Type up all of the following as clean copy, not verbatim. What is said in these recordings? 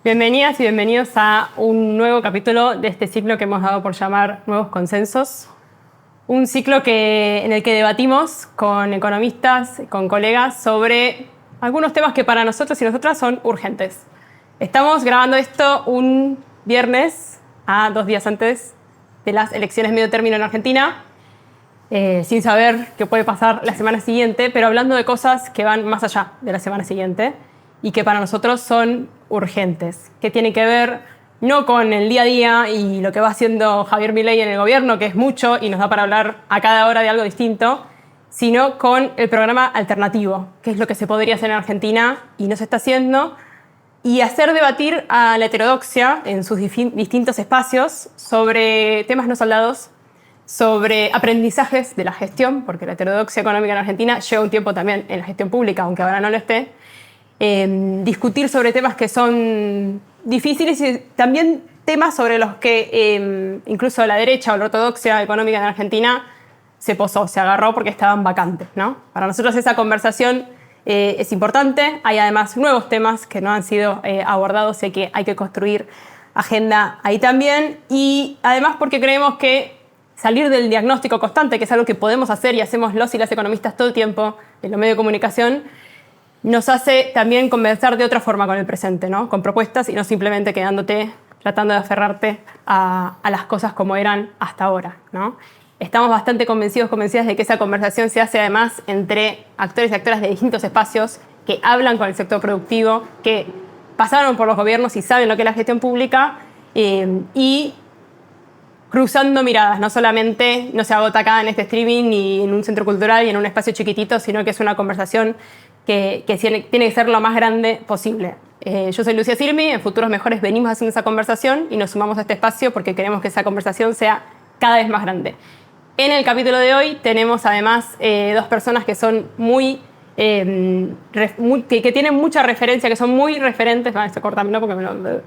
Bienvenidas y bienvenidos a un nuevo capítulo de este ciclo que hemos dado por llamar Nuevos Consensos. Un ciclo en el que debatimos con economistas, con colegas, sobre algunos temas que para nosotros y nosotras son urgentes. Estamos grabando esto un viernes, a 2 días antes de las elecciones medio término en Argentina, sin saber qué puede pasar la semana siguiente, pero hablando de cosas que van más allá de la semana siguiente y que para nosotros son urgentes, que tienen que ver no con el día a día y lo que va haciendo Javier Milei en el gobierno, que es mucho y nos da para hablar a cada hora de algo distinto, sino con el programa alternativo, que es lo que se podría hacer en Argentina y no se está haciendo, y hacer debatir a la heterodoxia en sus distintos espacios sobre temas no saldados, sobre aprendizajes de la gestión, porque la heterodoxia económica en Argentina lleva un tiempo también en la gestión pública, aunque ahora no lo esté, discutir sobre temas que son difíciles y también temas sobre los que incluso la derecha o la ortodoxia económica en Argentina se posó, se agarró porque estaban vacantes, ¿no? Para nosotros esa conversación es importante. Hay además nuevos temas que no han sido abordados y que hay que construir agenda ahí también. Y además porque creemos que salir del diagnóstico constante, que es algo que podemos hacer y hacemos los y las economistas todo el tiempo en los medios de comunicación, nos hace también conversar de otra forma con el presente, ¿no? Con propuestas y no simplemente quedándote, tratando de aferrarte a las cosas como eran hasta ahora, ¿no? Estamos bastante convencidas de que esa conversación se hace además entre actores y actoras de distintos espacios que hablan con el sector productivo, que pasaron por los gobiernos y saben lo que es la gestión pública y cruzando miradas. No solamente no se agota acá en este streaming ni en un centro cultural y en un espacio chiquitito, sino que es una conversación que tiene que ser lo más grande posible. Yo soy Lucía Sirmi, en Futuros Mejores venimos haciendo esa conversación y nos sumamos a este espacio porque queremos que esa conversación sea cada vez más grande. En el capítulo de hoy tenemos además dos personas que son que tienen mucha referencia, que son muy referentes. Esto córtamelo porque me lo...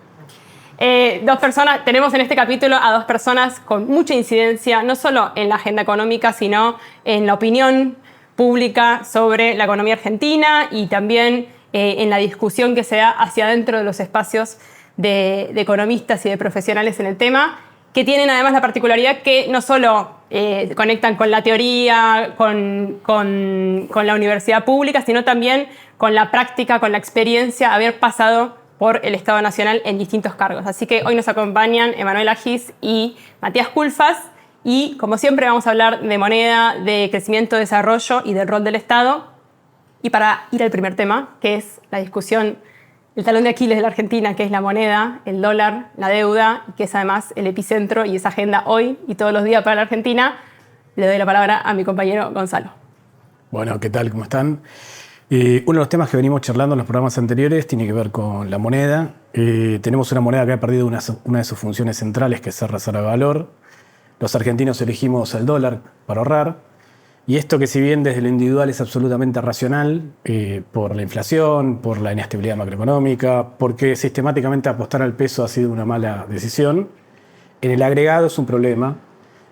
tenemos en este capítulo a dos personas con mucha incidencia, no solo en la agenda económica, sino en la opinión pública sobre la economía argentina y también en la discusión que se da hacia adentro de los espacios de economistas y de profesionales en el tema, que tienen además la particularidad que no solo conectan con la teoría, con la universidad pública, sino también con la práctica, con la experiencia, haber pasado por el Estado Nacional en distintos cargos. Así que hoy nos acompañan Emanuela Gis y Matías Culfas, y como siempre vamos a hablar de moneda, de crecimiento, desarrollo y del rol del Estado. Y para ir al primer tema, que es la discusión, el talón de Aquiles de la Argentina, que es la moneda, el dólar, la deuda, y que es además el epicentro y esa agenda hoy y todos los días para la Argentina, le doy la palabra a mi compañero Gonzalo. Bueno, ¿qué tal? ¿Cómo están? Uno de los temas que venimos charlando en los programas anteriores tiene que ver con la moneda. Tenemos una moneda que ha perdido una de sus funciones centrales, que es ser reserva de valor. Los argentinos elegimos el dólar para ahorrar. Y esto que si bien desde lo individual es absolutamente racional, por la inflación, por la inestabilidad macroeconómica, porque sistemáticamente apostar al peso ha sido una mala decisión, en el agregado es un problema.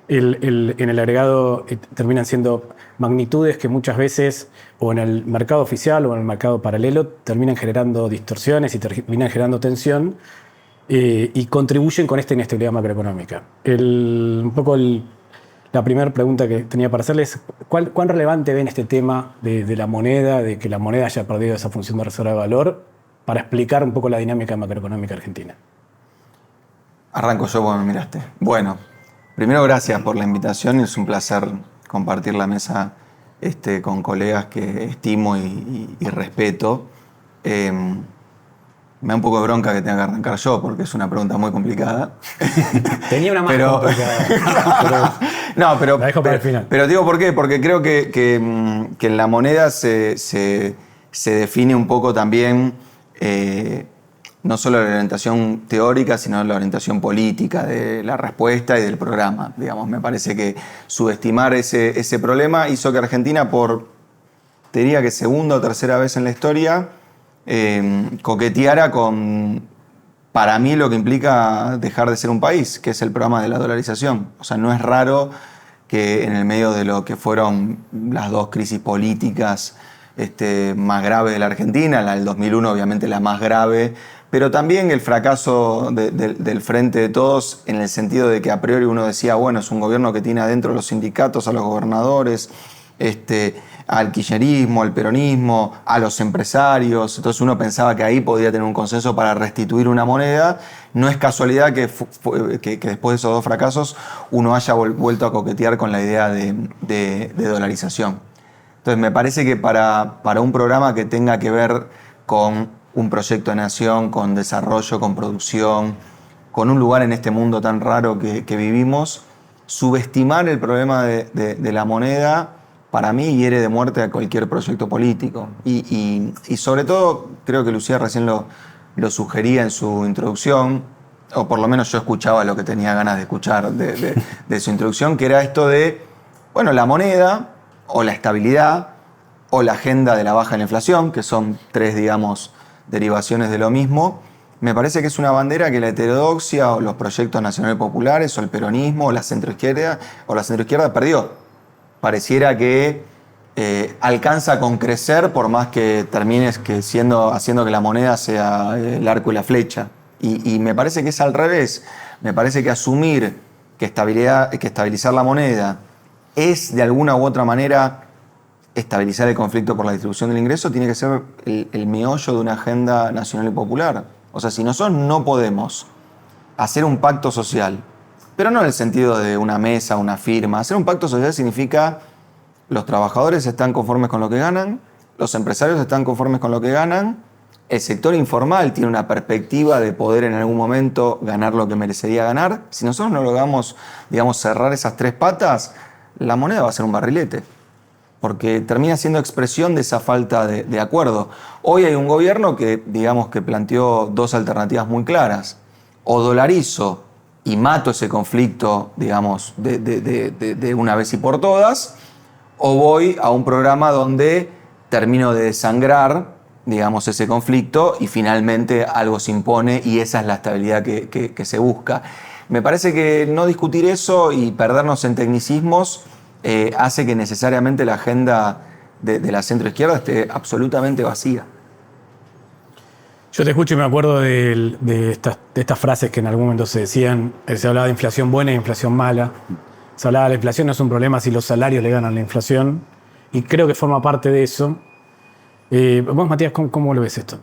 En el agregado terminan siendo magnitudes que muchas veces, o en el mercado oficial o en el mercado paralelo, terminan generando distorsiones y terminan generando tensión y contribuyen con esta inestabilidad macroeconómica. La primera pregunta que tenía para hacerles, ¿cuán relevante ven este tema de la moneda, de que la moneda haya perdido esa función de reserva de valor, para explicar un poco la dinámica macroeconómica argentina? Arranco yo porque me miraste. Bueno, primero gracias por la invitación. Es un placer compartir la mesa con colegas que estimo y respeto. Me da un poco de bronca que tenga que arrancar yo porque es una pregunta muy complicada. Tenía una más complicada. Pero la dejo para el final. Pero digo por qué, porque creo que en la moneda se define un poco también no solo la orientación teórica, sino la orientación política de la respuesta y del programa. Digamos, me parece que subestimar ese problema hizo que Argentina, te diría que segunda o tercera vez en la historia, coqueteara con, para mí, lo que implica dejar de ser un país, que es el programa de la dolarización. O sea, no es raro que en el medio de lo que fueron las dos crisis políticas más grave de la Argentina, la del 2001 obviamente la más grave pero también el fracaso del Frente de Todos, en el sentido de que a priori uno decía, bueno, es un gobierno que tiene adentro los sindicatos, a los gobernadores, al kirchnerismo, al peronismo, a los empresarios. Entonces uno pensaba que ahí podía tener un consenso para restituir una moneda. No es casualidad que después de esos dos fracasos uno haya vuelto a coquetear con la idea de dolarización. Entonces me parece que para un programa que tenga que ver con un proyecto de nación, con desarrollo, con producción, con un lugar en este mundo tan raro que vivimos, subestimar el problema de la moneda, para mí hiere de muerte a cualquier proyecto político. Y sobre todo, creo que Lucía recién lo sugería en su introducción, o por lo menos yo escuchaba lo que tenía ganas de escuchar de su introducción, que era esto de, bueno, la moneda, o la estabilidad, o la agenda de la baja de la inflación, que son tres, digamos, derivaciones de lo mismo. Me parece que es una bandera que la heterodoxia, o los proyectos nacionales populares, o el peronismo, o la centroizquierda perdió. Pareciera que alcanza con crecer por más que termines haciendo que la moneda sea el arco y la flecha. Y me parece que es al revés. Me parece que asumir que estabilizar la moneda es de alguna u otra manera estabilizar el conflicto por la distribución del ingreso, tiene que ser el meollo de una agenda nacional y popular. O sea, si nosotros no podemos hacer un pacto social, pero no en el sentido de una mesa, una firma. Hacer un pacto social significa los trabajadores están conformes con lo que ganan, los empresarios están conformes con lo que ganan, el sector informal tiene una perspectiva de poder en algún momento ganar lo que merecería ganar. Si nosotros no logramos, digamos, cerrar esas tres patas, la moneda va a ser un barrilete, porque termina siendo expresión de esa falta de acuerdo. Hoy hay un gobierno que, digamos, que planteó dos alternativas muy claras. O dolarizo y mato ese conflicto, digamos, de una vez y por todas, o voy a un programa donde termino de desangrar, digamos, ese conflicto y finalmente algo se impone y esa es la estabilidad que se busca. Me parece que no discutir eso y perdernos en tecnicismos hace que necesariamente la agenda de la centroizquierda esté absolutamente vacía. Yo te escucho y me acuerdo de estas frases que en algún momento se decían. Se hablaba de inflación buena e inflación mala. Se hablaba de la inflación no es un problema si los salarios le ganan la inflación. Y creo que forma parte de eso. Vos, Matías, ¿cómo lo ves esto?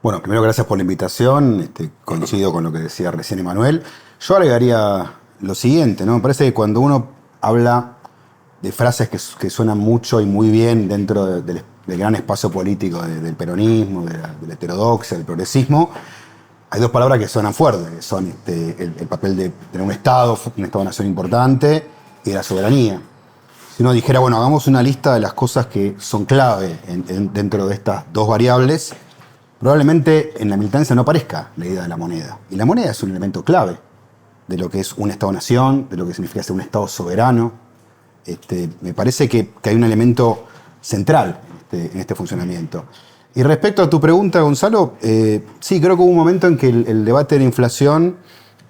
Bueno, primero gracias por la invitación. Coincido con lo que decía recién Emanuel. Yo agregaría lo siguiente, ¿no? Me parece que cuando uno habla de frases que suenan mucho y muy bien dentro del gran espacio político del peronismo, de la heterodoxia, del progresismo, hay dos palabras que suenan fuertes, que son el papel de tener un Estado-nación importante y la soberanía. Si uno dijera, bueno, hagamos una lista de las cosas que son clave dentro de estas dos variables, probablemente en la militancia no aparezca la idea de la moneda. Y la moneda es un elemento clave de lo que es un Estado-nación, de lo que significa ser un Estado soberano. Me parece que hay un elemento central en este funcionamiento. Y respecto a tu pregunta, Gonzalo, sí, creo que hubo un momento en que el debate de la inflación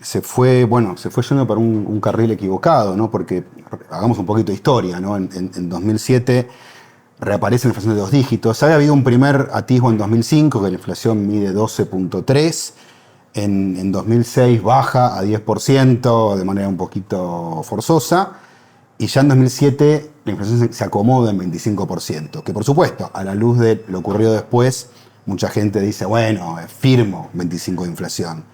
se fue yendo por un carril equivocado, ¿no? Porque hagamos un poquito de historia, ¿no? En 2007 reaparece la inflación de dos dígitos. Había habido un primer atisbo en 2005, que la inflación mide 12.3%. En 2006 baja a 10% de manera un poquito forzosa. Y ya en 2007 la inflación se acomoda en 25%, que por supuesto, a la luz de lo ocurrido después, mucha gente dice, bueno, firmo 25% de inflación.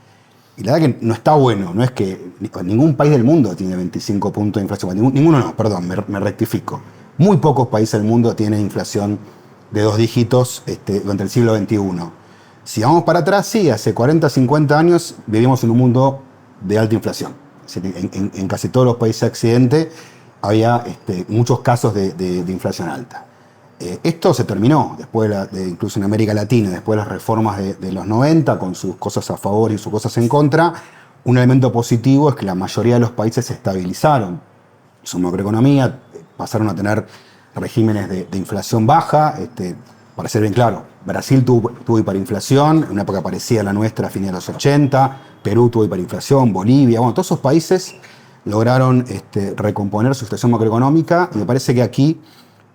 Y la verdad que no está bueno, no es que ningún país del mundo tiene 25 puntos de inflación. Me rectifico. Muy pocos países del mundo tienen inflación de dos dígitos durante el siglo XXI. Si vamos para atrás, sí, hace 40, 50 años vivimos en un mundo de alta inflación. En casi todos los países de Occidente había muchos casos de inflación alta. Esto se terminó después incluso en América Latina, después de las reformas de los 90, con sus cosas a favor y sus cosas en contra. Un elemento positivo es que la mayoría de los países se estabilizaron su macroeconomía, pasaron a tener regímenes de inflación baja. Para ser bien claro, Brasil tuvo hiperinflación, en una época parecida a la nuestra, a fines de los 80, Perú tuvo hiperinflación, Bolivia, bueno, todos esos países lograron recomponer su situación macroeconómica y me parece que aquí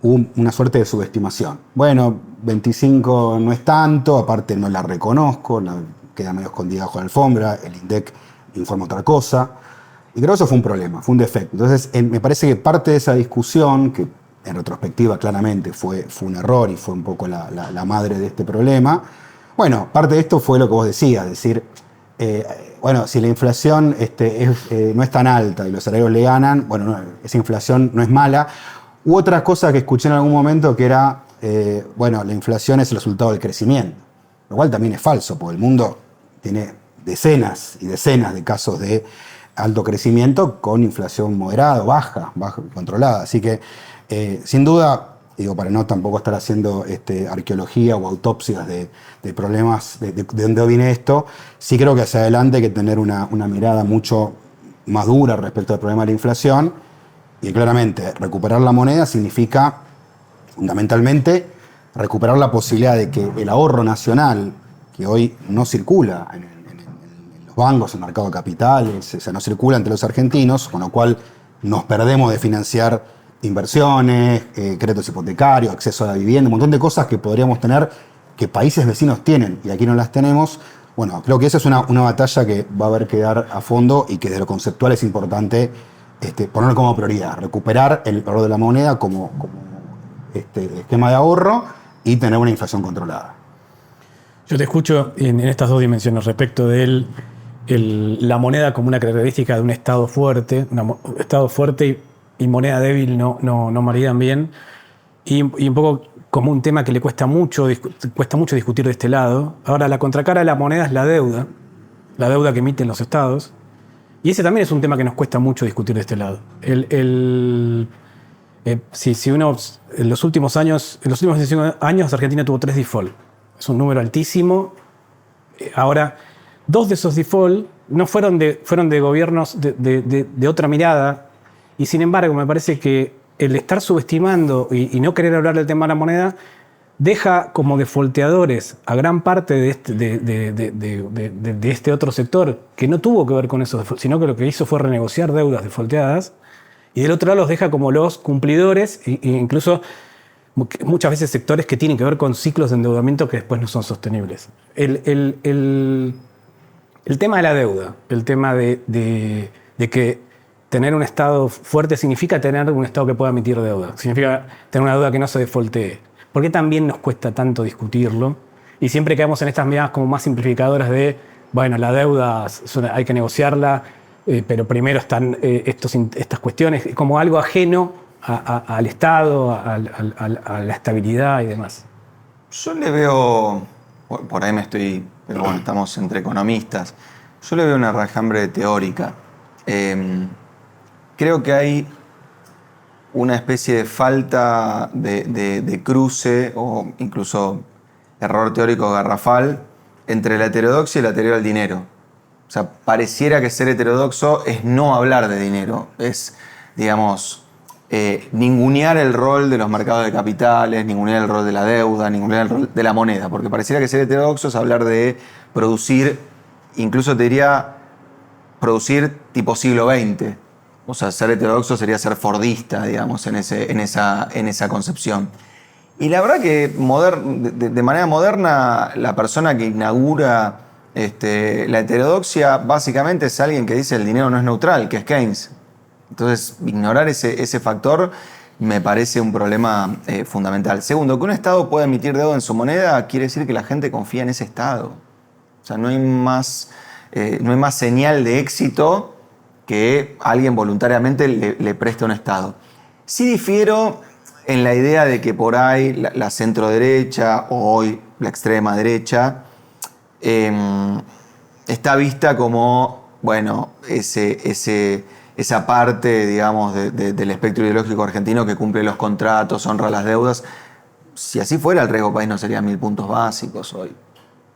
hubo una suerte de subestimación. Bueno, 25 no es tanto, aparte no la reconozco, queda medio escondida bajo la alfombra, el INDEC informa otra cosa. Y creo que eso fue un problema, fue un defecto. Entonces, me parece que parte de esa discusión, que en retrospectiva claramente fue un error y fue un poco la madre de este problema, bueno, parte de esto fue lo que vos decías, es decir, bueno, si la inflación no es tan alta y los salarios le ganan, bueno, esa inflación no es mala. U otra cosa que escuché en algún momento que era, bueno, la inflación es el resultado del crecimiento, lo cual también es falso, porque el mundo tiene decenas y decenas de casos de alto crecimiento con inflación moderada, baja, controlada. Así que, sin duda, digo, para no tampoco estar haciendo arqueología o autopsias de problemas, de dónde viene esto, sí creo que hacia adelante hay que tener una mirada mucho más dura respecto al problema de la inflación, y claramente recuperar la moneda significa, fundamentalmente, recuperar la posibilidad de que el ahorro nacional, que hoy no circula en los bancos, en el mercado de capitales, o sea, no circula entre los argentinos, con lo cual nos perdemos de financiar inversiones, créditos hipotecarios, acceso a la vivienda, un montón de cosas que podríamos tener, que países vecinos tienen y aquí no las tenemos. Bueno, creo que esa es una batalla que va a haber que dar a fondo y que desde lo conceptual es importante ponerlo como prioridad, recuperar el valor de la moneda como esquema de ahorro y tener una inflación controlada. Yo te escucho en estas dos dimensiones respecto de la moneda como una característica de un Estado fuerte, Estado fuerte y moneda débil no maridan bien, y un poco como un tema que le cuesta mucho discutir de este lado. Ahora, la contracara de la moneda es la deuda que emiten los estados, y ese también es un tema que nos cuesta mucho discutir de este lado. Si uno, en los últimos 15 años, Argentina tuvo 3 default. Es un número altísimo. Ahora, 2 de esos default no fueron de gobiernos de otra mirada, y sin embargo me parece que el estar subestimando y no querer hablar del tema de la moneda deja como defaulteadores a gran parte de este otro sector que no tuvo que ver con eso, sino que lo que hizo fue renegociar deudas defaulteadas, y del otro lado los deja como los cumplidores e incluso muchas veces sectores que tienen que ver con ciclos de endeudamiento que después no son sostenibles. El tema de la deuda, el tema de que tener un Estado fuerte significa tener un Estado que pueda emitir deuda, significa tener una deuda que no se defaultee. ¿Por qué también nos cuesta tanto discutirlo? Y siempre quedamos en estas miradas como más simplificadoras de, bueno, la deuda hay que negociarla, pero primero están estas cuestiones como algo ajeno al Estado, a la estabilidad y demás. Yo le veo, por ahí pero bueno, estamos entre economistas, yo le veo una rajambre teórica. Creo que hay una especie de falta de cruce o incluso error teórico garrafal entre la heterodoxia y la teoría del dinero. O sea, pareciera que ser heterodoxo es no hablar de dinero, es, digamos, ningunear el rol de los mercados de capitales, ningunear el rol de la deuda, ningunear el rol de la moneda, porque pareciera que ser heterodoxo es hablar de producir, incluso te diría, producir tipo siglo XX. O sea, ser heterodoxo sería ser fordista, digamos, en esa concepción. Y la verdad que de manera moderna, la persona que inaugura la heterodoxia básicamente es alguien que dice el dinero no es neutral, que es Keynes. Entonces, ignorar ese factor me parece un problema fundamental. Segundo, que un Estado pueda emitir deuda en su moneda quiere decir que la gente confía en ese Estado. O sea, no hay más señal de éxito que alguien voluntariamente le preste a un Estado. Sí difiero en la idea de que por ahí la centroderecha o hoy la extrema derecha está vista como, bueno, esa parte, digamos, del espectro ideológico argentino que cumple los contratos, honra las deudas. Si así fuera, el riesgo país no sería 1000 puntos básicos hoy.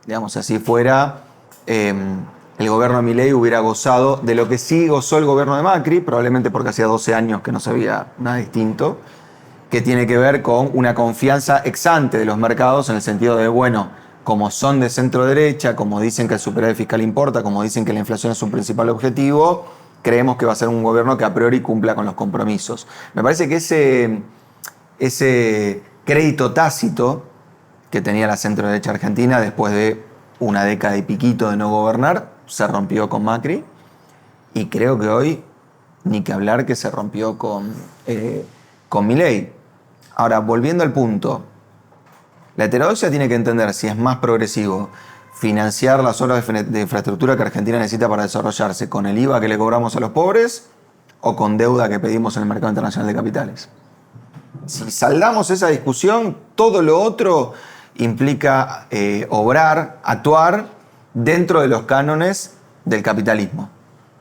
Digamos, si así fuera, el gobierno de Milei hubiera gozado de lo que sí gozó el gobierno de Macri, probablemente porque hacía 12 años que no se veía nada distinto, que tiene que ver con una confianza ex ante de los mercados en el sentido de, bueno, como son de centro derecha, como dicen que el superávit fiscal importa, como dicen que la inflación es un principal objetivo, creemos que va a ser un gobierno que a priori cumpla con los compromisos. Me parece que ese crédito tácito que tenía la centro derecha argentina después de una década y piquito de no gobernar, se rompió con Macri, y creo que hoy ni que hablar que se rompió con Milei. Ahora, volviendo al punto, la heterodoxia tiene que entender si es más progresivo financiar las obras de infraestructura que Argentina necesita para desarrollarse con el IVA que le cobramos a los pobres o con deuda que pedimos en el mercado internacional de capitales. Si saldamos esa discusión, todo lo otro implica obrar, actuar dentro de los cánones del capitalismo.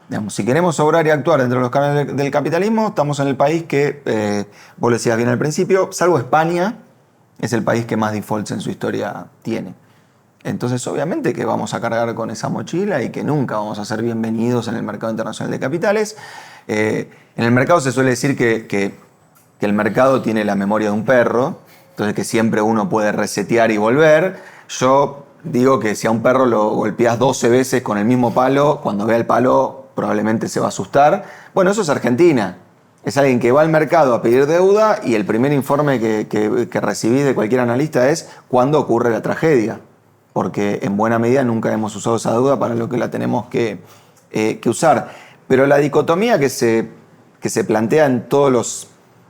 Digamos, si queremos obrar y actuar dentro de los cánones del capitalismo, estamos en el país que, vos lo decías bien al principio, salvo España, es el país que más defaults en su historia tiene. Entonces, obviamente que vamos a cargar con esa mochila y que nunca vamos a ser bienvenidos en el mercado internacional de capitales. En el mercado se suele decir que el mercado tiene la memoria de un perro, entonces que siempre uno puede resetear y volver. Yo digo que si a un perro lo golpeás 12 veces con el mismo palo, cuando vea el palo probablemente se va a asustar. Bueno, eso es Argentina. Es alguien que va al mercado a pedir deuda y el primer informe que recibí de cualquier analista es cuándo ocurre la tragedia. Porque en buena medida nunca hemos usado esa deuda para lo que la tenemos que usar. Pero la dicotomía que se plantea en todos los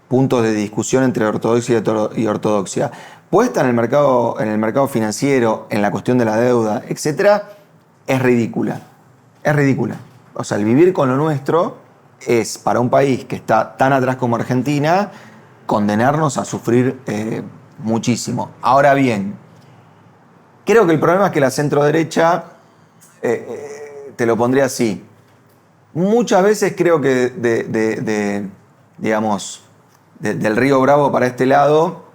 puntos de discusión entre ortodoxia y ortodoxia, puesta en el mercado financiero, en la cuestión de la deuda, etc., es ridícula. Es ridícula. O sea, el vivir con lo nuestro es, para un país que está tan atrás como Argentina, condenarnos a sufrir muchísimo. Ahora bien, creo que el problema es que la centroderecha, te lo pondría así, muchas veces creo que del Río Bravo para este lado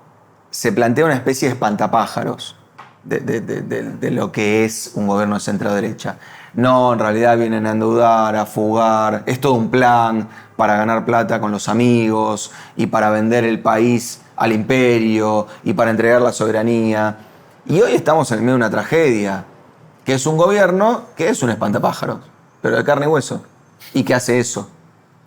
se plantea una especie de espantapájaros de lo que es un gobierno de centroderecha. No, en realidad vienen a endeudar, a fugar, es todo un plan para ganar plata con los amigos y para vender el país al imperio y para entregar la soberanía. Y hoy estamos en el medio de una tragedia, que es un gobierno que es un espantapájaros, pero de carne y hueso, y que hace eso.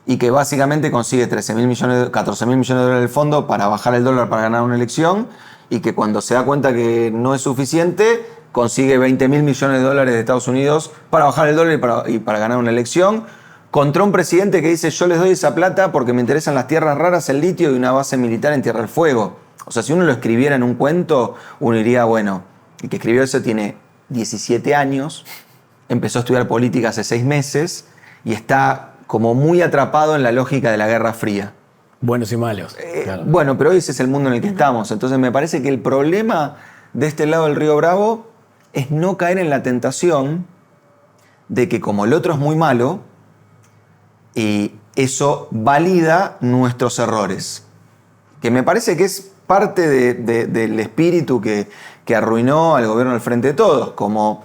Y que básicamente consigue 14.000 millones de dólares del fondo para bajar el dólar para ganar una elección, y que cuando se da cuenta que no es suficiente, consigue 20.000 millones de dólares de Estados Unidos para bajar el dólar y para ganar una elección, contra un presidente que dice: yo les doy esa plata porque me interesan las tierras raras, el litio y una base militar en Tierra del Fuego. O sea, si uno lo escribiera en un cuento, uno diría, bueno, el que escribió eso tiene 17 años, empezó a estudiar política hace 6 meses y está como muy atrapado en la lógica de la Guerra Fría. Buenos y malos. Claro. Bueno, pero ese es el mundo en el que estamos. Entonces me parece que el problema de este lado del Río Bravo es no caer en la tentación de que como el otro es muy malo, y eso valida nuestros errores. Que me parece que es parte del espíritu que arruinó al gobierno del Frente de Todos. Como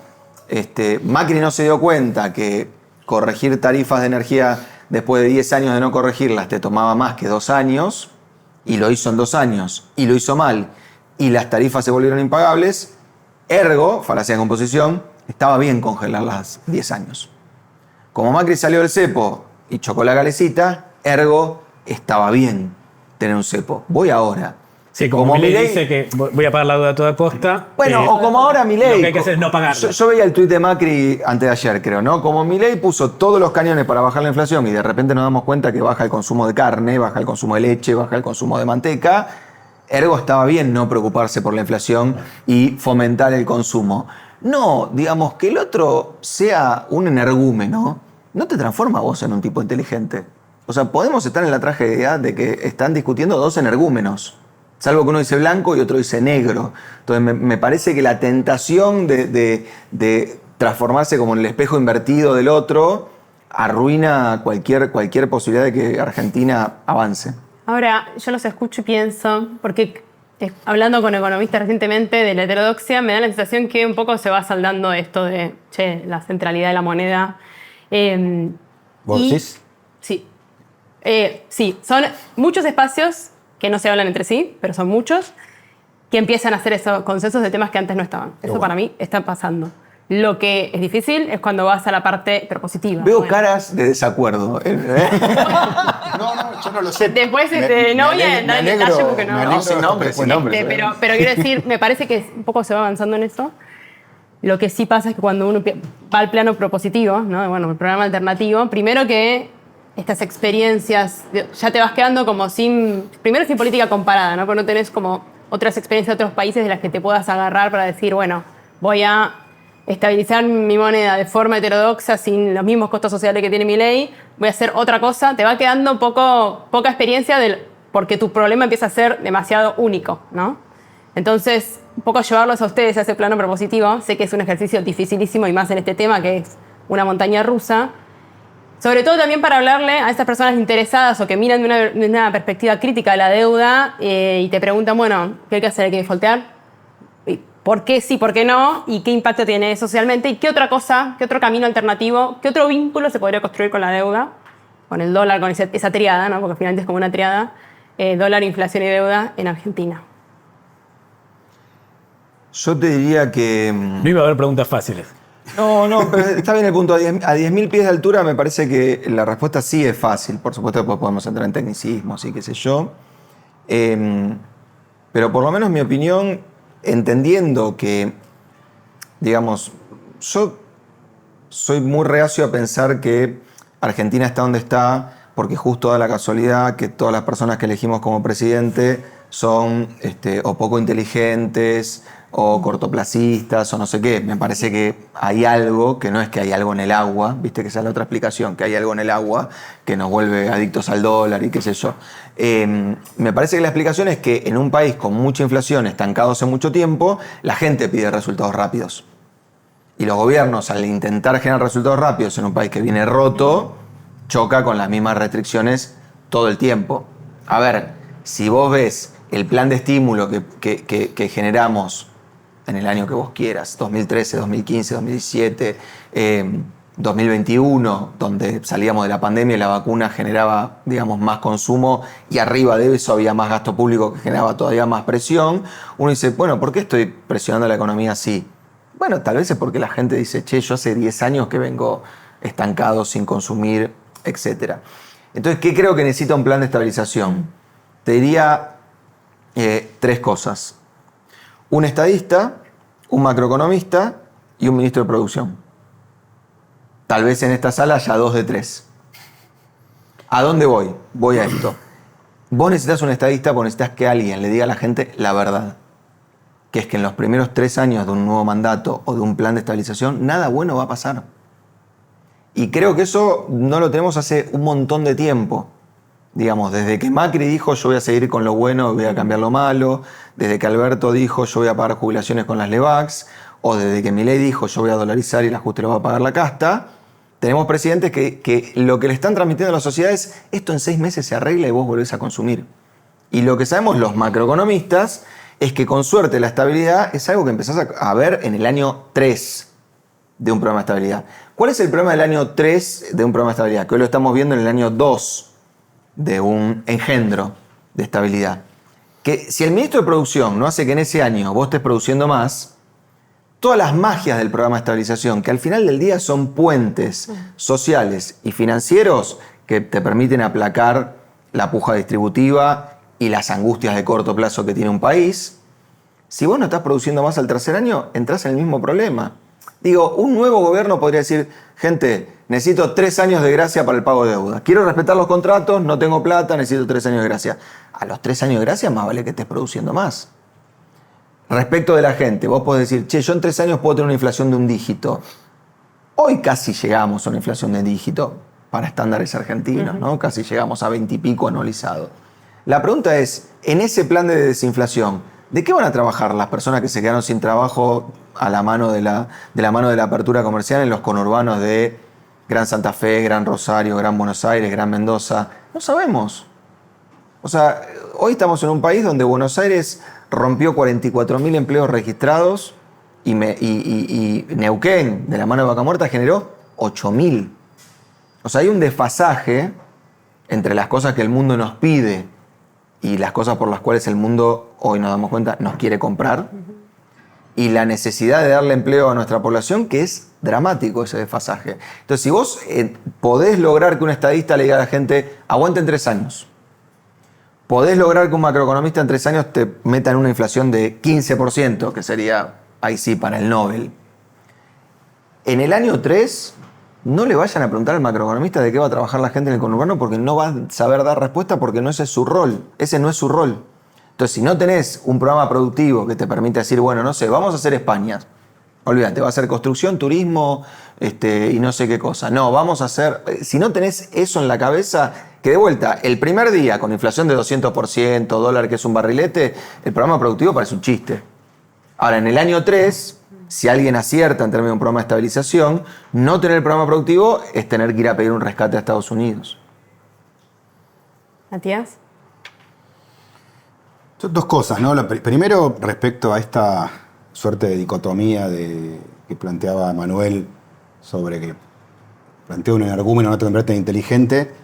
Macri no se dio cuenta que corregir tarifas de energía después de 10 años de no corregirlas te tomaba más que 2 años, y lo hizo en 2 años, y lo hizo mal, y las tarifas se volvieron impagables, ergo, falacia de composición, estaba bien congelarlas 10 años. Como Macri salió del cepo y chocó la galecita, ergo, estaba bien tener un cepo. Voy ahora. Sí, como Milei dice que voy a pagar la deuda a toda costa. Bueno, o como ahora Milei. Lo que hay que hacer es no pagarla. Yo veía el tuit de Macri antes de ayer, creo, ¿no? Como Milei puso todos los cañones para bajar la inflación y de repente nos damos cuenta que baja el consumo de carne, baja el consumo de leche, baja el consumo de manteca, ergo estaba bien no preocuparse por la inflación y fomentar el consumo. No, digamos, que el otro sea un energúmeno, no te transforma a vos en un tipo inteligente. O sea, podemos estar en la tragedia de que están discutiendo 2 energúmenos. Salvo que uno dice blanco y otro dice negro. Entonces me parece que la tentación de transformarse como en el espejo invertido del otro arruina cualquier posibilidad de que Argentina avance. Ahora, yo los escucho y pienso, porque hablando con economistas recientemente de la heterodoxia, me da la sensación que un poco se va saldando esto de, la centralidad de la moneda. ¿Vos decís? Sí. Sí, son muchos espacios que no se hablan entre sí, pero son muchos, que empiezan a hacer esos consensos de temas que antes no estaban. Eso para mí está pasando. Lo que es difícil es cuando vas a la parte propositiva. Veo caras de desacuerdo. No, yo no lo sé. Después no voy a entrar en detalle porque no. No, sin nombres, sin nombres. Pero quiero decir, me parece que un poco se va avanzando en eso. Lo que sí pasa es que cuando uno va al plano propositivo, ¿no? Bueno, el programa alternativo, primero que estas experiencias, ya te vas quedando como sin política comparada, ¿no? Porque no tenés como otras experiencias de otros países de las que te puedas agarrar para decir, bueno, voy a estabilizar mi moneda de forma heterodoxa sin los mismos costos sociales que tiene mi ley, voy a hacer otra cosa. Te va quedando poca experiencia porque tu problema empieza a ser demasiado único, ¿no? Entonces, un poco llevarlos a ustedes a ese plano propositivo. Sé que es un ejercicio dificilísimo y más en este tema que es una montaña rusa. Sobre todo también para hablarle a esas personas interesadas o que miran de una perspectiva crítica a la deuda y te preguntan, bueno, ¿qué hay que hacer? ¿Hay que defaultear? ¿Por qué sí, por qué no? ¿Y qué impacto tiene socialmente? ¿Y qué otra cosa, qué otro camino alternativo, qué otro vínculo se podría construir con la deuda? Con el dólar, con esa triada, ¿no? Porque finalmente es como una triada, dólar, inflación y deuda en Argentina. Yo te diría que... No iba a haber preguntas fáciles. No, pero está bien el punto. A 10.000 pies de altura me parece que la respuesta sí es fácil. Por supuesto, después podemos entrar en tecnicismos y qué sé yo. Pero por lo menos mi opinión, entendiendo que, digamos, yo soy muy reacio a pensar que Argentina está donde está porque justo da la casualidad que todas las personas que elegimos como presidente son o poco inteligentes o cortoplacistas o no sé qué. Me parece que hay algo, que no es que hay algo en el agua, viste que esa es la otra explicación, que hay algo en el agua que nos vuelve adictos al dólar y qué sé yo. Me parece que la explicación es que en un país con mucha inflación, estancado hace mucho tiempo, la gente pide resultados rápidos. Y los gobiernos, al intentar generar resultados rápidos en un país que viene roto, choca con las mismas restricciones todo el tiempo. A ver, si vos ves el plan de estímulo que generamos en el año que vos quieras, 2013, 2015, 2017, 2021, donde salíamos de la pandemia y la vacuna generaba, digamos, más consumo y arriba de eso había más gasto público que generaba todavía más presión, uno dice, bueno, ¿por qué estoy presionando la economía así? Bueno, tal vez es porque la gente dice, che, yo hace 10 años que vengo estancado, sin consumir, etc. Entonces, ¿qué creo que necesita un plan de estabilización? Te diría 3 cosas. Un estadista, un macroeconomista y un ministro de producción. Tal vez en esta sala haya 2 de 3. ¿A dónde voy? Voy a esto. Vos necesitas un estadista porque necesitas que alguien le diga a la gente la verdad. Que es que en los primeros 3 años de un nuevo mandato o de un plan de estabilización, nada bueno va a pasar. Y creo que eso no lo tenemos hace un montón de tiempo. Digamos, desde que Macri dijo yo voy a seguir con lo bueno y voy a cambiar lo malo, desde que Alberto dijo yo voy a pagar jubilaciones con las LEVAX, o desde que Milei dijo yo voy a dolarizar y el ajuste lo va a pagar la casta, tenemos presidentes que lo que le están transmitiendo a la sociedad es esto en 6 meses se arregla y vos volvés a consumir. Y lo que sabemos los macroeconomistas es que con suerte la estabilidad es algo que empezás a ver en el año 3 de un programa de estabilidad. ¿Cuál es el problema del año 3 de un programa de estabilidad? Que hoy lo estamos viendo en el año 2 de un engendro de estabilidad. Que si el ministro de producción no hace que en ese año vos estés produciendo más, todas las magias del programa de estabilización, que al final del día son puentes sociales y financieros que te permiten aplacar la puja distributiva y las angustias de corto plazo que tiene un país, si vos no estás produciendo más al tercer año, entras en el mismo problema. Digo, un nuevo gobierno podría decir, gente, necesito 3 años de gracia para el pago de deuda. Quiero respetar los contratos, no tengo plata, necesito 3 años de gracia. A los 3 años de gracia más vale que estés produciendo más. Respecto de la gente, vos podés decir, che, yo en 3 años puedo tener una inflación de 1 dígito. Hoy casi llegamos a una inflación de dígito para estándares argentinos, ¿no? Casi llegamos a 20 y pico anualizado. La pregunta es, en ese plan de desinflación, ¿de qué van a trabajar las personas que se quedaron sin trabajo a la mano de la mano de la apertura comercial en los conurbanos de Gran Santa Fe, Gran Rosario, Gran Buenos Aires, Gran Mendoza? No sabemos. O sea, hoy estamos en un país donde Buenos Aires rompió 44.000 empleos registrados y Neuquén, de la mano de Vaca Muerta, generó 8.000. O sea, hay un desfasaje entre las cosas que el mundo nos pide y las cosas por las cuales el mundo, hoy nos damos cuenta, nos quiere comprar, y la necesidad de darle empleo a nuestra población, que es dramático ese desfasaje. Entonces, si vos podés lograr que un estadista le diga a la gente, aguanten 3 años, podés lograr que un macroeconomista en 3 años te meta en una inflación de 15%, que sería, ahí sí, para el Nobel, En el año 3, no le vayan a preguntar al macroeconomista de qué va a trabajar la gente en el conurbano porque no va a saber dar respuesta porque no ese es su rol. Ese no es su rol. Entonces, si no tenés un programa productivo que te permite decir, bueno, no sé, vamos a hacer España. Olvídate, va a ser construcción, turismo y no sé qué cosa. No, vamos a hacer... Si no tenés eso en la cabeza, que de vuelta, el primer día con inflación de 200%, dólar que es un barrilete, el programa productivo parece un chiste. Ahora, en el año 3... Si alguien acierta en términos de un programa de estabilización, no tener el programa productivo es tener que ir a pedir un rescate a Estados Unidos. Matías. Son dos cosas, ¿no? Primero, respecto a esta suerte de dicotomía que planteaba Manuel sobre que plantea un energúmeno, no te convierte en inteligente.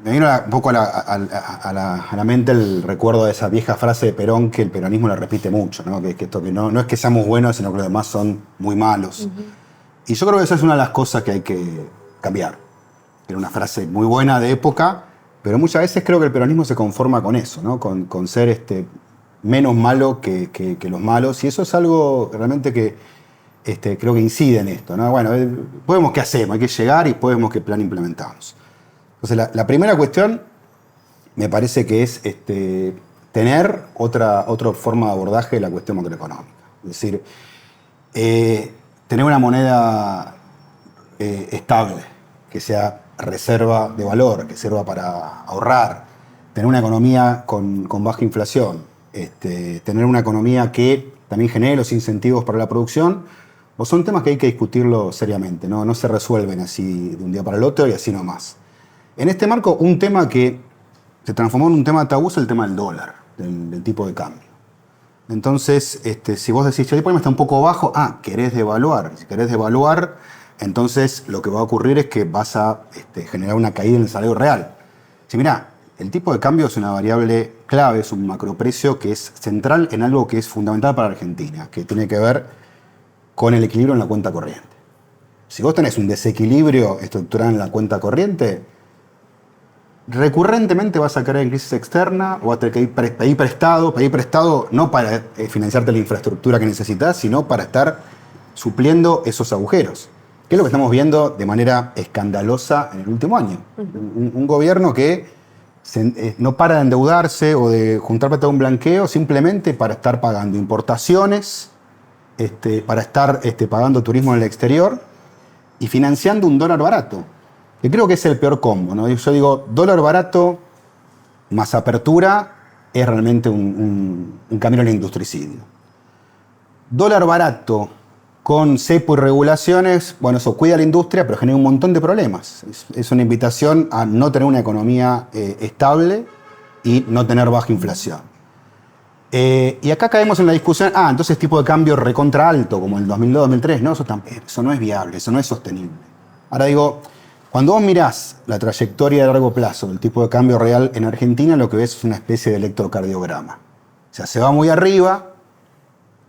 Me vino un poco a la mente el recuerdo de esa vieja frase de Perón que el peronismo la repite mucho, ¿no? Que no es que seamos buenos, sino que los demás son muy malos. Y yo creo que esa es una de las cosas que hay que cambiar. Era una frase muy buena de época, pero muchas veces creo que el peronismo se conforma con eso, ¿no? Con ser menos malo que los malos. Y eso es algo realmente que creo que incide en esto, ¿no? Bueno, podemos qué hacemos, hay que llegar y podemos qué plan implementamos. Entonces, la primera cuestión me parece que es tener otra forma de abordaje de la cuestión macroeconómica. Es decir, tener una moneda estable, que sea reserva de valor, que sirva para ahorrar, tener una economía con baja inflación, tener una economía que también genere los incentivos para la producción, o son temas que hay que discutirlo seriamente, ¿no? No se resuelven así de un día para el otro y así nomás. En este marco, un tema que se transformó en un tema tabú es el tema del dólar, del tipo de cambio. Entonces, si vos decís, el tipo de cambio está un poco bajo, querés devaluar. Si querés devaluar, entonces lo que va a ocurrir es que vas a generar una caída en el salario real. Si mirá, el tipo de cambio es una variable clave, es un macroprecio que es central en algo que es fundamental para Argentina, que tiene que ver con el equilibrio en la cuenta corriente. Si vos tenés un desequilibrio estructural en la cuenta corriente, recurrentemente vas a caer en crisis externa o vas a tener que pedir prestado no para financiarte la infraestructura que necesitas, sino para estar supliendo esos agujeros. Que es lo que estamos viendo de manera escandalosa en el último año. Un gobierno que no para de endeudarse o de juntar plata a un blanqueo simplemente para estar pagando importaciones, para estar pagando turismo en el exterior y financiando un dólar barato. Que creo que es el peor combo, ¿no? Yo digo, dólar barato más apertura es realmente un camino al industricidio. Dólar barato con cepo y regulaciones, bueno, eso cuida a la industria, pero genera un montón de problemas. Es una invitación a no tener una economía estable y no tener baja inflación. Y acá caemos en la discusión, entonces tipo de cambio recontra alto, como el 2002-2003, no, eso no es viable, eso no es sostenible. Ahora digo, cuando vos mirás la trayectoria de largo plazo del tipo de cambio real en Argentina, lo que ves es una especie de electrocardiograma. O sea, se va muy arriba,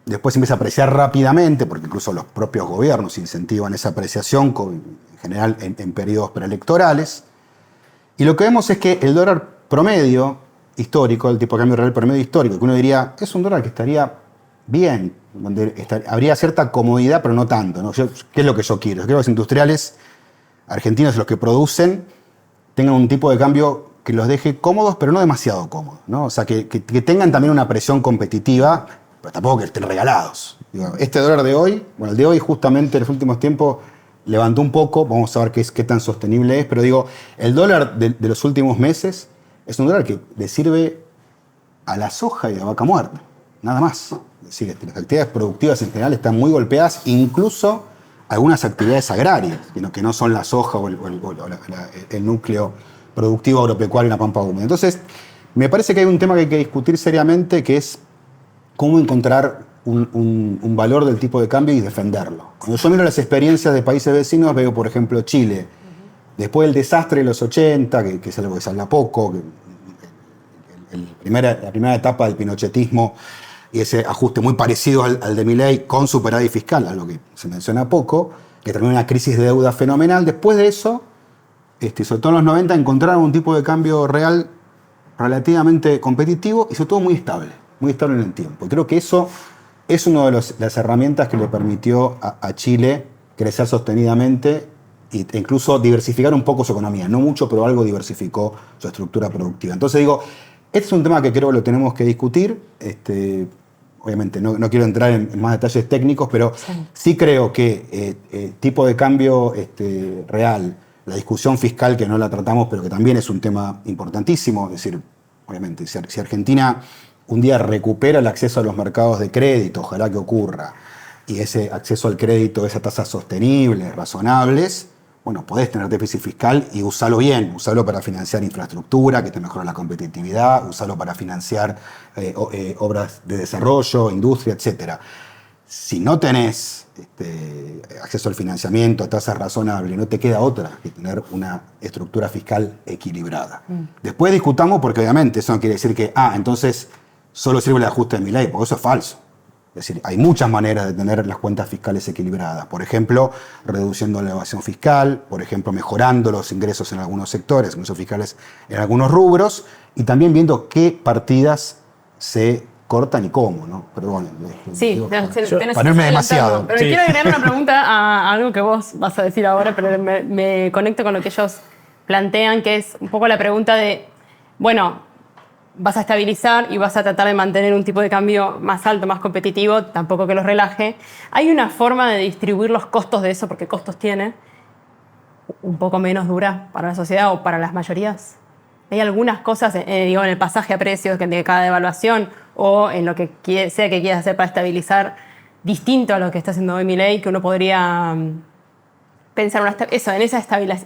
después se empieza a apreciar rápidamente, porque incluso los propios gobiernos incentivan esa apreciación, en general en periodos preelectorales. Y lo que vemos es que el dólar promedio histórico, el tipo de cambio real promedio histórico, que uno diría, es un dólar que estaría bien, donde habría cierta comodidad, pero no tanto, ¿no? ¿Qué es lo que yo quiero? Yo quiero que los industriales argentinos, los que producen, tengan un tipo de cambio que los deje cómodos, pero no demasiado cómodos, ¿no? O sea, que tengan también una presión competitiva, pero tampoco que estén regalados. Digo, este dólar de hoy, bueno, el de hoy justamente en los últimos tiempos levantó un poco, vamos a ver qué tan sostenible es, pero digo, el dólar de los últimos meses es un dólar que le sirve a la soja y a la vaca muerta, nada más. Es decir, las actividades productivas en general están muy golpeadas, incluso algunas actividades agrarias, que no son la soja o el núcleo productivo agropecuario en la pampa húmeda. Entonces, me parece que hay un tema que hay que discutir seriamente, que es cómo encontrar un valor del tipo de cambio y defenderlo. Cuando yo miro las experiencias de países vecinos, veo, por ejemplo, Chile, después del desastre de los 80, que es algo que se habla poco, la primera etapa del pinochetismo, y ese ajuste muy parecido al de Milei con superávit fiscal, algo que se menciona poco, que terminó en una crisis de deuda fenomenal. Después de eso, sobre todo en los 90, encontraron un tipo de cambio real relativamente competitivo y sobre todo muy estable en el tiempo. Y creo que eso es una de las herramientas que le permitió a Chile crecer sostenidamente e incluso diversificar un poco su economía. No mucho, pero algo diversificó su estructura productiva. Entonces digo, este es un tema que creo que lo tenemos que discutir. Obviamente no quiero entrar en más detalles técnicos, pero sí creo que tipo de cambio real, la discusión fiscal que no la tratamos, pero que también es un tema importantísimo, es decir, obviamente, si Argentina un día recupera el acceso a los mercados de crédito, ojalá que ocurra, y ese acceso al crédito, esas tasas sostenibles, razonables, bueno, podés tener déficit fiscal y usarlo bien, usarlo para financiar infraestructura, que te mejora la competitividad, usarlo para financiar obras de desarrollo, industria, etc. Si no tenés acceso al financiamiento, tasas razonables, no te queda otra que tener una estructura fiscal equilibrada. Después discutamos, porque obviamente eso no quiere decir que, entonces solo sirve el ajuste de Milei, porque eso es falso. Es decir, hay muchas maneras de tener las cuentas fiscales equilibradas. Por ejemplo, reduciendo la evasión fiscal, por ejemplo, mejorando los ingresos en algunos sectores, ingresos fiscales en algunos rubros, y también viendo qué partidas se cortan y cómo, ¿no? Pero bueno, sí, para no irme demasiado. Pero quiero agregar una pregunta a algo que vos vas a decir ahora, pero me conecto con lo que ellos plantean, que es un poco la pregunta de, bueno, vas a estabilizar y vas a tratar de mantener un tipo de cambio más alto, más competitivo, tampoco que los relaje. ¿Hay una forma de distribuir los costos de eso, porque costos tiene, un poco menos dura para la sociedad o para las mayorías? ¿Hay algunas cosas, en el pasaje a precios de cada devaluación o en lo que sea que quieras hacer para estabilizar, distinto a lo que está haciendo hoy Milei, que uno podría pensar en esa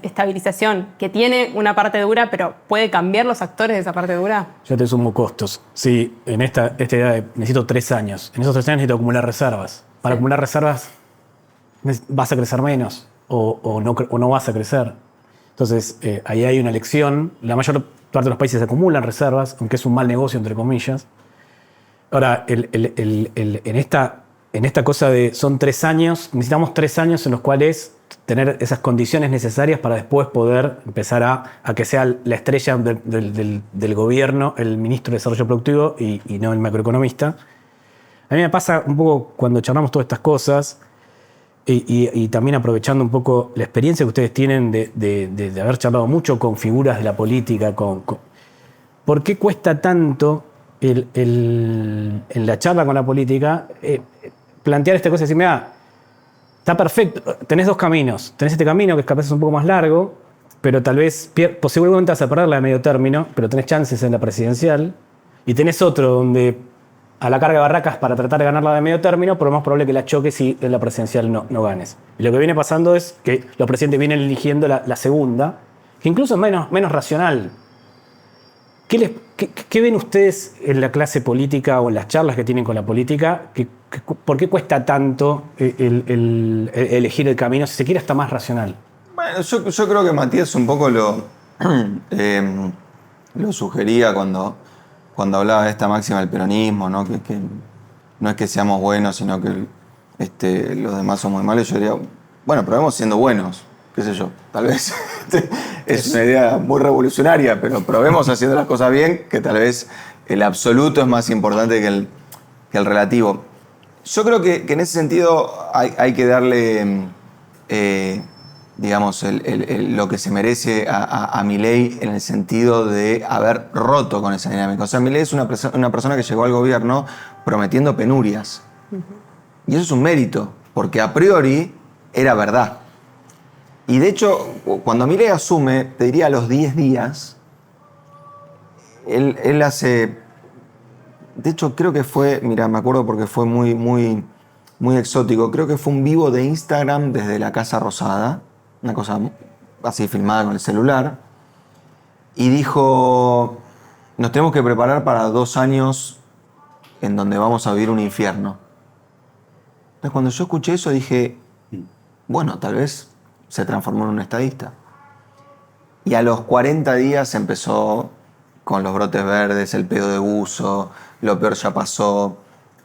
estabilización que tiene una parte dura, pero puede cambiar los actores de esa parte dura? Ya te sumo costos. Sí, en esta idea de necesito 3 años. En esos 3 años necesito acumular reservas. Para acumular reservas vas a crecer menos o no vas a crecer. Entonces, ahí hay una elección. La mayor parte de los países acumulan reservas, aunque es un mal negocio, entre comillas. Ahora, en esta cosa de son 3 años, necesitamos 3 años en los cuales tener esas condiciones necesarias para después poder empezar a que sea la estrella del gobierno, el ministro de Desarrollo Productivo y no el macroeconomista. A mí me pasa un poco cuando charlamos todas estas cosas y también aprovechando un poco la experiencia que ustedes tienen de haber charlado mucho con figuras de la política, ¿por qué cuesta tanto en la charla con la política plantear esta cosa y decir, está perfecto, tenés 2 caminos. Tenés este camino que capaz es un poco más largo, pero tal vez posiblemente vas a perder la de medio término, pero tenés chances en la presidencial. Y tenés otro donde a la carga de barracas para tratar de ganar la de medio término, pero lo más probable es que la choques si en la presidencial no ganes. Y lo que viene pasando es que los presidentes vienen eligiendo la segunda, que incluso es menos racional. ¿Qué ven ustedes en la clase política o en las charlas que tienen con la política? ¿Por qué cuesta tanto elegir el camino, si se quiere, hasta más racional? Bueno, yo creo que Matías un poco lo sugería cuando hablaba de esta máxima del peronismo, ¿no? Que no es que seamos buenos, sino que los demás son muy malos. Yo diría, bueno, probemos siendo buenos, qué sé yo, tal vez es una idea muy revolucionaria, pero probemos haciendo las cosas bien, que tal vez el absoluto es más importante que el relativo. Yo creo que en ese sentido hay que darle, digamos, lo que se merece a Milei en el sentido de haber roto con esa dinámica. O sea, Milei es una persona que llegó al gobierno prometiendo penurias. Y eso es un mérito, porque a priori era verdad. Y de hecho, cuando Milei asume, te diría a los 10 días, él hace... De hecho, creo que fue, mira, me acuerdo porque fue muy, muy, muy exótico. Creo que fue un vivo de Instagram desde la Casa Rosada, una cosa así filmada con el celular. Y dijo, nos tenemos que preparar para 2 años en donde vamos a vivir un infierno. Entonces, cuando yo escuché eso dije, bueno, tal vez se transformó en un estadista. Y a los 40 días empezó con los brotes verdes, el pedo de buzo, lo peor ya pasó,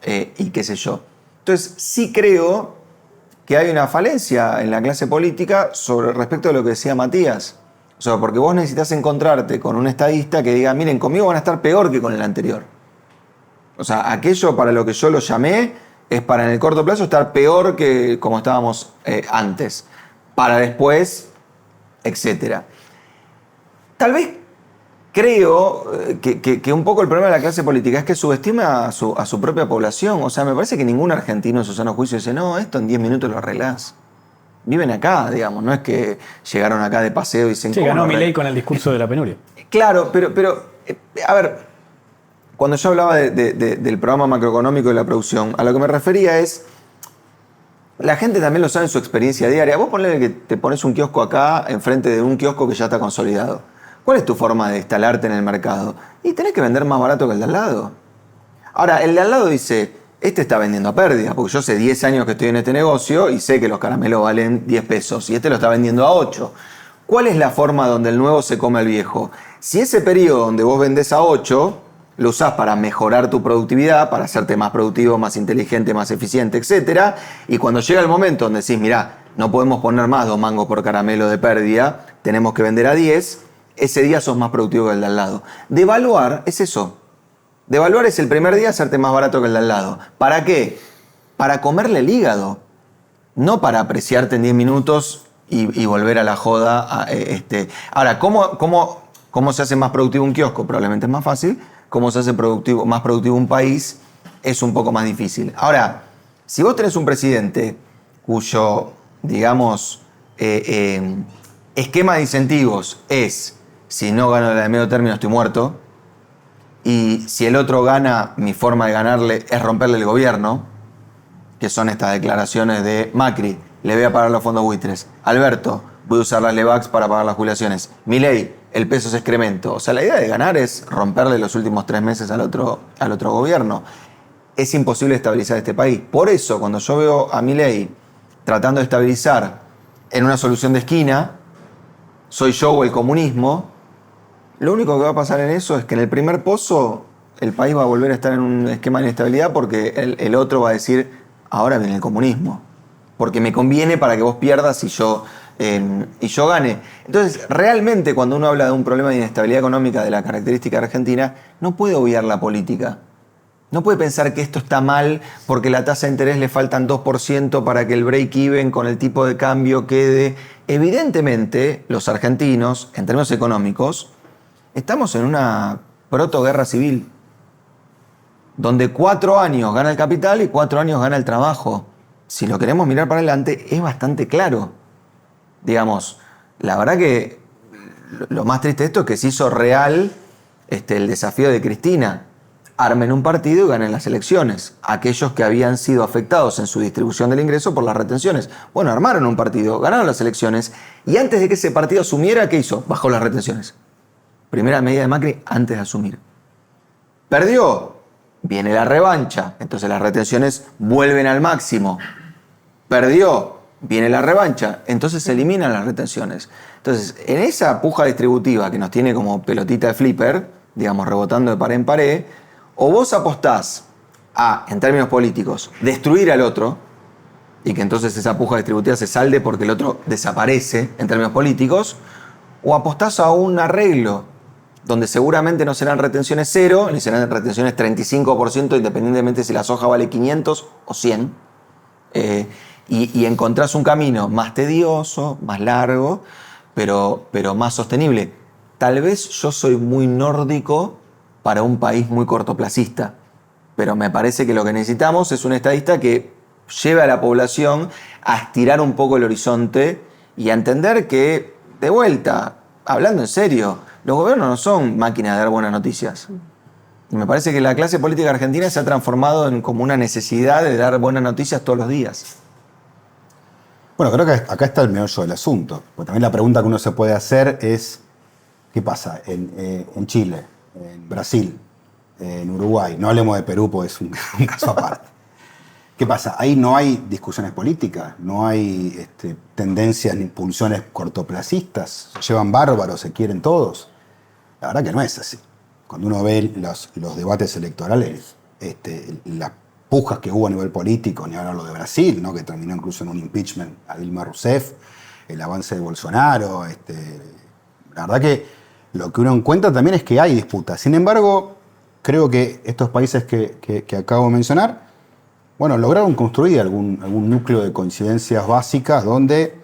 y qué sé yo. Entonces, sí creo que hay una falencia en la clase política respecto a lo que decía Matías. O sea, porque vos necesitas encontrarte con un estadista que diga, miren, conmigo van a estar peor que con el anterior. O sea, aquello para lo que yo lo llamé, es para en el corto plazo estar peor que como estábamos antes, para después, etcétera. Tal vez creo que un poco el problema de la clase política es que subestima a su propia población. O sea, me parece que ningún argentino en su sano juicio dice, no, esto en 10 minutos lo arreglás. Viven acá, digamos, no es que llegaron acá de paseo y dicen... Sí, ganó Milei con el discurso de la penuria. Claro, pero a ver, cuando yo hablaba del programa macroeconómico de la producción, a lo que me refería es, la gente también lo sabe en su experiencia diaria. Vos ponle que te pones un kiosco acá enfrente de un kiosco que ya está consolidado. ¿Cuál es tu forma de instalarte en el mercado? Y tenés que vender más barato que el de al lado. Ahora, el de al lado dice, este está vendiendo a pérdida, porque yo hace 10 años que estoy en este negocio y sé que los caramelos valen 10 pesos y este lo está vendiendo a 8. ¿Cuál es la forma donde el nuevo se come al viejo? Si ese periodo donde vos vendés a 8, lo usás para mejorar tu productividad, para hacerte más productivo, más inteligente, más eficiente, etc. Y cuando llega el momento donde decís, mirá, no podemos poner más 2 mangos por caramelo de pérdida, tenemos que vender a 10, ese día sos más productivo que el de al lado. Devaluar es eso. Devaluar es el primer día hacerte más barato que el de al lado. ¿Para qué? Para comerle el hígado. No para apreciarte en 10 minutos y volver a la joda. Ahora, ¿cómo se hace más productivo un kiosco? Probablemente es más fácil. ¿Cómo se hace más productivo un país? Es un poco más difícil. Ahora, si vos tenés un presidente cuyo, digamos, esquema de incentivos es, si no gano la de medio término estoy muerto, y si el otro gana, mi forma de ganarle es romperle el gobierno, que son estas declaraciones de Macri, le voy a pagar los fondos buitres. Alberto, voy a usar las LEVAX para pagar las jubilaciones. Milei, el peso es excremento. O sea, la idea de ganar es romperle los últimos 3 meses al otro gobierno. Es imposible estabilizar este país. Por eso, cuando yo veo a Milei tratando de estabilizar en una solución de esquina, soy yo o el comunismo, lo único que va a pasar en eso es que en el primer pozo el país va a volver a estar en un esquema de inestabilidad porque el otro va a decir, ahora viene el comunismo, porque me conviene para que vos pierdas y yo gane. Entonces, realmente cuando uno habla de un problema de inestabilidad económica de la característica argentina, no puede obviar la política. No puede pensar que esto está mal porque la tasa de interés le faltan 2% para que el break-even con el tipo de cambio quede. Evidentemente, los argentinos, en términos económicos, estamos en una protoguerra civil, donde 4 años gana el capital y 4 años gana el trabajo. Si lo queremos mirar para adelante, es bastante claro. Digamos, la verdad que lo más triste de esto es que se hizo real el desafío de Cristina. Armen un partido y ganen las elecciones. Aquellos que habían sido afectados en su distribución del ingreso por las retenciones. Bueno, armaron un partido, ganaron las elecciones y antes de que ese partido asumiera, ¿qué hizo? Bajó las retenciones. Primera medida de Macri antes de asumir. Perdió, viene la revancha, entonces las retenciones vuelven al máximo. Perdió, viene la revancha, entonces se eliminan las retenciones. Entonces, en esa puja distributiva que nos tiene como pelotita de flipper, digamos, rebotando de pared en pared, o vos apostás a, en términos políticos, destruir al otro, y que entonces esa puja distributiva se salde porque el otro desaparece en términos políticos, o apostás a un arreglo donde seguramente no serán retenciones 0, ni serán retenciones 35%, independientemente si la soja vale 500 o 100, y encontrás un camino más tedioso, más largo, pero más sostenible. Tal vez yo soy muy nórdico para un país muy cortoplacista, pero me parece que lo que necesitamos es un estadista que lleve a la población a estirar un poco el horizonte y a entender que, de vuelta, hablando en serio, los gobiernos no son máquinas de dar buenas noticias. Y me parece que la clase política argentina se ha transformado en como una necesidad de dar buenas noticias todos los días. Bueno, creo que acá está el meollo del asunto. Porque también la pregunta que uno se puede hacer es, ¿qué pasa en Chile, en Brasil, en Uruguay? No hablemos de Perú, porque es un caso aparte. ¿Qué pasa? Ahí no hay discusiones políticas, no hay tendencias ni pulsiones cortoplacistas. Se llevan bárbaros, se quieren todos. La verdad que no es así. Cuando uno ve los debates electorales, las pujas que hubo a nivel político, ni hablar lo de Brasil, ¿no? Que terminó incluso en un impeachment a Dilma Rousseff, el avance de Bolsonaro. La verdad que lo que uno encuentra también es que hay disputas. Sin embargo, creo que estos países que acabo de mencionar, bueno, lograron construir algún núcleo de coincidencias básicas donde,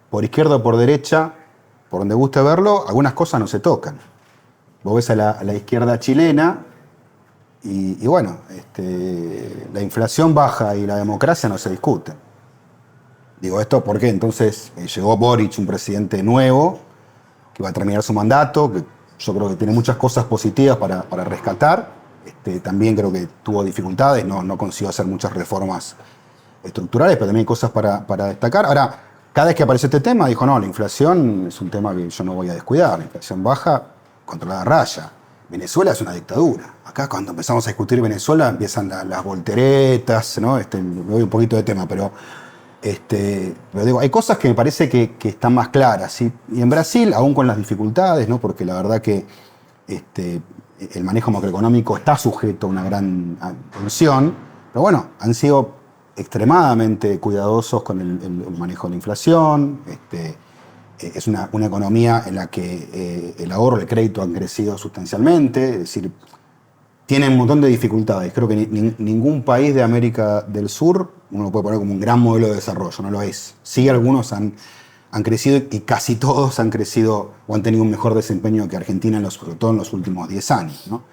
por izquierda o por derecha, por donde guste verlo, algunas cosas no se tocan. Vos ves a la izquierda chilena y bueno, la inflación baja y la democracia no se discuten. Digo esto porque entonces llegó Boric, un presidente nuevo, que va a terminar su mandato, que yo creo que tiene muchas cosas positivas para rescatar. También creo que tuvo dificultades, no consiguió hacer muchas reformas estructurales, pero también hay cosas para destacar. Ahora, cada vez que apareció este tema, dijo, no, la inflación es un tema que yo no voy a descuidar. La inflación baja, controlada a raya. Venezuela es una dictadura. Acá cuando empezamos a discutir Venezuela empiezan las volteretas, ¿no? Me voy un poquito de tema, pero digo, hay cosas que me parece que están más claras, ¿sí? Y en Brasil, aún con las dificultades, ¿no? Porque la verdad que el manejo macroeconómico está sujeto a una gran tensión, pero bueno, han sido extremadamente cuidadosos con el manejo de la inflación. Es una economía en la que el ahorro y el crédito han crecido sustancialmente, es decir, tienen un montón de dificultades. Creo que ningún país de América del Sur uno lo puede poner como un gran modelo de desarrollo, no lo es. Sí, algunos han crecido y casi todos han crecido o han tenido un mejor desempeño que Argentina, sobre todo en los últimos 10 años, ¿no?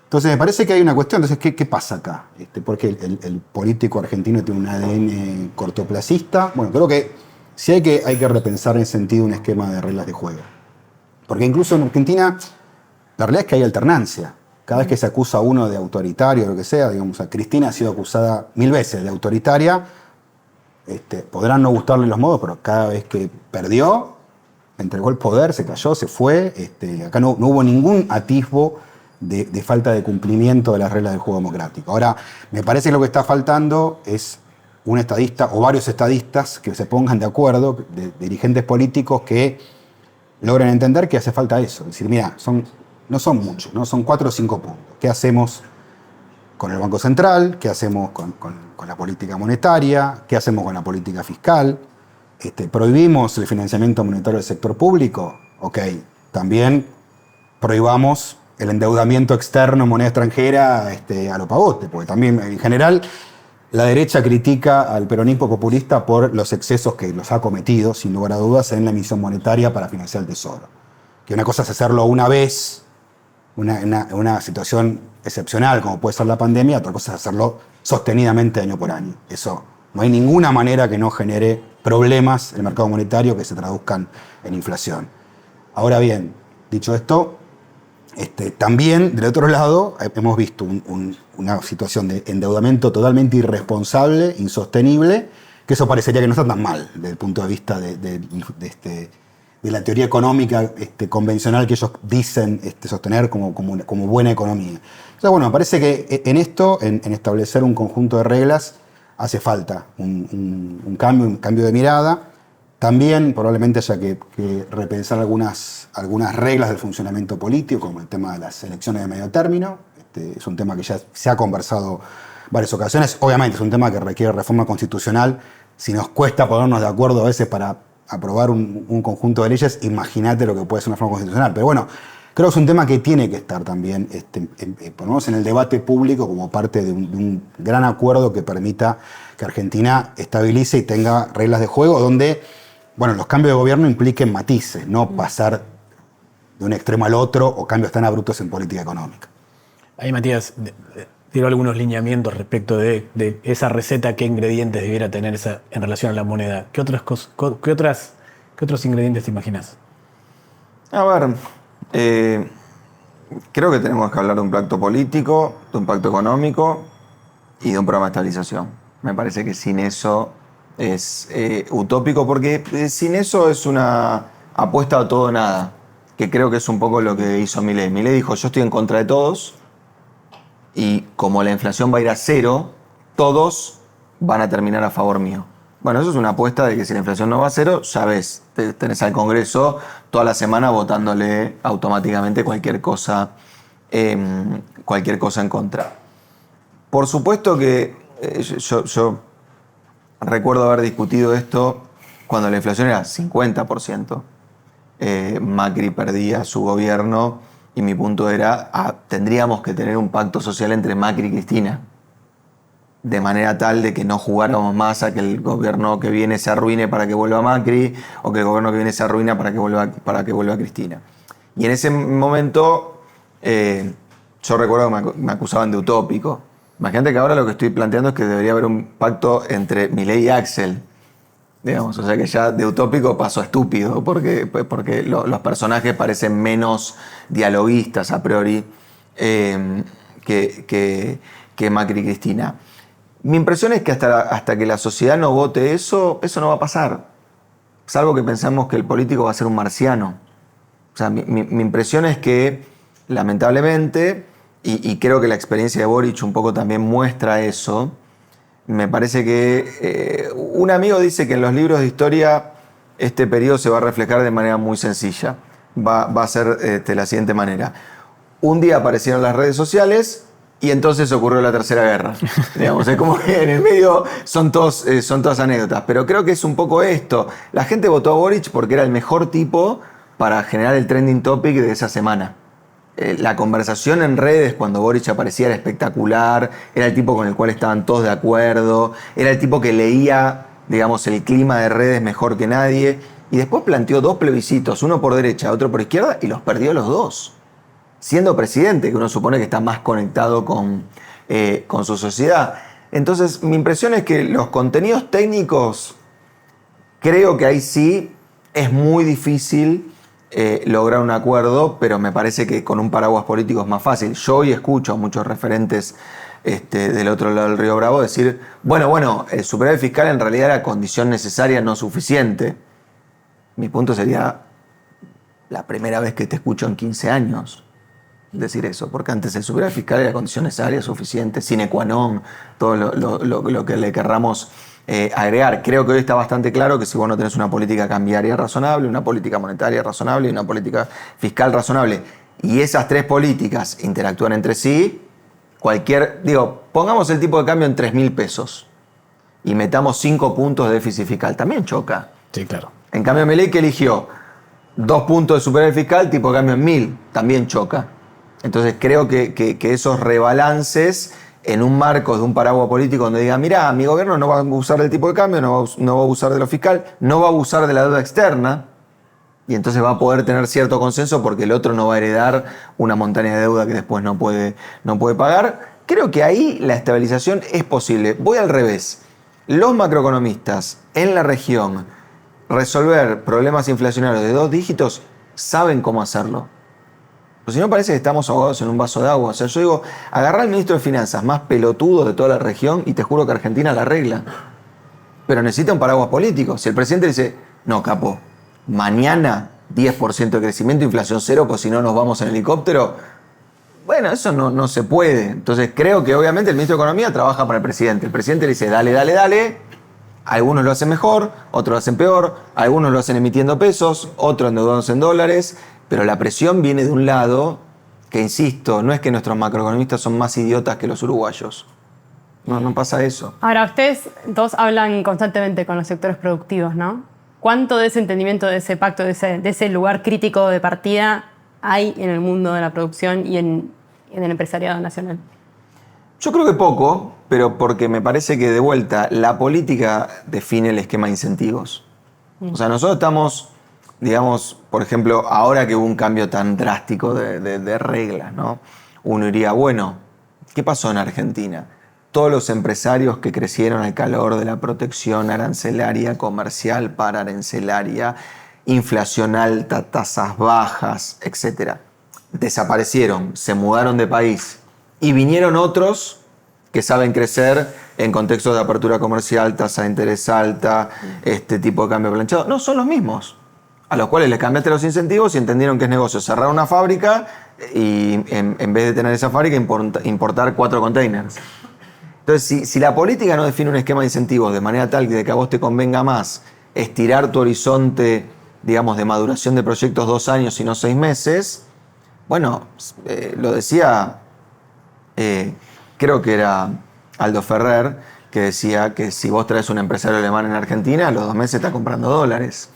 Entonces me parece que hay una cuestión. Entonces, ¿qué pasa acá? Porque el político argentino tiene un ADN cortoplacista. Bueno, creo que sí hay que repensar en ese sentido un esquema de reglas de juego. Porque incluso en Argentina la realidad es que hay alternancia. Cada vez que se acusa a uno de autoritario o lo que sea, digamos, a Cristina ha sido acusada 1000 veces de autoritaria. Podrán no gustarle los modos, pero cada vez que perdió, entregó el poder, se cayó, se fue. Acá no hubo ningún atisbo de falta de cumplimiento de las reglas del juego democrático. Ahora, me parece que lo que está faltando es un estadista o varios estadistas que se pongan de acuerdo, de dirigentes políticos que logren entender que hace falta eso. Es decir, mira, no son muchos, ¿no? Son 4 o 5 puntos. ¿Qué hacemos con el Banco Central? ¿Qué hacemos con la política monetaria? ¿Qué hacemos con la política fiscal? ¿Prohibimos el financiamiento monetario del sector público? Ok, también prohibamos el endeudamiento externo en moneda extranjera a lo pavote, porque también en general la derecha critica al peronismo populista por los excesos que los ha cometido, sin lugar a dudas, en la emisión monetaria para financiar el tesoro. Que una cosa es hacerlo una vez, una situación excepcional como puede ser la pandemia, otra cosa es hacerlo sostenidamente año por año. Eso no hay ninguna manera que no genere problemas en el mercado monetario que se traduzcan en inflación. Ahora bien, dicho esto, también del otro lado hemos visto una situación de endeudamiento totalmente irresponsable, insostenible, que eso parecería que no está tan mal desde el punto de vista de la teoría económica convencional que ellos dicen sostener como buena economía. Entonces, bueno, me parece que en esto, en establecer un conjunto de reglas, hace falta un cambio de mirada. También probablemente haya que repensar algunas reglas del funcionamiento político, como el tema de las elecciones de medio término. Es un tema que ya se ha conversado en varias ocasiones. Obviamente es un tema que requiere reforma constitucional. Si nos cuesta ponernos de acuerdo a veces para aprobar un conjunto de leyes, imagínate lo que puede ser una reforma constitucional. Pero bueno, creo que es un tema que tiene que estar también, por lo menos en el debate público, como parte de un gran acuerdo que permita que Argentina estabilice y tenga reglas de juego donde, bueno, los cambios de gobierno impliquen matices, no pasar de un extremo al otro o cambios tan abruptos en política económica. Ahí, Matías, tiró algunos lineamientos respecto de esa receta, qué ingredientes debiera tener en relación a la moneda. ¿Qué otros ingredientes te imaginas? A ver, creo que tenemos que hablar de un pacto político, de un pacto económico y de un programa de estabilización. Me parece que sin eso es utópico, porque sin eso es una apuesta a todo o nada, que creo que es un poco lo que hizo Milei. Milei dijo, yo estoy en contra de todos, y como la inflación va a ir a cero, todos van a terminar a favor mío. Bueno, eso es una apuesta de que si la inflación no va a cero, ya ves, tenés al Congreso toda la semana votándole automáticamente cualquier cosa en contra. Por supuesto que yo recuerdo haber discutido esto cuando la inflación era 50%. Macri perdía su gobierno y mi punto era, tendríamos que tener un pacto social entre Macri y Cristina. de manera tal de que no jugáramos más a que el gobierno que viene se arruine para que vuelva Macri, o que el gobierno que viene se arruina para que vuelva Cristina. Y en ese momento yo recuerdo que me acusaban de utópico. Imagínate que ahora lo que estoy planteando es que debería haber un pacto entre Milei y Axel, digamos, o sea que ya de utópico pasó a estúpido, porque los personajes parecen menos dialoguistas a priori que Macri y Cristina. Mi impresión es que hasta que la sociedad no vote eso no va a pasar, salvo que pensamos que el político va a ser un marciano. O sea, mi impresión es que, lamentablemente, y creo que la experiencia de Boric un poco también muestra eso, me parece que un amigo dice que en los libros de historia este periodo se va a reflejar de manera muy sencilla. Va a ser de la siguiente manera. Un día aparecieron las redes sociales y entonces ocurrió la Tercera Guerra. Digamos, es como que en el medio son todas anécdotas. Pero creo que es un poco esto. La gente votó a Boric porque era el mejor tipo para generar el trending topic de esa semana. La conversación en redes cuando Boric aparecía era espectacular, era el tipo con el cual estaban todos de acuerdo, era el tipo que leía, digamos, el clima de redes mejor que nadie, y después planteó 2 plebiscitos, uno por derecha, otro por izquierda, y los perdió los 2. Siendo presidente, que uno supone que está más conectado con su sociedad. Entonces, mi impresión es que los contenidos técnicos, creo que ahí sí es muy difícil lograr un acuerdo, pero me parece que con un paraguas político es más fácil. Yo hoy escucho a muchos referentes del otro lado del Río Bravo decir, bueno, el superávit fiscal en realidad era condición necesaria, no suficiente. Mi punto sería, la primera vez que te escucho en 15 años decir eso, porque antes el superávit fiscal era condición necesaria, suficiente, sine qua non, todo lo que le querramos agregar. Creo que hoy está bastante claro que si vos no tenés una política cambiaria razonable, una política monetaria razonable y una política fiscal razonable, y esas 3 políticas interactúan entre sí, pongamos el tipo de cambio en 3.000 pesos y metamos 5 puntos de déficit fiscal, también choca. Sí, claro. En cambio, Milei, que eligió 2 puntos de superávit fiscal, tipo de cambio en 1.000, también choca. Entonces creo que esos rebalances en un marco de un paraguas político donde diga, mirá, mi gobierno no va a abusar del tipo de cambio, no va a abusar de lo fiscal, no va a abusar de la deuda externa, y entonces va a poder tener cierto consenso porque el otro no va a heredar una montaña de deuda que después no puede pagar. Creo que ahí la estabilización es posible. Voy al revés. Los macroeconomistas en la región resolver problemas inflacionarios de 2 dígitos saben cómo hacerlo. Pues si no, parece que estamos ahogados en un vaso de agua. O sea, yo digo, agarrá al ministro de Finanzas más pelotudo de toda la región y te juro que Argentina la arregla. Pero necesita un paraguas político. Si el presidente dice, no, capo, mañana 10% de crecimiento, inflación 0, pues si no nos vamos en helicóptero, bueno, eso no se puede. Entonces creo que obviamente el ministro de Economía trabaja para el presidente. El presidente le dice, dale. Algunos lo hacen mejor, otros lo hacen peor, algunos lo hacen emitiendo pesos, otros endeudándose en dólares. Pero la presión viene de un lado que, insisto, no es que nuestros macroeconomistas son más idiotas que los uruguayos. No pasa eso. Ahora, ustedes 2 hablan constantemente con los sectores productivos, ¿no? ¿Cuánto de ese entendimiento, de ese pacto, de ese lugar crítico de partida hay en el mundo de la producción y en el empresariado nacional? Yo creo que poco, pero porque me parece que, de vuelta, la política define el esquema de incentivos. O sea, nosotros estamos, digamos, por ejemplo, ahora que hubo un cambio tan drástico de reglas, ¿no? Uno diría, bueno, ¿qué pasó en Argentina? Todos los empresarios que crecieron al calor de la protección arancelaria, comercial, paraarancelaria, inflación alta, tasas bajas, etc., desaparecieron, se mudaron de país y vinieron otros que saben crecer en contextos de apertura comercial, tasa de interés alta, este tipo de cambio planchado. No, son los mismos, a los cuales les cambiaste los incentivos y entendieron que es negocio cerrar una fábrica y en vez de tener esa fábrica importar 4 containers. Entonces, si la política no define un esquema de incentivos de manera tal que a vos te convenga más estirar tu horizonte, digamos, de maduración de proyectos 2 años y no 6 meses, bueno, lo decía, creo que era Aldo Ferrer, que decía que si vos traes un empresario alemán en Argentina, a los 2 meses está comprando dólares.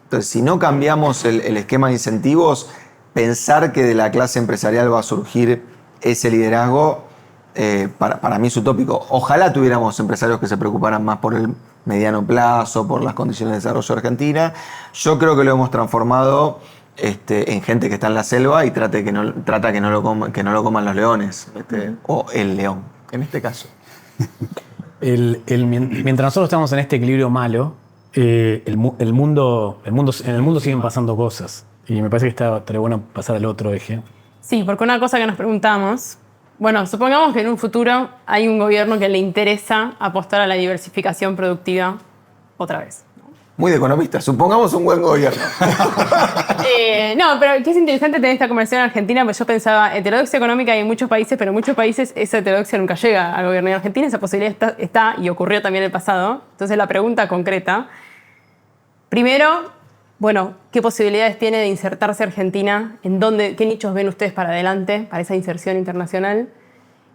Entonces, si no cambiamos el esquema de incentivos, pensar que de la clase empresarial va a surgir ese liderazgo para mí es utópico. Ojalá tuviéramos empresarios que se preocuparan más por el mediano plazo, por las condiciones de desarrollo de Argentina. Yo creo que lo hemos transformado en gente que está en la selva y trata que no lo coman los leones, o el león, en este caso. Mientras nosotros estamos en este equilibrio malo, en el mundo siguen pasando cosas. Y me parece que estaría bueno pasar al otro eje. Sí, porque una cosa que nos preguntamos, bueno, supongamos que en un futuro hay un gobierno que le interesa apostar a la diversificación productiva otra vez. Muy de economista, supongamos un buen gobierno. No, pero que es interesante tener esta conversación en Argentina, porque yo pensaba, heterodoxia económica hay en muchos países, pero en muchos países esa heterodoxia nunca llega al gobierno. En Argentina esa posibilidad está y ocurrió también en el pasado. Entonces la pregunta concreta, primero, bueno, ¿qué posibilidades tiene de insertarse Argentina? ¿Qué nichos ven ustedes para adelante, para esa inserción internacional?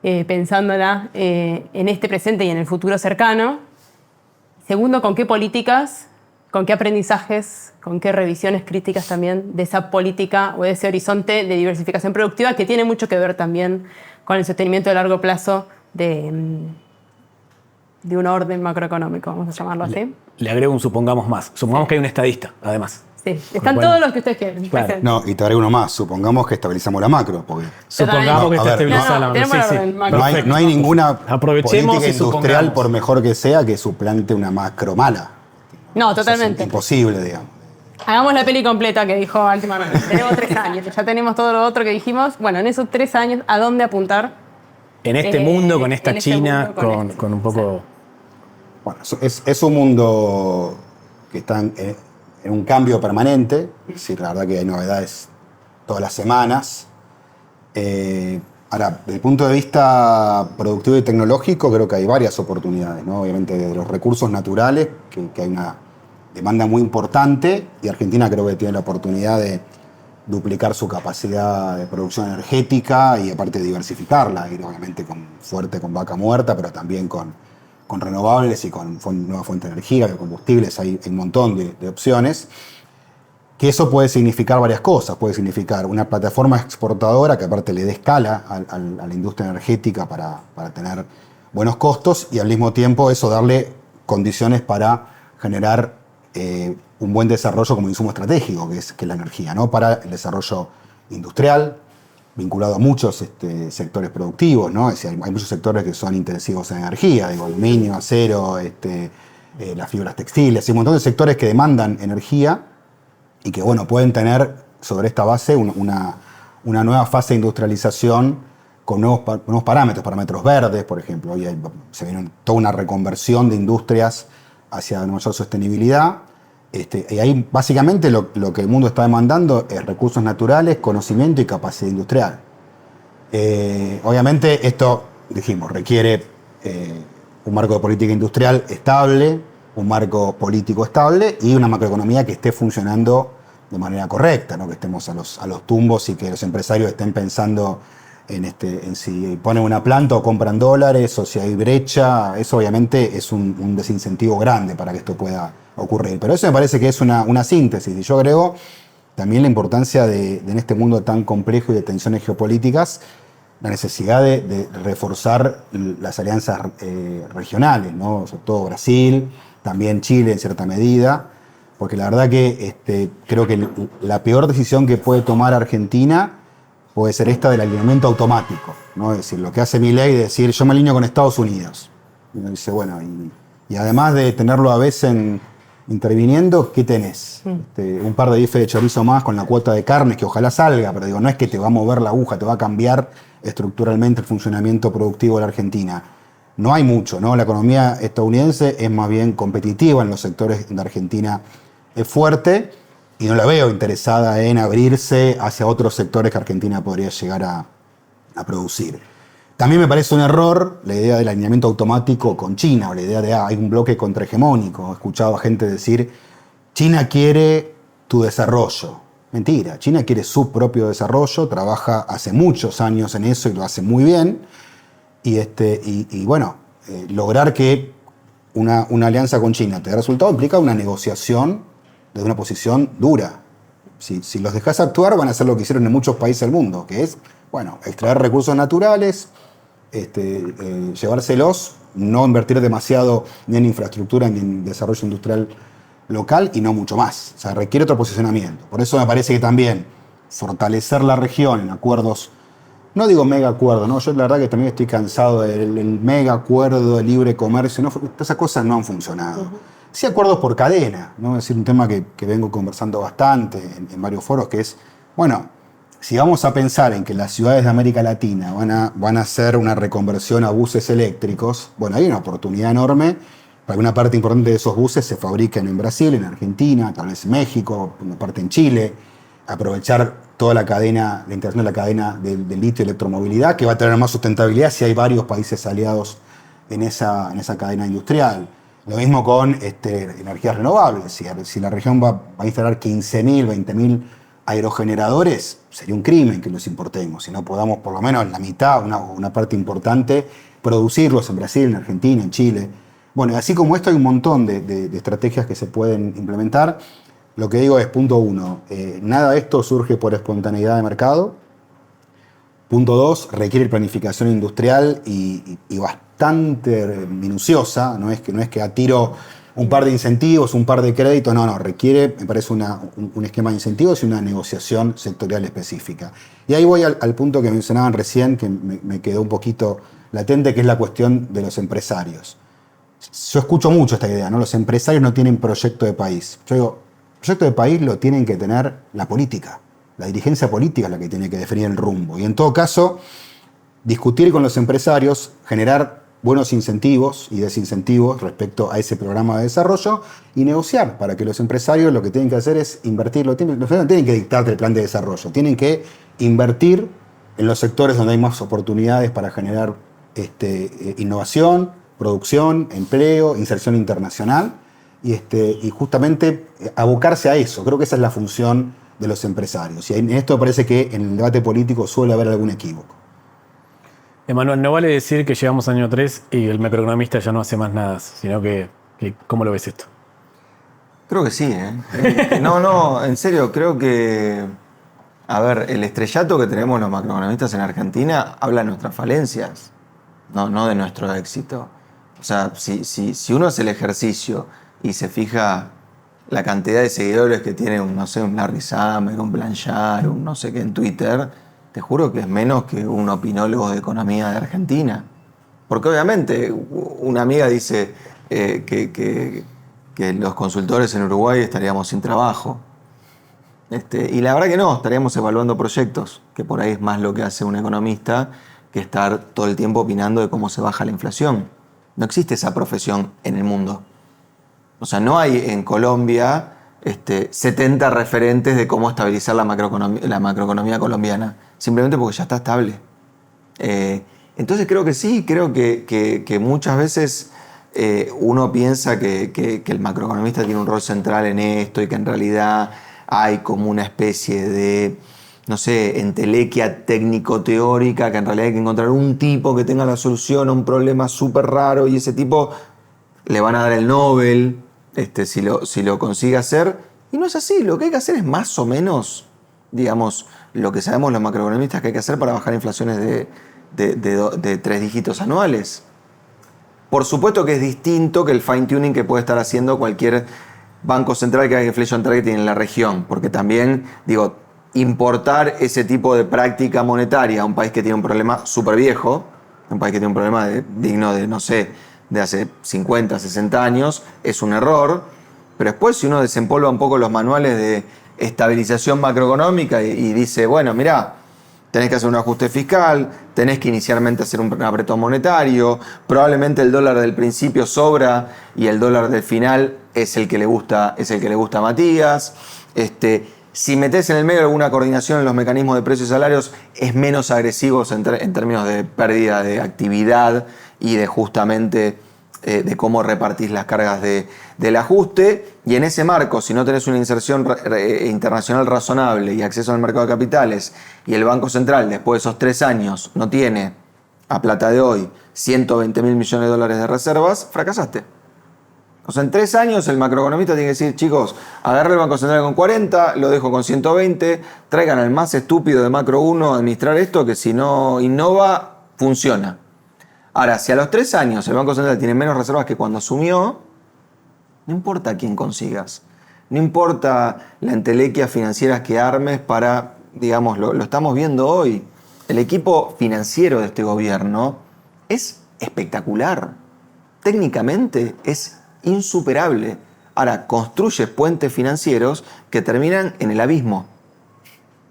Pensándola en este presente y en el futuro cercano. Segundo, ¿con qué políticas, con qué aprendizajes, con qué revisiones críticas también de esa política o de ese horizonte de diversificación productiva que tiene mucho que ver también con el sostenimiento de largo plazo de un orden macroeconómico, vamos a llamarlo así? Le agrego un supongamos más. Supongamos que hay un estadista, además. Sí, están todos los que ustedes quieren. Claro. No, y te agrego uno más. Supongamos que estabilizamos la macro. Porque Supongamos que está estabilizada la tenemos macro. la orden macro. no hay ninguna Aprovechemos política y industrial, supongamos. por mejor que sea, que suplante una macro mala. No, Eso totalmente. es imposible, digamos. Hagamos la peli completa que dijo Altima. Tenemos 3 años, ya tenemos todo lo otro que dijimos. Bueno, en esos 3 años, ¿a dónde apuntar? En este mundo, con esta en este China, mundo, con un poco... Bueno, es un mundo que está en un cambio permanente. Es decir, la verdad que hay novedades todas las semanas. Ahora, desde el punto de vista productivo y tecnológico, creo que hay varias oportunidades, ¿no? Obviamente, de los recursos naturales, que hay una demanda muy importante, y Argentina creo que tiene la oportunidad de duplicar su capacidad de producción energética y aparte diversificarla, ir obviamente con vaca muerta, pero también con renovables y con nuevas fuentes de energía, biocombustibles, hay un montón de opciones. Que eso puede significar varias cosas. Puede significar una plataforma exportadora que aparte le dé escala a la industria energética para tener buenos costos y al mismo tiempo eso darle condiciones para generar un buen desarrollo como insumo estratégico, que es la energía, ¿no? Para el desarrollo industrial, vinculado a muchos sectores productivos, ¿no? Es decir, hay muchos sectores que son intensivos en energía, digo, aluminio, acero, las fibras textiles, hay un montón de sectores que demandan energía y que, bueno, pueden tener sobre esta base una nueva fase de industrialización con nuevos parámetros verdes, por ejemplo. Hoy se viene toda una reconversión de industrias hacia una mayor sostenibilidad. Y ahí básicamente lo que el mundo está demandando es recursos naturales, conocimiento y capacidad industrial. Obviamente esto, dijimos, requiere un marco de política industrial estable, un marco político estable y una macroeconomía que esté funcionando de manera correcta, ¿no? Que estemos a los tumbos y que los empresarios estén pensando en si ponen una planta o compran dólares o si hay brecha. Eso obviamente es un desincentivo grande para que esto pueda ocurrir. Pero eso me parece que es una síntesis. Y yo agrego también la importancia de en este mundo tan complejo y de tensiones geopolíticas, la necesidad de reforzar las alianzas regionales, ¿no? Sobre todo Brasil, también Chile en cierta medida, porque la verdad que creo que la peor decisión que puede tomar Argentina puede ser esta del alineamiento automático, ¿no? Es decir, lo que hace Milei de decir yo me alineo con Estados Unidos. Y uno dice, bueno, y además de tenerlo a veces interviniendo, ¿qué tenés? Un par de bifes de chorizo más con la cuota de carnes, que ojalá salga, pero digo, no es que te va a mover la aguja, te va a cambiar estructuralmente el funcionamiento productivo de la Argentina. No hay mucho, ¿no? La economía estadounidense es más bien competitiva en los sectores donde Argentina es fuerte y no la veo interesada en abrirse hacia otros sectores que Argentina podría llegar a producir. También me parece un error la idea del alineamiento automático con China, o la idea de hay un bloque contrahegemónico. He escuchado a gente decir, China quiere tu desarrollo. Mentira, China quiere su propio desarrollo, trabaja hace muchos años en eso y lo hace muy bien. Y bueno, lograr que una alianza con China te dé resultado implica una negociación desde una posición dura. Si los dejas actuar van a hacer lo que hicieron en muchos países del mundo, que es, bueno, extraer recursos naturales, llevárselos, no invertir demasiado ni en infraestructura ni en desarrollo industrial local y no mucho más. O sea, requiere otro posicionamiento. Por eso me parece que también fortalecer la región en acuerdos, no digo mega acuerdo, ¿no? Yo la verdad que también estoy cansado del mega acuerdo de libre comercio, ¿no? Esas cosas no han funcionado. Sí, acuerdos por cadena, ¿no? Es decir, un tema que vengo conversando bastante en varios foros, que es, bueno, si vamos a pensar en que las ciudades de América Latina van a hacer una reconversión a buses eléctricos, bueno, hay una oportunidad enorme para que una parte importante de esos buses se fabriquen en Brasil, en Argentina, tal vez en México, una parte en Chile, aprovechar toda la cadena, la integración de la cadena del litio y electromovilidad, que va a tener más sustentabilidad si hay varios países aliados en esa cadena industrial. Lo mismo con energías renovables. Si la región va a instalar 15.000, 20.000 aerogeneradores, sería un crimen que los importemos. Si no podamos por lo menos la mitad, una parte importante, producirlos en Brasil, en Argentina, en Chile. Bueno, así como esto hay un montón de estrategias que se pueden implementar. Lo que digo es, punto 1, nada de esto surge por espontaneidad de mercado. Punto 2, requiere planificación industrial y bastante minuciosa. No es que a tiro un par de incentivos, un par de créditos. No, requiere, me parece, un esquema de incentivos y una negociación sectorial específica. Y ahí voy al punto que mencionaban recién, que me quedó un poquito latente, que es la cuestión de los empresarios. Yo escucho mucho esta idea, ¿no? Los empresarios no tienen proyecto de país. Yo digo, proyecto de país lo tienen que tener la política. La dirigencia política es la que tiene que definir el rumbo. Y en todo caso, discutir con los empresarios, generar buenos incentivos y desincentivos respecto a ese programa de desarrollo y negociar para que los empresarios lo que tienen que hacer es invertir. Los empresarios no tienen que dictarte el plan de desarrollo, tienen que invertir en los sectores donde hay más oportunidades para generar innovación, producción, empleo, inserción internacional y justamente abocarse a eso. Creo que esa es la función de los empresarios. Y en esto me parece que en el debate político suele haber algún equívoco. Emanuel, no vale decir que llegamos al año 3 y el macroeconomista ya no hace más nada, sino que ¿cómo lo ves esto? Creo que sí, ¿eh? No, en serio, creo que... A ver, el estrellato que tenemos los macroeconomistas en Argentina habla de nuestras falencias, no de nuestro éxito. O sea, si uno hace el ejercicio y se fija la cantidad de seguidores que tiene un Larry Samer, un Blanchard, un no sé qué en Twitter, te juro que es menos que un opinólogo de economía de Argentina. Porque obviamente una amiga dice que los consultores en Uruguay estaríamos sin trabajo. Y la verdad que no, estaríamos evaluando proyectos, que por ahí es más lo que hace un economista que estar todo el tiempo opinando de cómo se baja la inflación. No existe esa profesión en el mundo. O sea, no hay en Colombia 70 referentes de cómo estabilizar la macroeconomía colombiana, simplemente porque ya está estable. Entonces creo que sí, creo que muchas veces uno piensa que el macroeconomista tiene un rol central en esto y que en realidad hay como una especie de, no sé, entelequia técnico-teórica, que en realidad hay que encontrar un tipo que tenga la solución a un problema súper raro y ese tipo le van a dar el Nobel si lo consigue hacer. Y no es así, lo que hay que hacer es más o menos, digamos, lo que sabemos los macroeconomistas que hay que hacer para bajar inflaciones de 3 dígitos anuales. Por supuesto que es distinto que el fine-tuning que puede estar haciendo cualquier banco central que haga inflation targeting en la región, porque también, digo, importar ese tipo de práctica monetaria a un país que tiene un problema súper viejo, un país que tiene un problema digno de, no sé, de hace 50, 60 años, es un error. Pero después, si uno desempolva un poco los manuales de estabilización macroeconómica y dice, bueno, mirá, tenés que hacer un ajuste fiscal, tenés que inicialmente hacer un apretón monetario, probablemente el dólar del principio sobra y el dólar del final es el que le gusta a Matías. Si metés en el medio alguna coordinación en los mecanismos de precios y salarios, es menos agresivo en términos de pérdida de actividad y de justamente de cómo repartís las cargas del ajuste. Y en ese marco, si no tenés una inserción internacional razonable y acceso al mercado de capitales, y el Banco Central después de esos 3 años no tiene, a plata de hoy, 120.000 millones de dólares de reservas, fracasaste. O sea, en 3 años el macroeconomista tiene que decir, chicos, agarré el Banco Central con 40, lo dejo con 120, traigan al más estúpido de Macro 1 a administrar esto, que si no innova, funciona. Ahora, si a los 3 años el Banco Central tiene menos reservas que cuando asumió, no importa quién consigas. No importa la entelequia financiera que armes para, digamos, lo estamos viendo hoy. El equipo financiero de este gobierno es espectacular. Técnicamente es insuperable. Ahora, construyes puentes financieros que terminan en el abismo.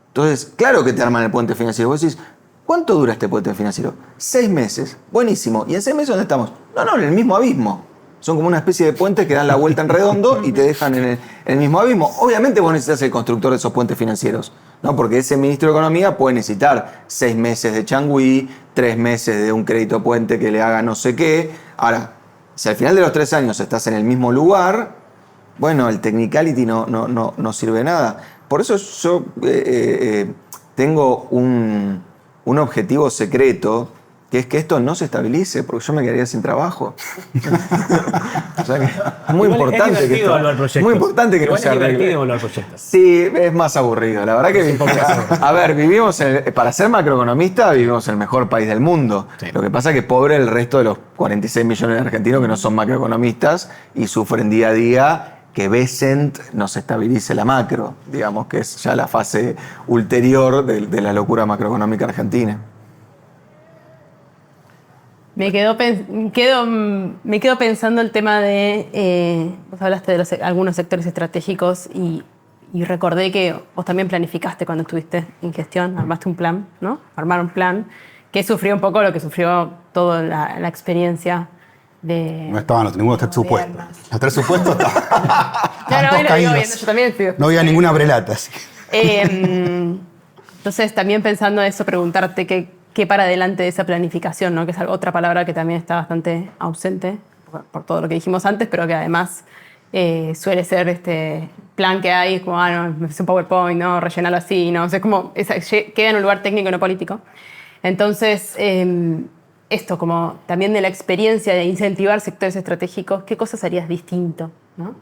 Entonces, claro que te arman el puente financiero. Vos decís, ¿cuánto dura este puente financiero? 6 meses. Buenísimo. ¿Y en 6 meses dónde estamos? No, en el mismo abismo. Son como una especie de puentes que dan la vuelta en redondo y te dejan en el mismo abismo. Obviamente vos necesitas el constructor de esos puentes financieros, ¿no? Porque ese ministro de Economía puede necesitar 6 meses de changüí, 3 meses de un crédito puente que le haga no sé qué. Ahora, si al final de los 3 años estás en el mismo lugar, bueno, el technicality no sirve de nada. Por eso yo tengo un objetivo secreto, que es que esto no se estabilice, porque yo me quedaría sin trabajo. O sea que es muy importante que esto, muy importante que no se arregle. Sí, es más aburrido. La verdad que a ver, vivimos para ser macroeconomista vivimos en el mejor país del mundo. Sí. Lo que pasa es que pobre el resto de los 46 millones de argentinos que no son macroeconomistas y sufren día a día que Bessent nos estabilice la macro, digamos, que es ya la fase ulterior de la locura macroeconómica argentina. Me quedo pensando el tema de, vos hablaste de algunos sectores estratégicos y recordé que vos también planificaste cuando estuviste en gestión, armaste un plan, ¿no? Armar un plan que sufrió un poco lo que sufrió toda la experiencia de... No estaban ninguno de los 3 supuestos. Los 3 supuestos estaban no, lo digo viendo, yo también estoy... No había ninguna brelata. Así. Entonces, también pensando eso, preguntarte qué para adelante de esa planificación, ¿no? Que es otra palabra que también está bastante ausente por todo lo que dijimos antes, pero que además suele ser este plan que hay, como, no, es un PowerPoint, ¿no? Rellenarlo así, ¿no? O sea, como queda en un lugar técnico y no político. Entonces, esto como también de la experiencia de incentivar sectores estratégicos, ¿qué cosas harías distinto, ¿no?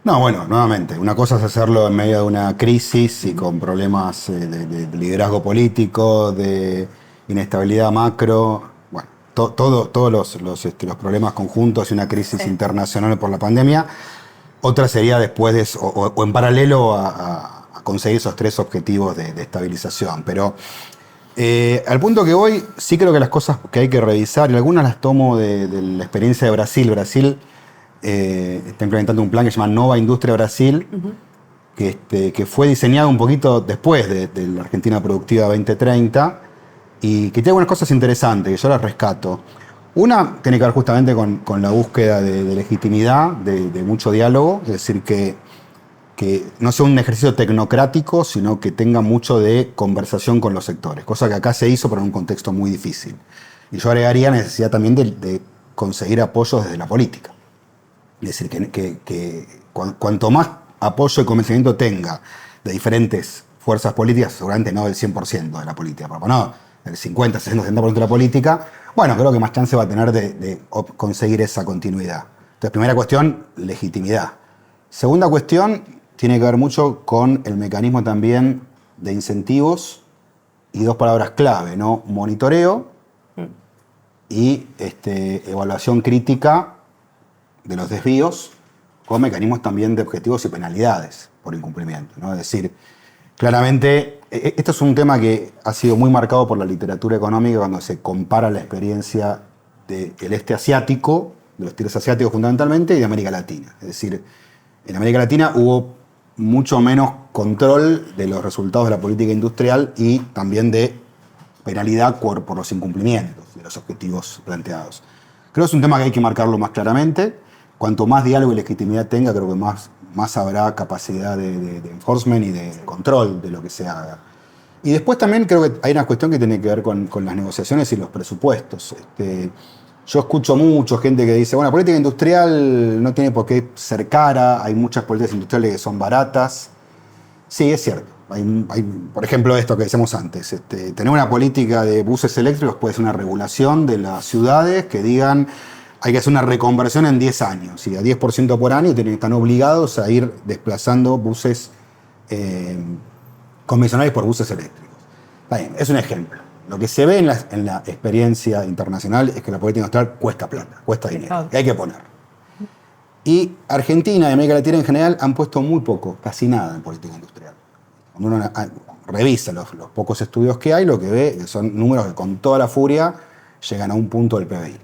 No, bueno, nuevamente, una cosa es hacerlo en medio de una crisis y con problemas de liderazgo político, de inestabilidad macro, bueno, todos los problemas conjuntos y una crisis internacional por la pandemia. Otra sería después de eso, o en paralelo a conseguir esos 3 objetivos de estabilización. Pero al punto que voy, sí creo que las cosas que hay que revisar, y algunas las tomo de la experiencia de Brasil. Brasil está implementando un plan que se llama Nova Industria Brasil, que fue diseñado un poquito después de la Argentina Productiva 2030 y que tiene algunas cosas interesantes que yo las rescato. Una tiene que ver justamente con la búsqueda de legitimidad, de mucho diálogo, es decir, que no sea un ejercicio tecnocrático, sino que tenga mucho de conversación con los sectores, cosa que acá se hizo pero en un contexto muy difícil. Y yo agregaría necesidad también de conseguir apoyos desde la política. Es decir, que cuanto más apoyo y convencimiento tenga de diferentes fuerzas políticas, seguramente no del 100% de la política, pero no, del 50, 60, 70% de la política, bueno, creo que más chance va a tener de conseguir esa continuidad. Entonces, primera cuestión, legitimidad. Segunda cuestión, tiene que ver mucho con el mecanismo también de incentivos y 2 palabras clave, ¿no? Monitoreo y evaluación crítica de los desvíos, con mecanismos también de objetivos y penalidades por incumplimiento, ¿no? Es decir, claramente, esto es un tema que ha sido muy marcado por la literatura económica cuando se compara la experiencia del este asiático, de los países asiáticos fundamentalmente, y de América Latina. Es decir, en América Latina hubo mucho menos control de los resultados de la política industrial y también de penalidad por los incumplimientos de los objetivos planteados. Creo que es un tema que hay que marcarlo más claramente. Cuanto más diálogo y legitimidad tenga, creo que más habrá capacidad de enforcement y de control de lo que se haga. Y después también creo que hay una cuestión que tiene que ver con las negociaciones y los presupuestos. Yo escucho mucho gente que dice, bueno, la política industrial no tiene por qué ser cara, hay muchas políticas industriales que son baratas. Sí, es cierto. Hay, por ejemplo, esto que decíamos antes, tener una política de buses eléctricos puede ser una regulación de las ciudades que digan hay que hacer una reconversión en 10 años, y a 10% por año están obligados a ir desplazando buses convencionales por buses eléctricos. Bien, es un ejemplo. Lo que se ve en la experiencia internacional es que la política industrial cuesta plata, cuesta dinero, y hay que poner. Y Argentina y América Latina en general han puesto muy poco, casi nada en política industrial. Cuando uno revisa los pocos estudios que hay, lo que ve son números que con toda la furia llegan a un punto del PBI.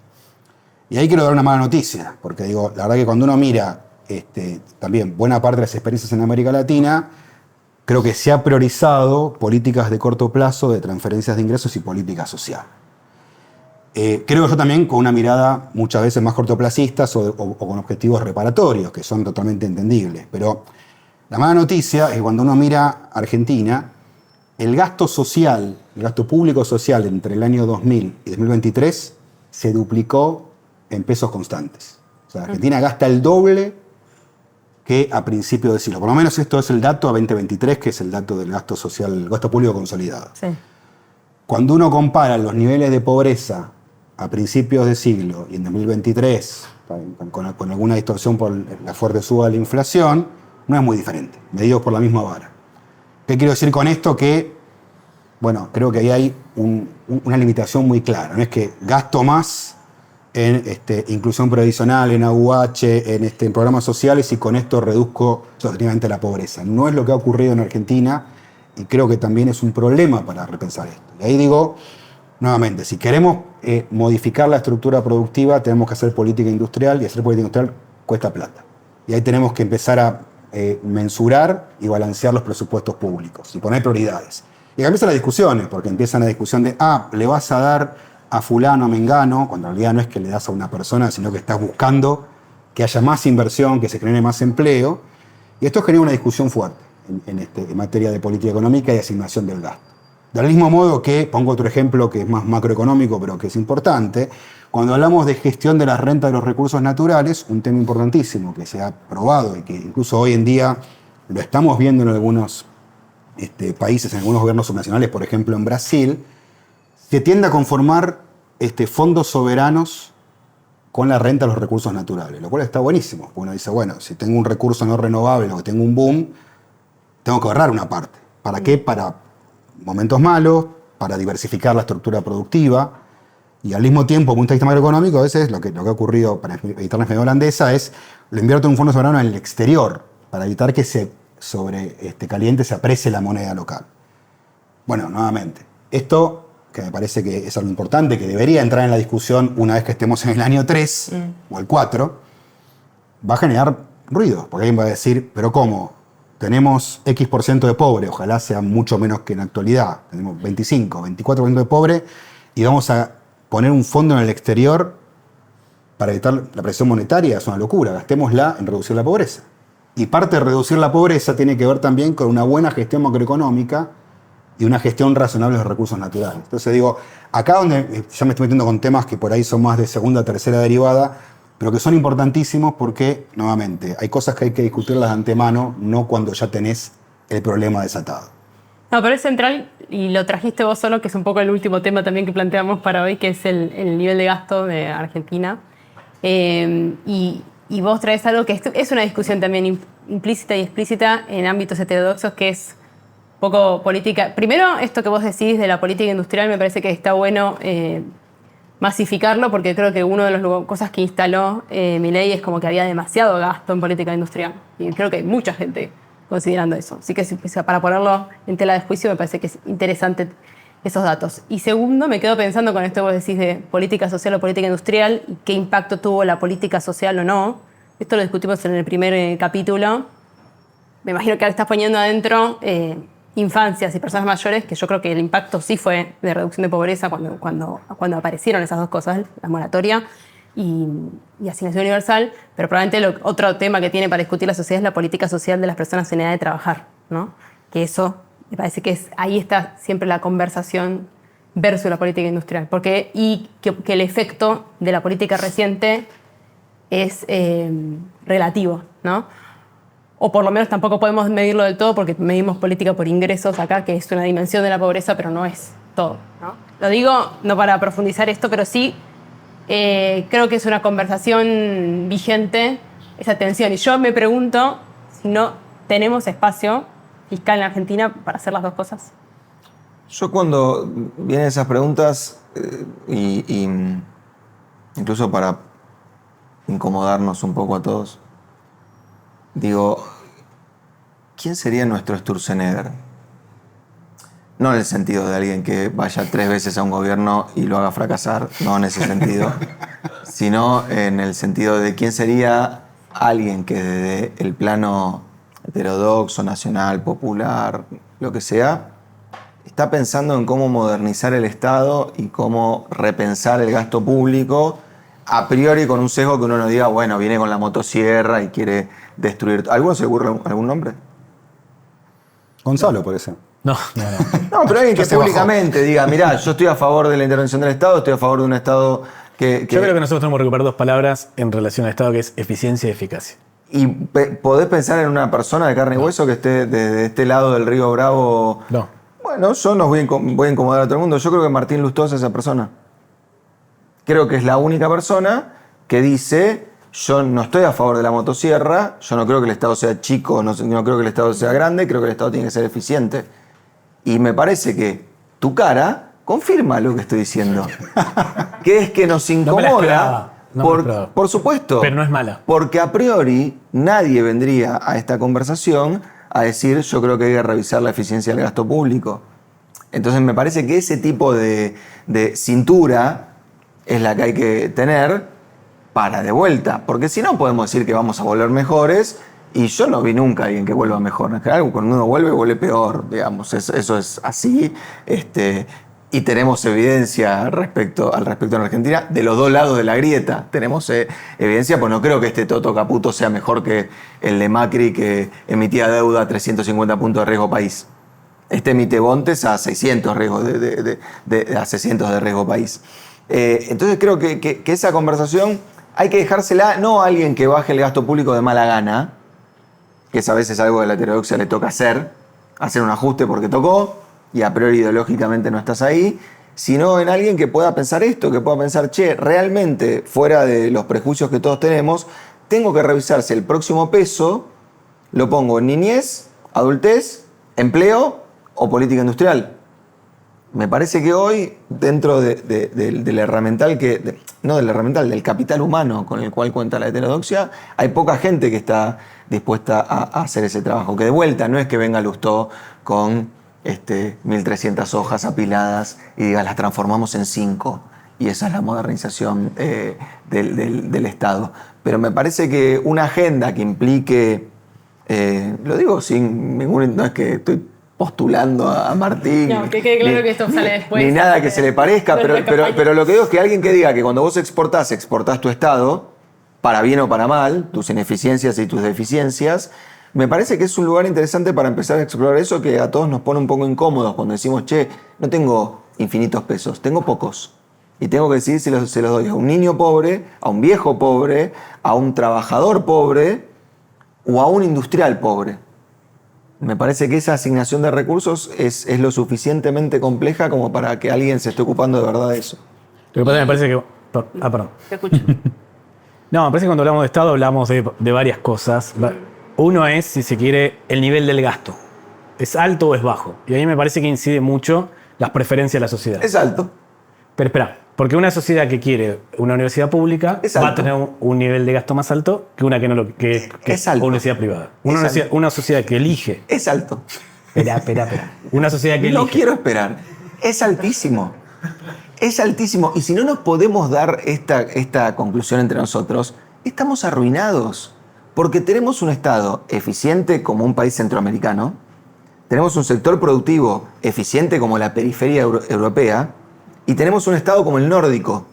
Y ahí quiero dar una mala noticia, porque digo, la verdad que cuando uno mira también buena parte de las experiencias en América Latina, creo que se ha priorizado políticas de corto plazo de transferencias de ingresos y política social. Creo yo también con una mirada muchas veces más cortoplacistas o con objetivos reparatorios, que son totalmente entendibles. Pero la mala noticia es que cuando uno mira Argentina, el gasto social, el gasto público social entre el año 2000 y 2023 se duplicó en pesos constantes. O sea, Argentina gasta el doble que a principios de siglo. Por lo menos esto es el dato a 2023, que es el dato del gasto social, el gasto público consolidado. Sí. Cuando uno compara los niveles de pobreza a principios de siglo y en 2023, con alguna distorsión por la fuerte suba de la inflación, no es muy diferente, medidos por la misma vara. ¿Qué quiero decir con esto? Que, bueno, creo que ahí hay una limitación muy clara. No es que gasto más en inclusión previsional, en AUH, en programas sociales y con esto reduzco sostenidamente la pobreza. No es lo que ha ocurrido en Argentina y creo que también es un problema para repensar esto. Y ahí digo, nuevamente, si queremos modificar la estructura productiva, tenemos que hacer política industrial y hacer política industrial cuesta plata. Y ahí tenemos que empezar a mensurar y balancear los presupuestos públicos y poner prioridades. Y acá empiezan las discusiones, porque empiezan la discusión de, le vas a dar a fulano, a mengano, cuando en realidad no es que le das a una persona, sino que estás buscando que haya más inversión, que se genere más empleo. Y esto genera una discusión fuerte en materia de política económica y asignación del gasto. Del mismo modo que, pongo otro ejemplo que es más macroeconómico, pero que es importante, cuando hablamos de gestión de las rentas de los recursos naturales, un tema importantísimo que se ha probado y que incluso hoy en día lo estamos viendo en algunos países, en algunos gobiernos subnacionales, por ejemplo en Brasil, se tiende a conformar fondos soberanos con la renta de los recursos naturales, lo cual está buenísimo. Uno dice, bueno, si tengo un recurso no renovable o tengo un boom, tengo que ahorrar una parte. ¿Para qué? Para momentos malos, para diversificar la estructura productiva, y al mismo tiempo, desde un punto de vista macroeconómico, a veces lo que ha ocurrido para evitar la enfermedad holandesa es, lo invierto en un fondo soberano en el exterior, para evitar que se caliente, se aprecie la moneda local. Bueno, nuevamente, esto que me parece que es algo importante, que debería entrar en la discusión una vez que estemos en el año 3 o el 4, va a generar ruido, porque alguien va a decir, pero ¿cómo? Tenemos X% de pobre, ojalá sea mucho menos que en la actualidad, tenemos 25, 24% de pobre, y vamos a poner un fondo en el exterior para evitar la presión monetaria, es una locura, gastémosla en reducir la pobreza. Y parte de reducir la pobreza tiene que ver también con una buena gestión macroeconómica y una gestión razonable de los recursos naturales. Entonces digo, acá donde ya me estoy metiendo con temas que por ahí son más de segunda, tercera derivada, pero que son importantísimos porque, nuevamente, hay cosas que hay que discutirlas de antemano, no cuando ya tenés el problema desatado. No, pero es central, y lo trajiste vos solo, que es un poco el último tema también que planteamos para hoy, que es el nivel de gasto de Argentina. Y vos traes algo que es una discusión también implícita y explícita en ámbitos heterodoxos, que es poco política. Primero, esto que vos decís de la política industrial me parece que está bueno masificarlo, porque creo que una de las cosas que instaló Milei es como que había demasiado gasto en política industrial. Y creo que hay mucha gente considerando eso. Así que para ponerlo en tela de juicio me parece que es interesante esos datos. Y segundo, me quedo pensando con esto que vos decís de política social o política industrial y qué impacto tuvo la política social o no. Esto lo discutimos en el primer capítulo. Me imagino que ahora estás poniendo adentro infancias y personas mayores, que yo creo que el impacto sí fue de reducción de pobreza cuando aparecieron esas dos cosas, la moratoria y asignación universal, pero probablemente otro tema que tiene para discutir la sociedad es la política social de las personas en edad de trabajar, ¿no? Que eso me parece que ahí está siempre la conversación versus la política industrial, que el efecto de la política reciente es relativo, ¿no? O por lo menos tampoco podemos medirlo del todo porque medimos política por ingresos acá, que es una dimensión de la pobreza, pero no es todo, ¿no? Lo digo no para profundizar esto, pero sí creo que es una conversación vigente esa tensión. Y yo me pregunto si no tenemos espacio fiscal en Argentina para hacer las dos cosas. Yo cuando vienen esas preguntas, y incluso para incomodarnos un poco a todos, digo, ¿quién sería nuestro Sturzenegger? No en el sentido de alguien que vaya 3 veces a un gobierno y lo haga fracasar, no en ese sentido, sino en el sentido de quién sería alguien que desde el plano heterodoxo, nacional, popular, lo que sea, está pensando en cómo modernizar el Estado y cómo repensar el gasto público, a priori con un sesgo que uno no diga, bueno, viene con la motosierra y quiere destruir. ¿Alguno se le ocurre algún nombre? Gonzalo, por eso. No. No, pero alguien que Ya se bajó. públicamente diga, mirá, yo estoy a favor de la intervención del Estado, estoy a favor de un Estado que... Yo creo que nosotros tenemos que recuperar 2 palabras en relación al Estado, que es eficiencia y eficacia. ¿Y podés pensar en una persona de carne y hueso que esté de este lado del río Bravo? No. Bueno, yo no voy a incomodar a todo el mundo. Yo creo que Martín Lustó es esa persona. Creo que es la única persona que dice, yo no estoy a favor de la motosierra, yo no creo que el Estado sea chico, no creo que el Estado sea grande, creo que el Estado tiene que ser eficiente. Y me parece que tu cara confirma lo que estoy diciendo. Que es que nos No me la incomoda. esperaba. No me la esperaba. Por supuesto. Pero no es mala. Porque a priori nadie vendría a esta conversación a decir yo creo que hay que revisar la eficiencia del gasto público. Entonces me parece que ese tipo de cintura es la que hay que tener para de vuelta. Porque si no podemos decir que vamos a volver mejores y yo no vi nunca a alguien que vuelva mejor. En general cuando uno vuelve peor, digamos. Eso es así. Y tenemos evidencia al respecto en Argentina, de los 2 lados de la grieta. Tenemos evidencia, pues no creo que este Toto Caputo sea mejor que el de Macri, que emitía deuda a 350 puntos de riesgo país. Este emite bontes a 600 a 600 de riesgo país. Entonces creo que esa conversación hay que dejársela no a alguien que baje el gasto público de mala gana, que es a veces algo que a la heterodoxia le toca hacer un ajuste porque tocó, y a priori ideológicamente no estás ahí, sino en alguien que pueda pensar esto, que pueda pensar, che, realmente, fuera de los prejuicios que todos tenemos, tengo que revisar si el próximo peso lo pongo en niñez, adultez, empleo o política industrial. Me parece que hoy, dentro del herramental del capital humano con el cual cuenta la heterodoxia, hay poca gente que está dispuesta a hacer ese trabajo. Que de vuelta no es que venga Lustó con 1.300 hojas apiladas y diga, las transformamos en 5 y esa es la modernización del Estado. Pero me parece que una agenda que implique, lo digo sin ningún, no es que estoy postulando a Martín. No, que quede claro que esto sale después. Ni nada que se le parezca, pero lo que digo es que alguien que diga que cuando vos exportás tu Estado, para bien o para mal, tus ineficiencias y tus deficiencias, me parece que es un lugar interesante para empezar a explorar eso que a todos nos pone un poco incómodos cuando decimos, che, no tengo infinitos pesos, tengo pocos. Y tengo que decidir si se los doy a un niño pobre, a un viejo pobre, a un trabajador pobre o a un industrial pobre. Me parece que esa asignación de recursos es lo suficientemente compleja como para que alguien se esté ocupando de verdad de eso. Lo que pasa es que me parece que... perdón. Te escucho. No, me parece que cuando hablamos de Estado hablamos de varias cosas. Uno es, si se quiere, el nivel del gasto. ¿Es alto o es bajo? Y ahí me parece que incide mucho las preferencias de la sociedad. Es alto. Pero espera, porque una sociedad que quiere una universidad pública Es va a alto. tener un nivel de gasto más alto que una que no lo que Es alto. una universidad privada. Es Una sociedad que elige. Es alto. Espera. Una sociedad que No elige. quiero esperar. Es altísimo. Es altísimo. Y si no nos podemos dar esta conclusión entre nosotros, estamos arruinados. Porque tenemos un Estado eficiente como un país centroamericano, tenemos un sector productivo eficiente como la periferia europea, y tenemos un Estado como el nórdico.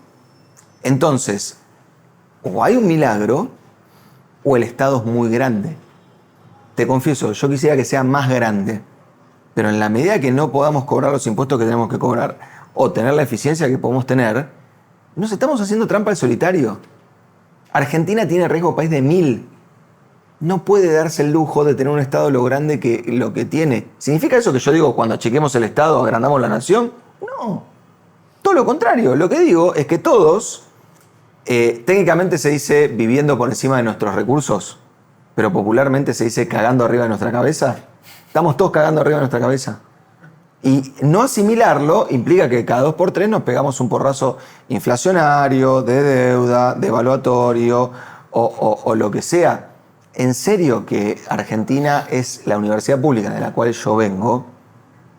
Entonces, o hay un milagro, o el Estado es muy grande. Te confieso, yo quisiera que sea más grande, pero en la medida que no podamos cobrar los impuestos que tenemos que cobrar, o tener la eficiencia que podemos tener, nos estamos haciendo trampa al solitario. Argentina tiene riesgo país de 1000. No puede darse el lujo de tener un Estado lo grande que lo que tiene. ¿Significa eso que yo digo cuando achiquemos el Estado, agrandamos la nación? No. Todo lo contrario. Lo que digo es que todos, técnicamente se dice viviendo por encima de nuestros recursos, pero popularmente se dice cagando arriba de nuestra cabeza. Estamos todos cagando arriba de nuestra cabeza. Y no asimilarlo implica que cada 2 por 3 nos pegamos un porrazo inflacionario, de deuda, devaluatorio o lo que sea. En serio que Argentina es la universidad pública de la cual yo vengo,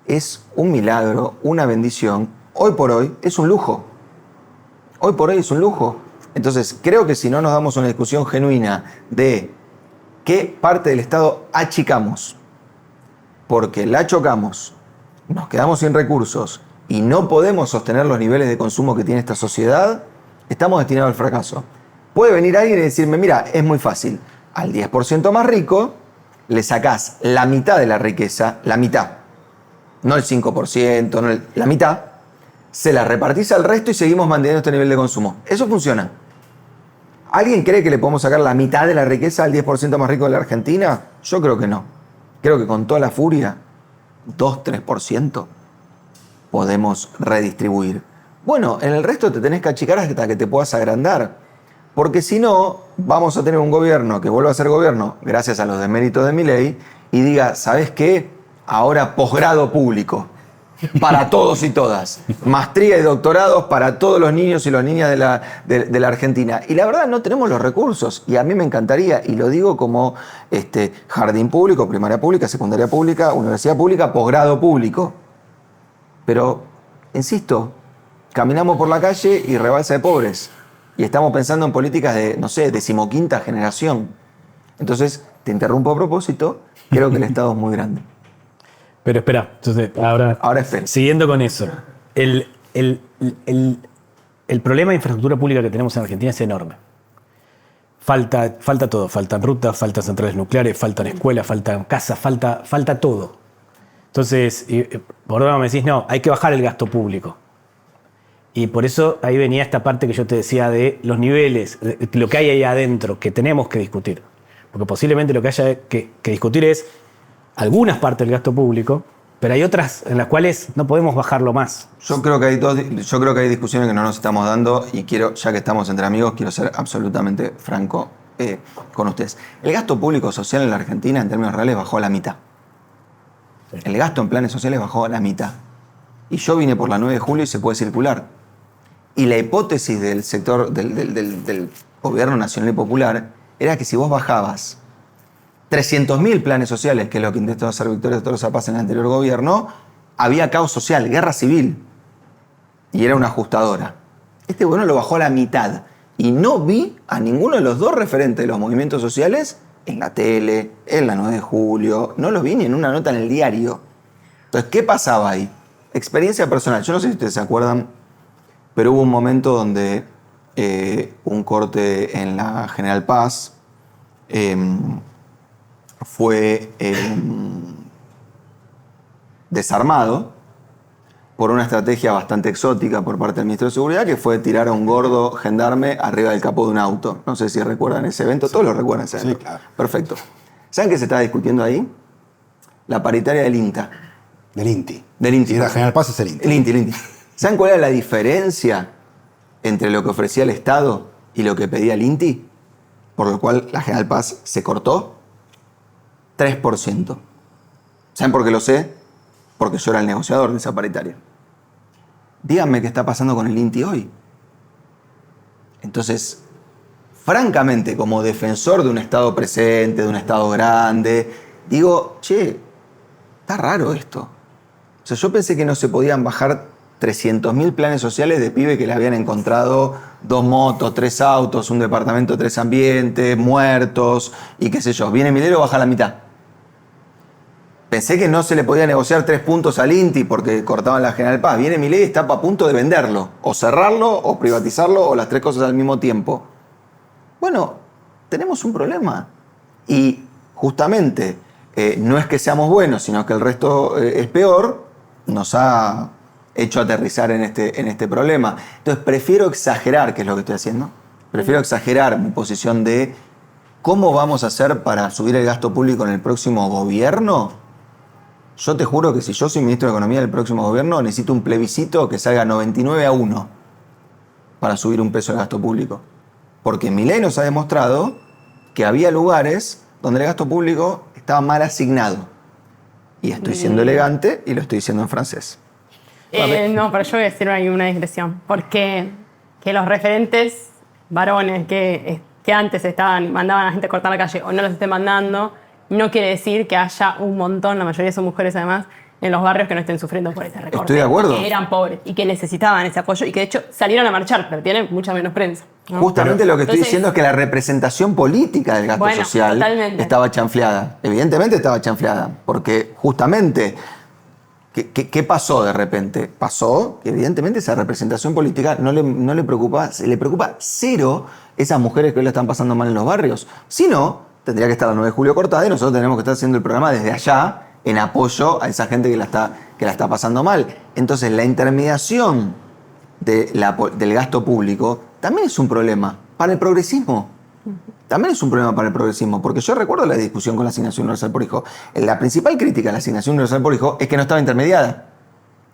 es un milagro, una bendición. Hoy por hoy es un lujo. Hoy por hoy es un lujo. Entonces creo que si no nos damos una discusión genuina de qué parte del Estado achicamos, porque la chocamos, nos quedamos sin recursos y no podemos sostener los niveles de consumo que tiene esta sociedad, estamos destinados al fracaso. Puede venir alguien y decirme, mira, es muy fácil. Al 10% más rico le sacás la mitad de la riqueza, la mitad, no el 5%, no la mitad, se la repartís al resto y seguimos manteniendo este nivel de consumo. Eso funciona. ¿Alguien cree que le podemos sacar la mitad de la riqueza al 10% más rico de la Argentina? Yo creo que no. Creo que con toda la furia, 2-3% podemos redistribuir. Bueno, en el resto te tenés que achicar hasta que te puedas agrandar. Porque si no, vamos a tener un gobierno que vuelva a ser gobierno gracias a los deméritos de Milei y diga, ¿sabes qué? Ahora posgrado público para todos y todas. Maestría y doctorados para todos los niños y las niñas de la Argentina. Y la verdad no tenemos los recursos. Y a mí me encantaría, y lo digo como jardín público, primaria pública, secundaria pública, universidad pública, posgrado público. Pero, insisto, caminamos por la calle y rebalsa de pobres. Y estamos pensando en políticas de, no sé, 15ª generación. Entonces, te interrumpo a propósito, creo que el Estado es muy grande. Pero espera, entonces, ahora espera. Siguiendo con eso, el problema de infraestructura pública que tenemos en Argentina es enorme. Falta todo, faltan rutas, faltan centrales nucleares, faltan escuelas, faltan casas, falta todo. Entonces, por ahora me decís, no, hay que bajar el gasto público. Y por eso ahí venía esta parte que yo te decía de los niveles, de lo que hay ahí adentro, que tenemos que discutir. Porque posiblemente lo que haya que discutir es algunas partes del gasto público, pero hay otras en las cuales no podemos bajarlo más. Yo creo que hay discusiones que no nos estamos dando y quiero, ya que estamos entre amigos, quiero ser absolutamente franco con ustedes. El gasto público social en la Argentina, en términos reales, bajó a la mitad. Sí. El gasto en planes sociales bajó a la mitad. Y yo vine por la 9 de julio y se puede circular. Y la hipótesis del sector del gobierno nacional y popular era que si vos bajabas 300.000 planes sociales, que es lo que intentó hacer Victoria Tolosa Paz en el anterior gobierno, había caos social, guerra civil. Y era una ajustadora. Este gobierno lo bajó a la mitad. Y no vi a ninguno de los dos referentes de los movimientos sociales en la tele, en la 9 de julio. No los vi ni en una nota en el diario. Entonces, ¿qué pasaba ahí? Experiencia personal. Yo no sé si ustedes se acuerdan, pero hubo un momento donde un corte en la General Paz fue desarmado por una estrategia bastante exótica por parte del Ministro de Seguridad, que fue tirar a un gordo gendarme arriba del capó de un auto. No sé si recuerdan ese evento. Sí. Todos lo recuerdan ese evento. Sí, claro. Perfecto. ¿Saben qué se estaba discutiendo ahí? La paritaria del INTA. Del INTI. Del INTI. Y la General Paz es el INTI. El INTI. ¿Saben cuál era la diferencia entre lo que ofrecía el Estado y lo que pedía el INTI? Por lo cual la General Paz se cortó. 3%. ¿Saben por qué lo sé? Porque yo era el negociador de esa paritaria. Díganme qué está pasando con el INTI hoy. Entonces, francamente, como defensor de un Estado presente, de un Estado grande, digo, che, está raro esto. O sea, yo pensé que no se podían bajar 300.000 planes sociales de pibe que le habían encontrado 2 motos, 3 autos, un departamento, 3 ambientes, muertos y qué sé yo. Viene Milei y lo baja a la mitad. Pensé que no se le podía negociar 3 puntos al INTI porque cortaban la General Paz. Viene Milei y está a punto de venderlo, o cerrarlo, o privatizarlo, o las 3 cosas al mismo tiempo. Bueno, tenemos un problema. Y justamente, no es que seamos buenos, sino que el resto es peor, nos ha hecho aterrizar en este problema. Entonces prefiero exagerar, que es lo que estoy haciendo, prefiero exagerar mi posición de cómo vamos a hacer para subir el gasto público en el próximo gobierno. Yo te juro que si yo soy ministro de Economía del próximo gobierno, necesito un plebiscito que salga 99-1 para subir un peso de gasto público. Porque Milei nos ha demostrado que había lugares donde el gasto público estaba mal asignado. Y estoy siendo elegante y lo estoy diciendo en francés. No, pero yo voy a decir ahí una digresión. Porque que los referentes varones que antes mandaban a la gente a cortar la calle o no los estén mandando, no quiere decir que haya un montón, la mayoría son mujeres además, en los barrios que no estén sufriendo por ese recorte. Estoy de acuerdo. Que eran pobres y que necesitaban ese apoyo y que de hecho salieron a marchar, pero tienen mucha menos prensa, ¿no? Justamente lo que estoy Entonces, diciendo es que la representación política del gasto social totalmente. estaba chanfleada. Evidentemente estaba chanfleada, porque justamente, ¿qué pasó de repente? Pasó que evidentemente esa representación política no le preocupa, le preocupa cero esas mujeres que hoy la están pasando mal en los barrios. Si no, tendría que estar la 9 de julio cortada y nosotros tenemos que estar haciendo el programa desde allá en apoyo a esa gente que la está pasando mal. Entonces, la intermediación del gasto público también es un problema para el progresismo. También es un problema para el progresismo, porque yo recuerdo la discusión con la asignación universal por hijo. La principal crítica a la asignación universal por hijo es que no estaba intermediada.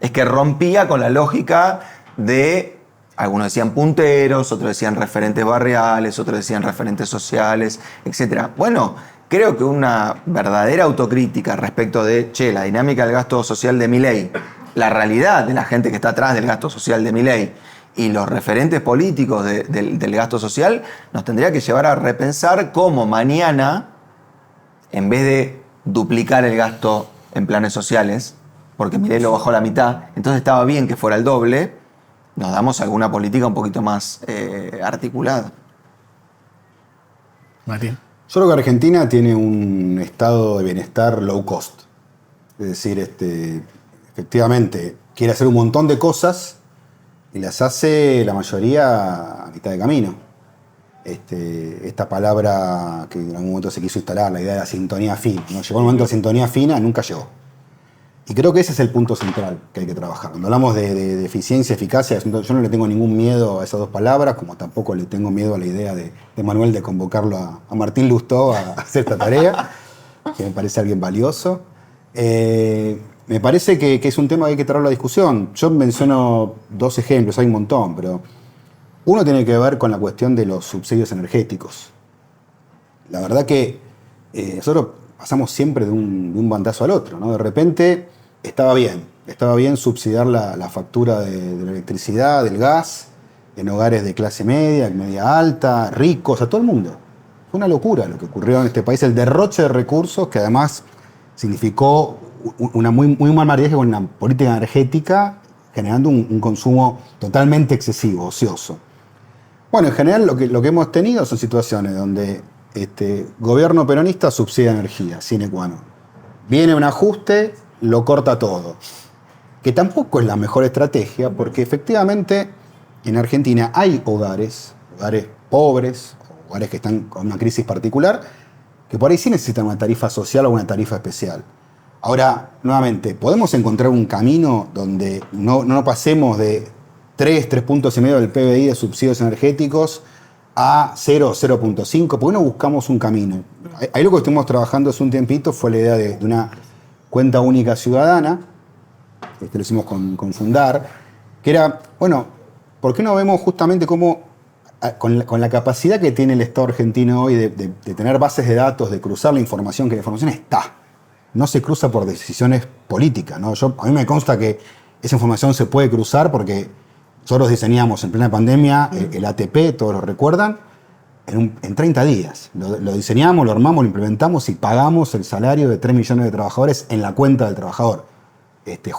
Es que rompía con la lógica de, algunos decían punteros, otros decían referentes barriales, otros decían referentes sociales, etc. Bueno, creo que una verdadera autocrítica respecto de, la dinámica del gasto social de Milei, la realidad de la gente que está atrás del gasto social de Milei y los referentes políticos del gasto social, nos tendría que llevar a repensar cómo mañana, en vez de duplicar el gasto en planes sociales, porque Milei lo bajó a la mitad, entonces estaba bien que fuera el doble, nos damos alguna política un poquito más articulada. Martín. Yo creo que Argentina tiene un estado de bienestar low cost. Es decir, efectivamente, quiere hacer un montón de cosas y las hace la mayoría a mitad de camino. Esta palabra que en algún momento se quiso instalar, la idea de la sintonía fina, ¿no? Llegó el momento de sintonía fina, nunca llegó. Y creo que ese es el punto central que hay que trabajar. Cuando hablamos de eficiencia, eficacia, yo no le tengo ningún miedo a esas dos palabras, como tampoco le tengo miedo a la idea de Manuel de convocarlo a Martín Lustó a hacer esta tarea, que me parece alguien valioso. Me parece que es un tema que hay que traer a la discusión. Yo menciono 2 ejemplos, hay un montón, pero uno tiene que ver con la cuestión de los subsidios energéticos. La verdad que nosotros pasamos siempre de un bandazo al otro, ¿no? De repente estaba bien subsidiar la factura de la electricidad, del gas, en hogares de clase media, media alta, ricos, a todo el mundo. Fue una locura lo que ocurrió en este país, el derroche de recursos que además significó una muy mal manejo con una política energética, generando un consumo totalmente excesivo, ocioso. Bueno, en general lo que hemos tenido son situaciones donde gobierno peronista subsidia energía, sine qua non. Viene un ajuste, lo corta todo. Que tampoco es la mejor estrategia, porque efectivamente en Argentina hay hogares pobres, hogares que están con una crisis particular, que por ahí sí necesitan una tarifa social o una tarifa especial. Ahora, nuevamente, ¿podemos encontrar un camino donde no pasemos de 3 puntos y medio del PBI de subsidios energéticos a 0,5? ¿Por qué no buscamos un camino? Ahí lo que estuvimos trabajando hace un tiempito fue la idea de una cuenta única ciudadana, lo hicimos con Fundar, que era, bueno, ¿por qué no vemos justamente cómo, con la capacidad que tiene el Estado argentino hoy de tener bases de datos, de cruzar la información, que la información está, no se cruza por decisiones políticas, ¿no? A mí me consta que esa información se puede cruzar porque nosotros diseñamos en plena pandemia el ATP, todos lo recuerdan, en 30 días. Lo diseñamos, lo armamos, lo implementamos y pagamos el salario de 3 millones de trabajadores en la cuenta del trabajador.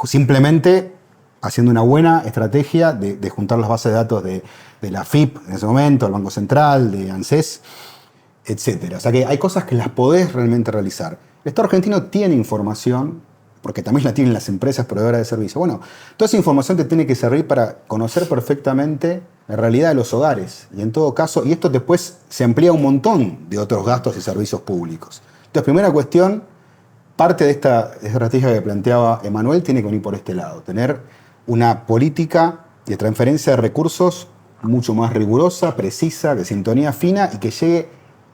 Simplemente haciendo una buena estrategia de juntar las bases de datos de la FIP en ese momento, del Banco Central, de ANSES, etc. O sea que hay cosas que las podés realmente realizar. El Estado argentino tiene información, porque también la tienen las empresas proveedoras de servicios. Bueno, toda esa información te tiene que servir para conocer perfectamente la realidad de los hogares. Y en todo caso, y esto después se amplía un montón de otros gastos y servicios públicos. Entonces, primera cuestión, parte de esta estrategia que planteaba Emanuel tiene que venir por este lado. Tener una política de transferencia de recursos mucho más rigurosa, precisa, de sintonía fina y que llegue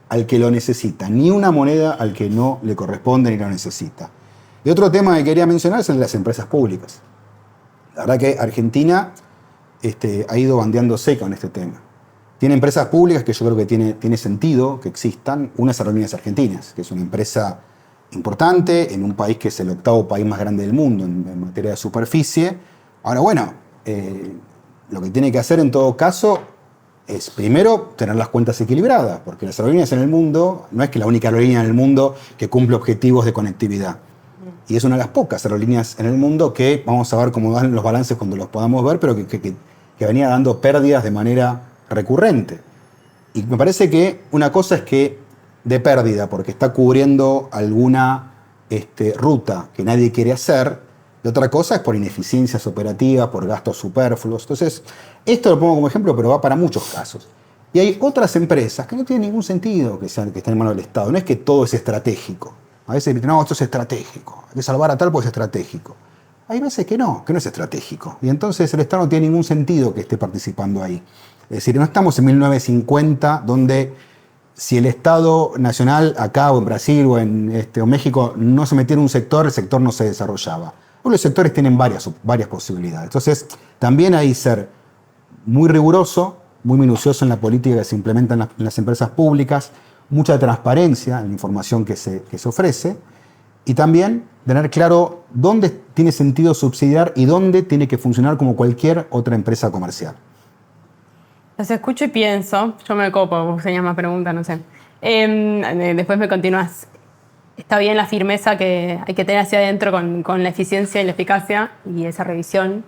al que lo necesita. Ni una moneda al que no le corresponde ni lo necesita. Y otro tema que quería mencionar es el de las empresas públicas. La verdad que Argentina ha ido bandeándose con este tema. Tiene empresas públicas que yo creo que tiene sentido que existan. Una es Aerolíneas Argentinas, que es una empresa importante, en un país que es el 8º país más grande del mundo en materia de superficie. Ahora, bueno, lo que tiene que hacer en todo caso es primero tener las cuentas equilibradas, porque las aerolíneas en el mundo no es que la única aerolínea en el mundo que cumple objetivos de conectividad. Y es una de las pocas aerolíneas en el mundo que, vamos a ver cómo dan los balances cuando los podamos ver, pero que venía dando pérdidas de manera recurrente. Y me parece que una cosa es que de pérdida, porque está cubriendo alguna ruta que nadie quiere hacer, y otra cosa es por ineficiencias operativas, por gastos superfluos. Entonces, esto lo pongo como ejemplo, pero va para muchos casos. Y hay otras empresas que no tienen ningún sentido que estén en manos del Estado. No es que todo es estratégico. A veces dicen, no, esto es estratégico. Hay que salvar a tal porque es estratégico. Hay veces que no es estratégico. Y entonces el Estado no tiene ningún sentido que esté participando ahí. Es decir, no estamos en 1950, donde si el Estado nacional acá o en Brasil o en México no se metía en un sector, el sector no se desarrollaba. Los sectores tienen varias posibilidades. Entonces, también hay que ser muy riguroso, muy minucioso en la política que se implementa en las empresas públicas, mucha transparencia en la información que se ofrece, y también tener claro dónde tiene sentido subsidiar y dónde tiene que funcionar como cualquier otra empresa comercial. Los escucho y pienso, yo me copo, vos tenías más preguntas, no sé. Después me continúas. Está bien la firmeza que hay que tener hacia adentro con la eficiencia y la eficacia y esa revisión.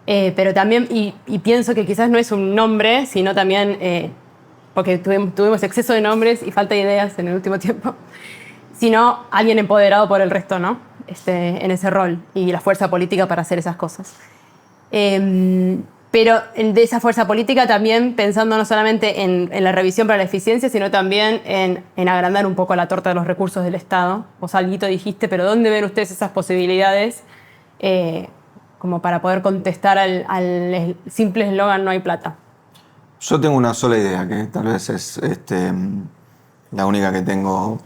Pero también, y pienso que quizás no es un nombre, sino también, porque tuvimos exceso de nombres y falta de ideas en el último tiempo, sino alguien empoderado por el resto, ¿no? En ese rol y la fuerza política para hacer esas cosas. Pero de esa fuerza política también pensando no solamente en la revisión para la eficiencia, sino también en agrandar un poco la torta de los recursos del Estado. Vos alguito dijiste, pero ¿dónde ven ustedes esas posibilidades como para poder contestar al simple eslogan no hay plata? Yo tengo una sola idea, que tal vez es la única que tengo,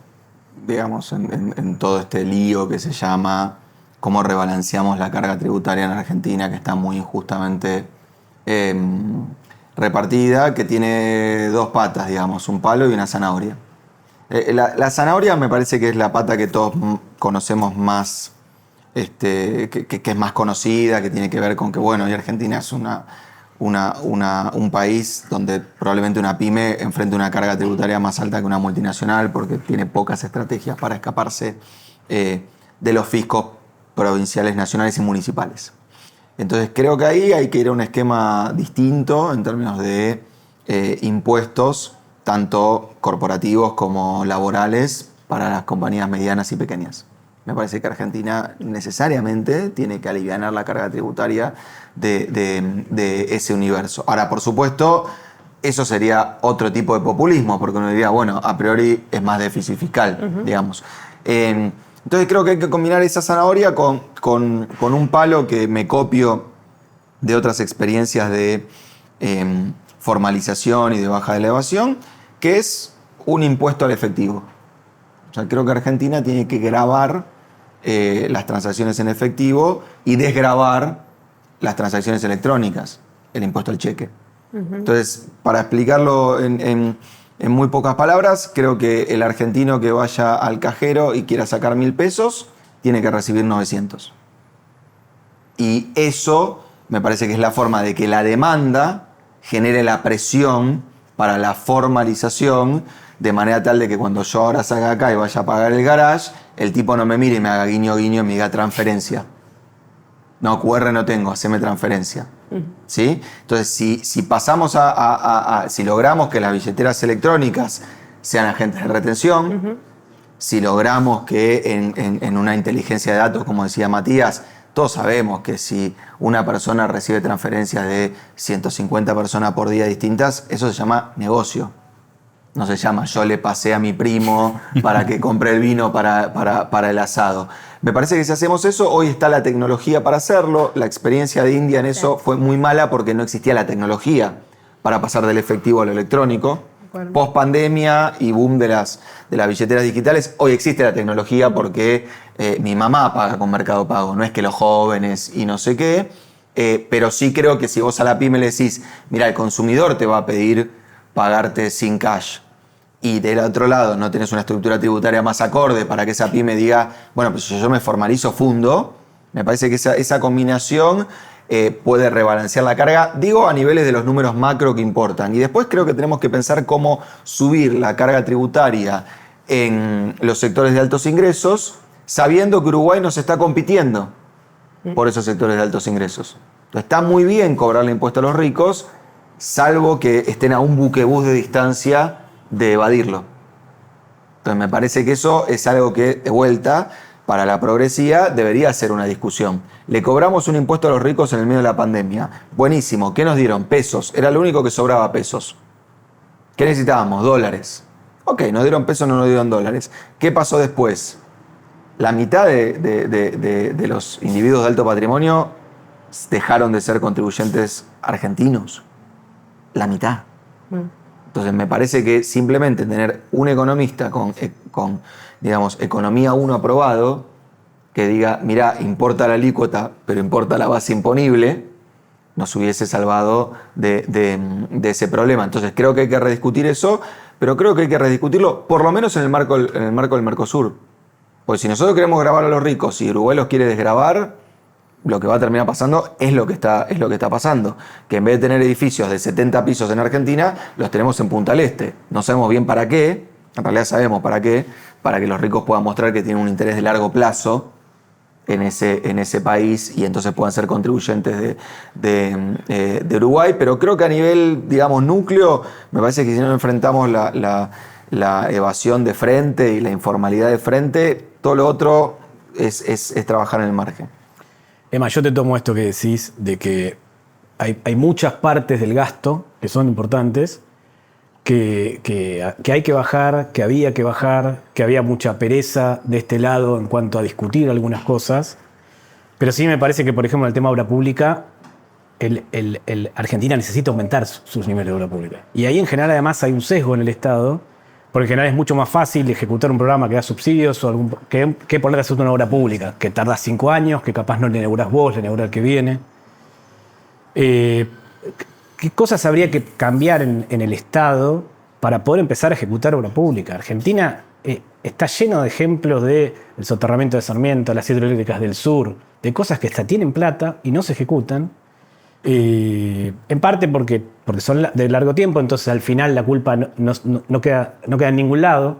digamos, en todo este lío que se llama cómo rebalanceamos la carga tributaria en Argentina, que está muy injustamente repartida, que tiene dos patas, digamos, un palo y una zanahoria. La zanahoria me parece que es la pata que todos conocemos más, que es más conocida, que tiene que ver con que, bueno, y Argentina es un país donde probablemente una pyme enfrenta una carga tributaria más alta que una multinacional porque tiene pocas estrategias para escaparse de los fiscos provinciales, nacionales y municipales. Entonces creo que ahí hay que ir a un esquema distinto en términos de impuestos, tanto corporativos como laborales, para las compañías medianas y pequeñas. Me parece que Argentina necesariamente tiene que alivianar la carga tributaria de ese universo. Ahora, por supuesto, eso sería otro tipo de populismo, porque uno diría, bueno, a priori es más déficit fiscal, digamos. Entonces creo que hay que combinar esa zanahoria con un palo que me copio de otras experiencias de formalización y de baja elevación, que es un impuesto al efectivo. O sea, creo que Argentina tiene que gravar las transacciones en efectivo y desgravar las transacciones electrónicas, el impuesto al cheque. Entonces, para explicarlo en muy pocas palabras, creo que el argentino que vaya al cajero y quiera sacar 1.000 pesos, tiene que recibir 900. Y eso me parece que es la forma de que la demanda genere la presión para la formalización, de manera tal de que cuando yo ahora salga acá y vaya a pagar el garage, el tipo no me mire y me haga guiño guiño y me diga transferencia. No, QR no tengo, haceme transferencia. ¿Sí? Entonces, si pasamos si logramos que las billeteras electrónicas sean agentes de retención, si logramos que en una inteligencia de datos, como decía Matías, todos sabemos que si una persona recibe transferencias de 150 personas por día distintas, eso se llama negocio. No se llama yo le pasé a mi primo para que compre el vino para el asado. Me parece que si hacemos eso, hoy está la tecnología para hacerlo. La experiencia de India en eso fue muy mala porque no existía la tecnología para pasar del efectivo a lo electrónico. Post pandemia y boom de las billeteras digitales, hoy existe la tecnología porque mi mamá paga con Mercado Pago. No es que los jóvenes y no sé qué, pero sí creo que si vos a la pyme le decís, mira, el consumidor te va a pedir pagarte sin cash, y del otro lado no tenés una estructura tributaria más acorde para que esa pyme diga, bueno, pues si yo me formalizo, fundo, me parece que esa combinación puede rebalancear la carga, digo a niveles de los números macro que importan. Y después creo que tenemos que pensar cómo subir la carga tributaria en los sectores de altos ingresos, sabiendo que Uruguay nos está compitiendo por esos sectores de altos ingresos. Entonces, está muy bien cobrarle impuesto a los ricos, salvo que estén a un buquebús de distancia de evadirlo. Entonces me parece que eso es algo que, de vuelta, para la progresía debería ser una discusión. Le cobramos un impuesto a los ricos en el medio de la pandemia. Buenísimo. ¿Qué nos dieron? Pesos. Era lo único que sobraba, pesos. ¿Qué necesitábamos? Dólares. Ok, nos dieron pesos, no nos dieron dólares. ¿Qué pasó después? La mitad de los individuos de alto patrimonio dejaron de ser contribuyentes argentinos. La mitad. Entonces me parece que simplemente tener un economista con digamos, economía 1 aprobado, que diga, mirá, importa la alícuota, pero importa la base imponible, nos hubiese salvado de ese problema. Entonces creo que hay que rediscutir eso, pero creo que hay que rediscutirlo por lo menos en el marco del Mercosur. Porque si nosotros queremos grabar a los ricos y Uruguay los quiere desgravar, lo que va a terminar pasando es lo que está pasando. Que en vez de tener edificios de 70 pisos en Argentina, los tenemos en Punta del Este. No sabemos bien para qué, en realidad sabemos para qué, para que los ricos puedan mostrar que tienen un interés de largo plazo en ese país y entonces puedan ser contribuyentes de Uruguay. Pero creo que a nivel, digamos, núcleo, me parece que si no enfrentamos la evasión de frente y la informalidad de frente, todo lo otro es trabajar en el margen. Emma, yo te tomo esto que decís de que hay muchas partes del gasto que son importantes, que hay que bajar, que había que bajar, que había mucha pereza de este lado en cuanto a discutir algunas cosas. Pero sí me parece que, por ejemplo, en el tema de obra pública, Argentina necesita aumentar sus niveles de obra pública. Y ahí en general además hay un sesgo en el Estado, porque en general es mucho más fácil ejecutar un programa que da subsidios o que poner a hacer una obra pública, que tarda 5 años, que capaz no le inaugurás vos, le inaugura el que viene. ¿Qué cosas habría que cambiar en el Estado para poder empezar a ejecutar obra pública? Argentina está lleno de ejemplos del soterramiento de Sarmiento, las hidroeléctricas del sur, de cosas que hasta tienen plata y no se ejecutan. En parte porque son de largo tiempo, entonces al final la culpa no queda en ningún lado,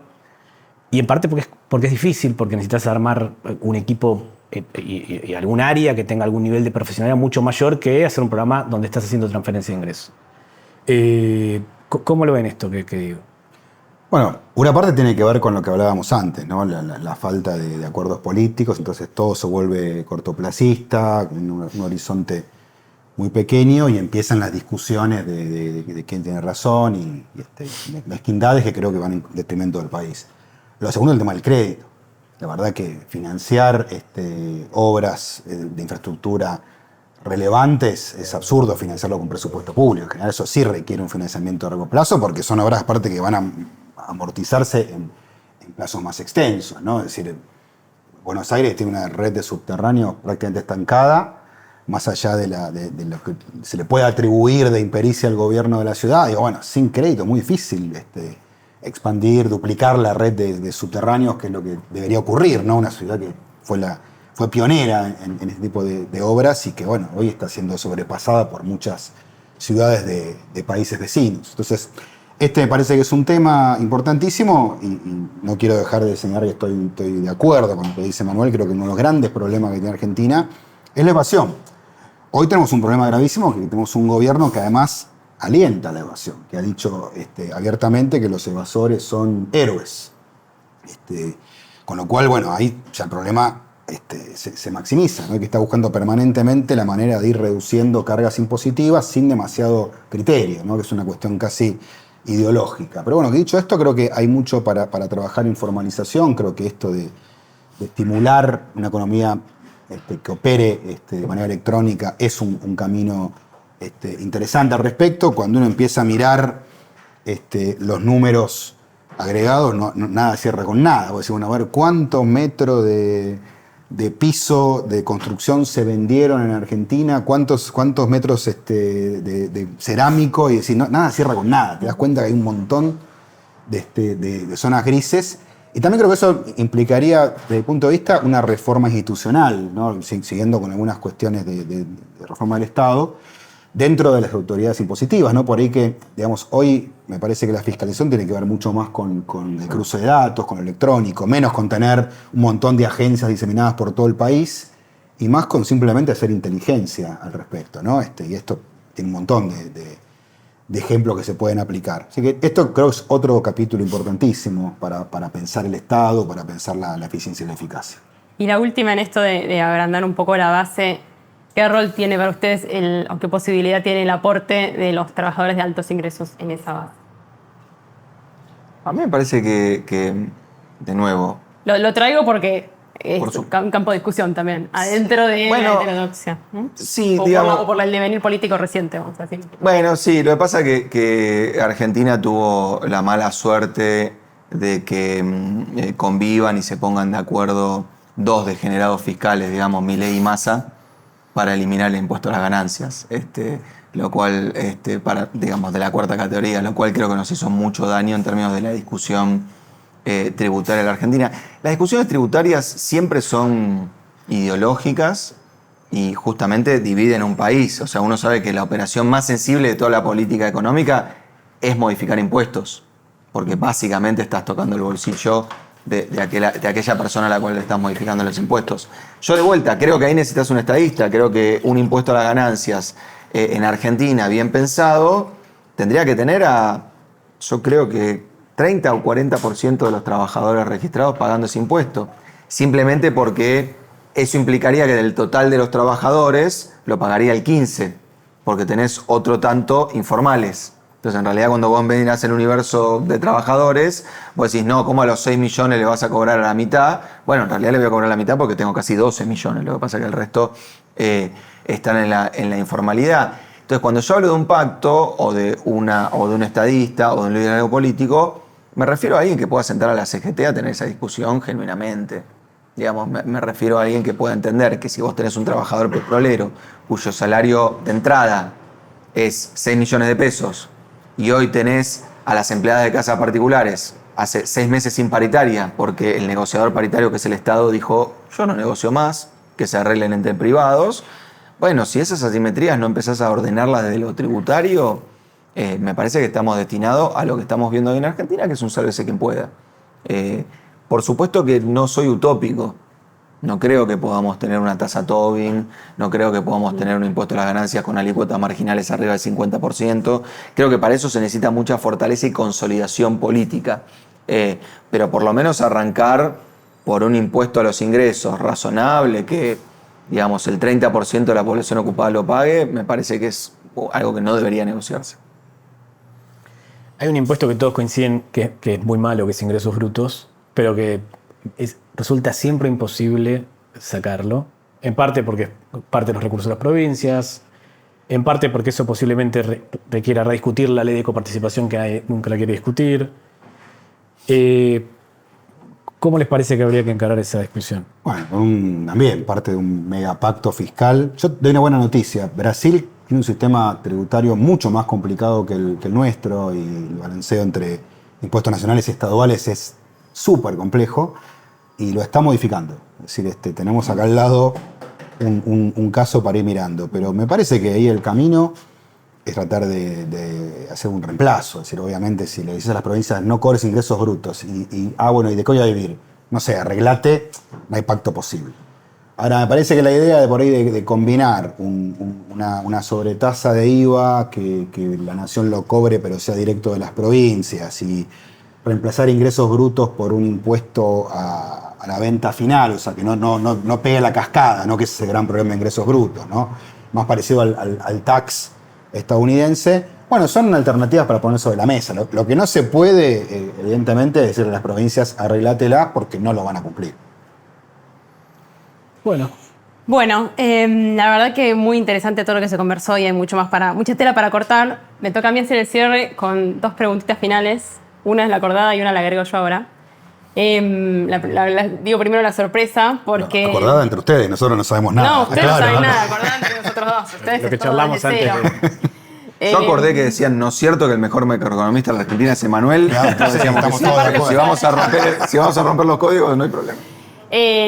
y en parte porque es difícil, porque necesitas armar un equipo y algún área que tenga algún nivel de profesionalidad mucho mayor que hacer un programa donde estás haciendo transferencia de ingresos. ¿Cómo lo ven esto que digo? Bueno, una parte tiene que ver con lo que hablábamos antes, ¿no? La falta de acuerdos políticos, entonces todo se vuelve cortoplacista, un horizonte muy pequeño, y empiezan las discusiones de quién tiene razón y mezquindades que creo que van en detrimento del país. Lo segundo es el tema del crédito. La verdad que financiar obras de infraestructura relevantes es absurdo financiarlo con presupuesto público. En general eso sí requiere un financiamiento a largo plazo porque son obras aparte que van a amortizarse en plazos más extensos, ¿no? Es decir, Buenos Aires tiene una red de subterráneos prácticamente estancada, más allá de lo que se le puede atribuir de impericia al gobierno de la ciudad. Digo, bueno, sin crédito, muy difícil expandir, duplicar la red de subterráneos, que es lo que debería ocurrir, ¿no? Una ciudad que fue pionera en este tipo de obras y que, bueno, hoy está siendo sobrepasada por muchas ciudades de países vecinos. Entonces, me parece que es un tema importantísimo y no quiero dejar de señalar que estoy de acuerdo con lo que dice Manuel. Creo que uno de los grandes problemas que tiene Argentina es la evasión. Hoy tenemos un problema gravísimo, que tenemos un gobierno que además alienta la evasión, que ha dicho abiertamente que los evasores son héroes. Con lo cual, bueno, ahí ya el problema se maximiza, ¿no? Que está buscando permanentemente la manera de ir reduciendo cargas impositivas sin demasiado criterio, ¿no? Que es una cuestión casi ideológica. Pero bueno, dicho esto, creo que hay mucho para trabajar en formalización. Creo que esto de estimular una economía que opere de manera electrónica es un camino interesante al respecto. Cuando uno empieza a mirar los números agregados, nada cierra con nada. Voy a decir, bueno, a ver, ¿cuántos metros de piso de construcción se vendieron en Argentina? ¿Cuántos metros de cerámico? Y decir, nada cierra con nada. Te das cuenta que hay un montón de zonas grises. Y también creo que eso implicaría, desde el punto de vista, una reforma institucional, ¿no? Siguiendo con algunas cuestiones de reforma del Estado, dentro de las autoridades impositivas, ¿no? Por ahí que, digamos, hoy me parece que la fiscalización tiene que ver mucho más con el cruce de datos, con lo electrónico, menos con tener un montón de agencias diseminadas por todo el país y más con simplemente hacer inteligencia al respecto, ¿no? Y esto tiene un montón de ejemplos que se pueden aplicar. Así que esto creo que es otro capítulo importantísimo para pensar el Estado, para pensar la eficiencia y la eficacia. Y la última en esto de agrandar un poco la base, ¿qué rol tiene para ustedes o qué posibilidad tiene el aporte de los trabajadores de altos ingresos en esa base? A mí me parece que de nuevo... Lo traigo porque es un campo de discusión también, adentro de la heterodoxia. Sí, o digamos... por el devenir político reciente, vamos a decir. Bueno, sí, lo que pasa es que Argentina tuvo la mala suerte de que convivan y se pongan de acuerdo dos degenerados fiscales, digamos, Milei y Massa, para eliminar el impuesto a las ganancias, lo cual, digamos, de la cuarta categoría, lo cual creo que nos hizo mucho daño en términos de la discusión tributaria de la Argentina. Las discusiones tributarias siempre son ideológicas y justamente dividen un país. O sea, uno sabe que la operación más sensible de toda la política económica es modificar impuestos, porque básicamente estás tocando el bolsillo de aquella persona a la cual le estás modificando los impuestos. Yo de vuelta, creo que ahí necesitas un estadista, creo que un impuesto a las ganancias en Argentina bien pensado tendría que tener yo creo que 30 o 40% de los trabajadores registrados pagando ese impuesto, simplemente porque eso implicaría que del total de los trabajadores lo pagaría el 15%, porque tenés otro tanto informales. Entonces, en realidad, cuando vos mirás el universo de trabajadores, vos decís, no, ¿cómo a los 6 millones le vas a cobrar a la mitad? Bueno, en realidad le voy a cobrar a la mitad porque tengo casi 12 millones. Lo que pasa es que el resto están en la informalidad. Entonces, cuando yo hablo de un pacto o de un estadista o de un liderazgo político, me refiero a alguien que pueda sentar a la CGT a tener esa discusión genuinamente. Digamos, me refiero a alguien que pueda entender que si vos tenés un trabajador petrolero cuyo salario de entrada es 6 millones de pesos y hoy tenés a las empleadas de casas particulares hace 6 meses sin paritaria porque el negociador paritario, que es el Estado, dijo yo no negocio más, que se arreglen entre privados. Bueno, si esas asimetrías no empezás a ordenarlas desde lo tributario, me parece que estamos destinados a lo que estamos viendo hoy en Argentina, que es un sálvese quien pueda. Por supuesto que no soy utópico. No creo que podamos tener una tasa Tobin, no creo que podamos tener un impuesto a las ganancias con alícuotas marginales arriba del 50%. Creo que para eso se necesita mucha fortaleza y consolidación política. Pero por lo menos arrancar por un impuesto a los ingresos razonable, que digamos el 30% de la población ocupada lo pague, me parece que es algo que no debería negociarse. Hay un impuesto que todos coinciden que es muy malo, que es ingresos brutos, pero que resulta siempre imposible sacarlo. En parte porque es parte de los recursos de las provincias, en parte porque eso posiblemente requiera rediscutir la ley de coparticipación que nunca la quiere discutir. ¿Cómo les parece que habría que encarar esa discusión? Bueno, también parte de un megapacto fiscal. Yo doy una buena noticia. Brasil tiene un sistema tributario mucho más complicado que el nuestro y el balanceo entre impuestos nacionales y estaduales es súper complejo y lo está modificando. Es decir, tenemos acá al lado un caso para ir mirando, pero me parece que ahí el camino es tratar de hacer un reemplazo. Es decir, obviamente, si le dices a las provincias no cobres ingresos brutos bueno, ¿y de qué voy a vivir? No sé, arreglate, no hay pacto posible. Ahora, me parece que la idea de por ahí de combinar una sobretasa de IVA, que la nación lo cobre pero sea directo de las provincias, y reemplazar ingresos brutos por un impuesto a la venta final, o sea, que no pegue la cascada, ¿no? Que es ese gran problema de ingresos brutos, ¿no? Más parecido al tax estadounidense. Bueno, son alternativas para poner sobre la mesa. Lo que no se puede, evidentemente, es decirle a las provincias arreglátela porque no lo van a cumplir. Bueno, la verdad que muy interesante todo lo que se conversó y hay mucha tela para cortar. Me toca a mí hacer el cierre con 2 preguntitas finales. Una es la acordada y una la agrego yo ahora. Digo primero la sorpresa porque... No, acordada entre ustedes, nosotros no sabemos nada. No, ustedes no saben nada, acordada entre nosotros dos. Ustedes lo que todo charlamos desde antes. cero. Yo acordé que decían, no es cierto que el mejor macroeconomista de la Argentina es Emanuel. Claro, Entonces decíamos que estamos sí, todos de que acuerdo. si vamos a romper los códigos, no hay problema.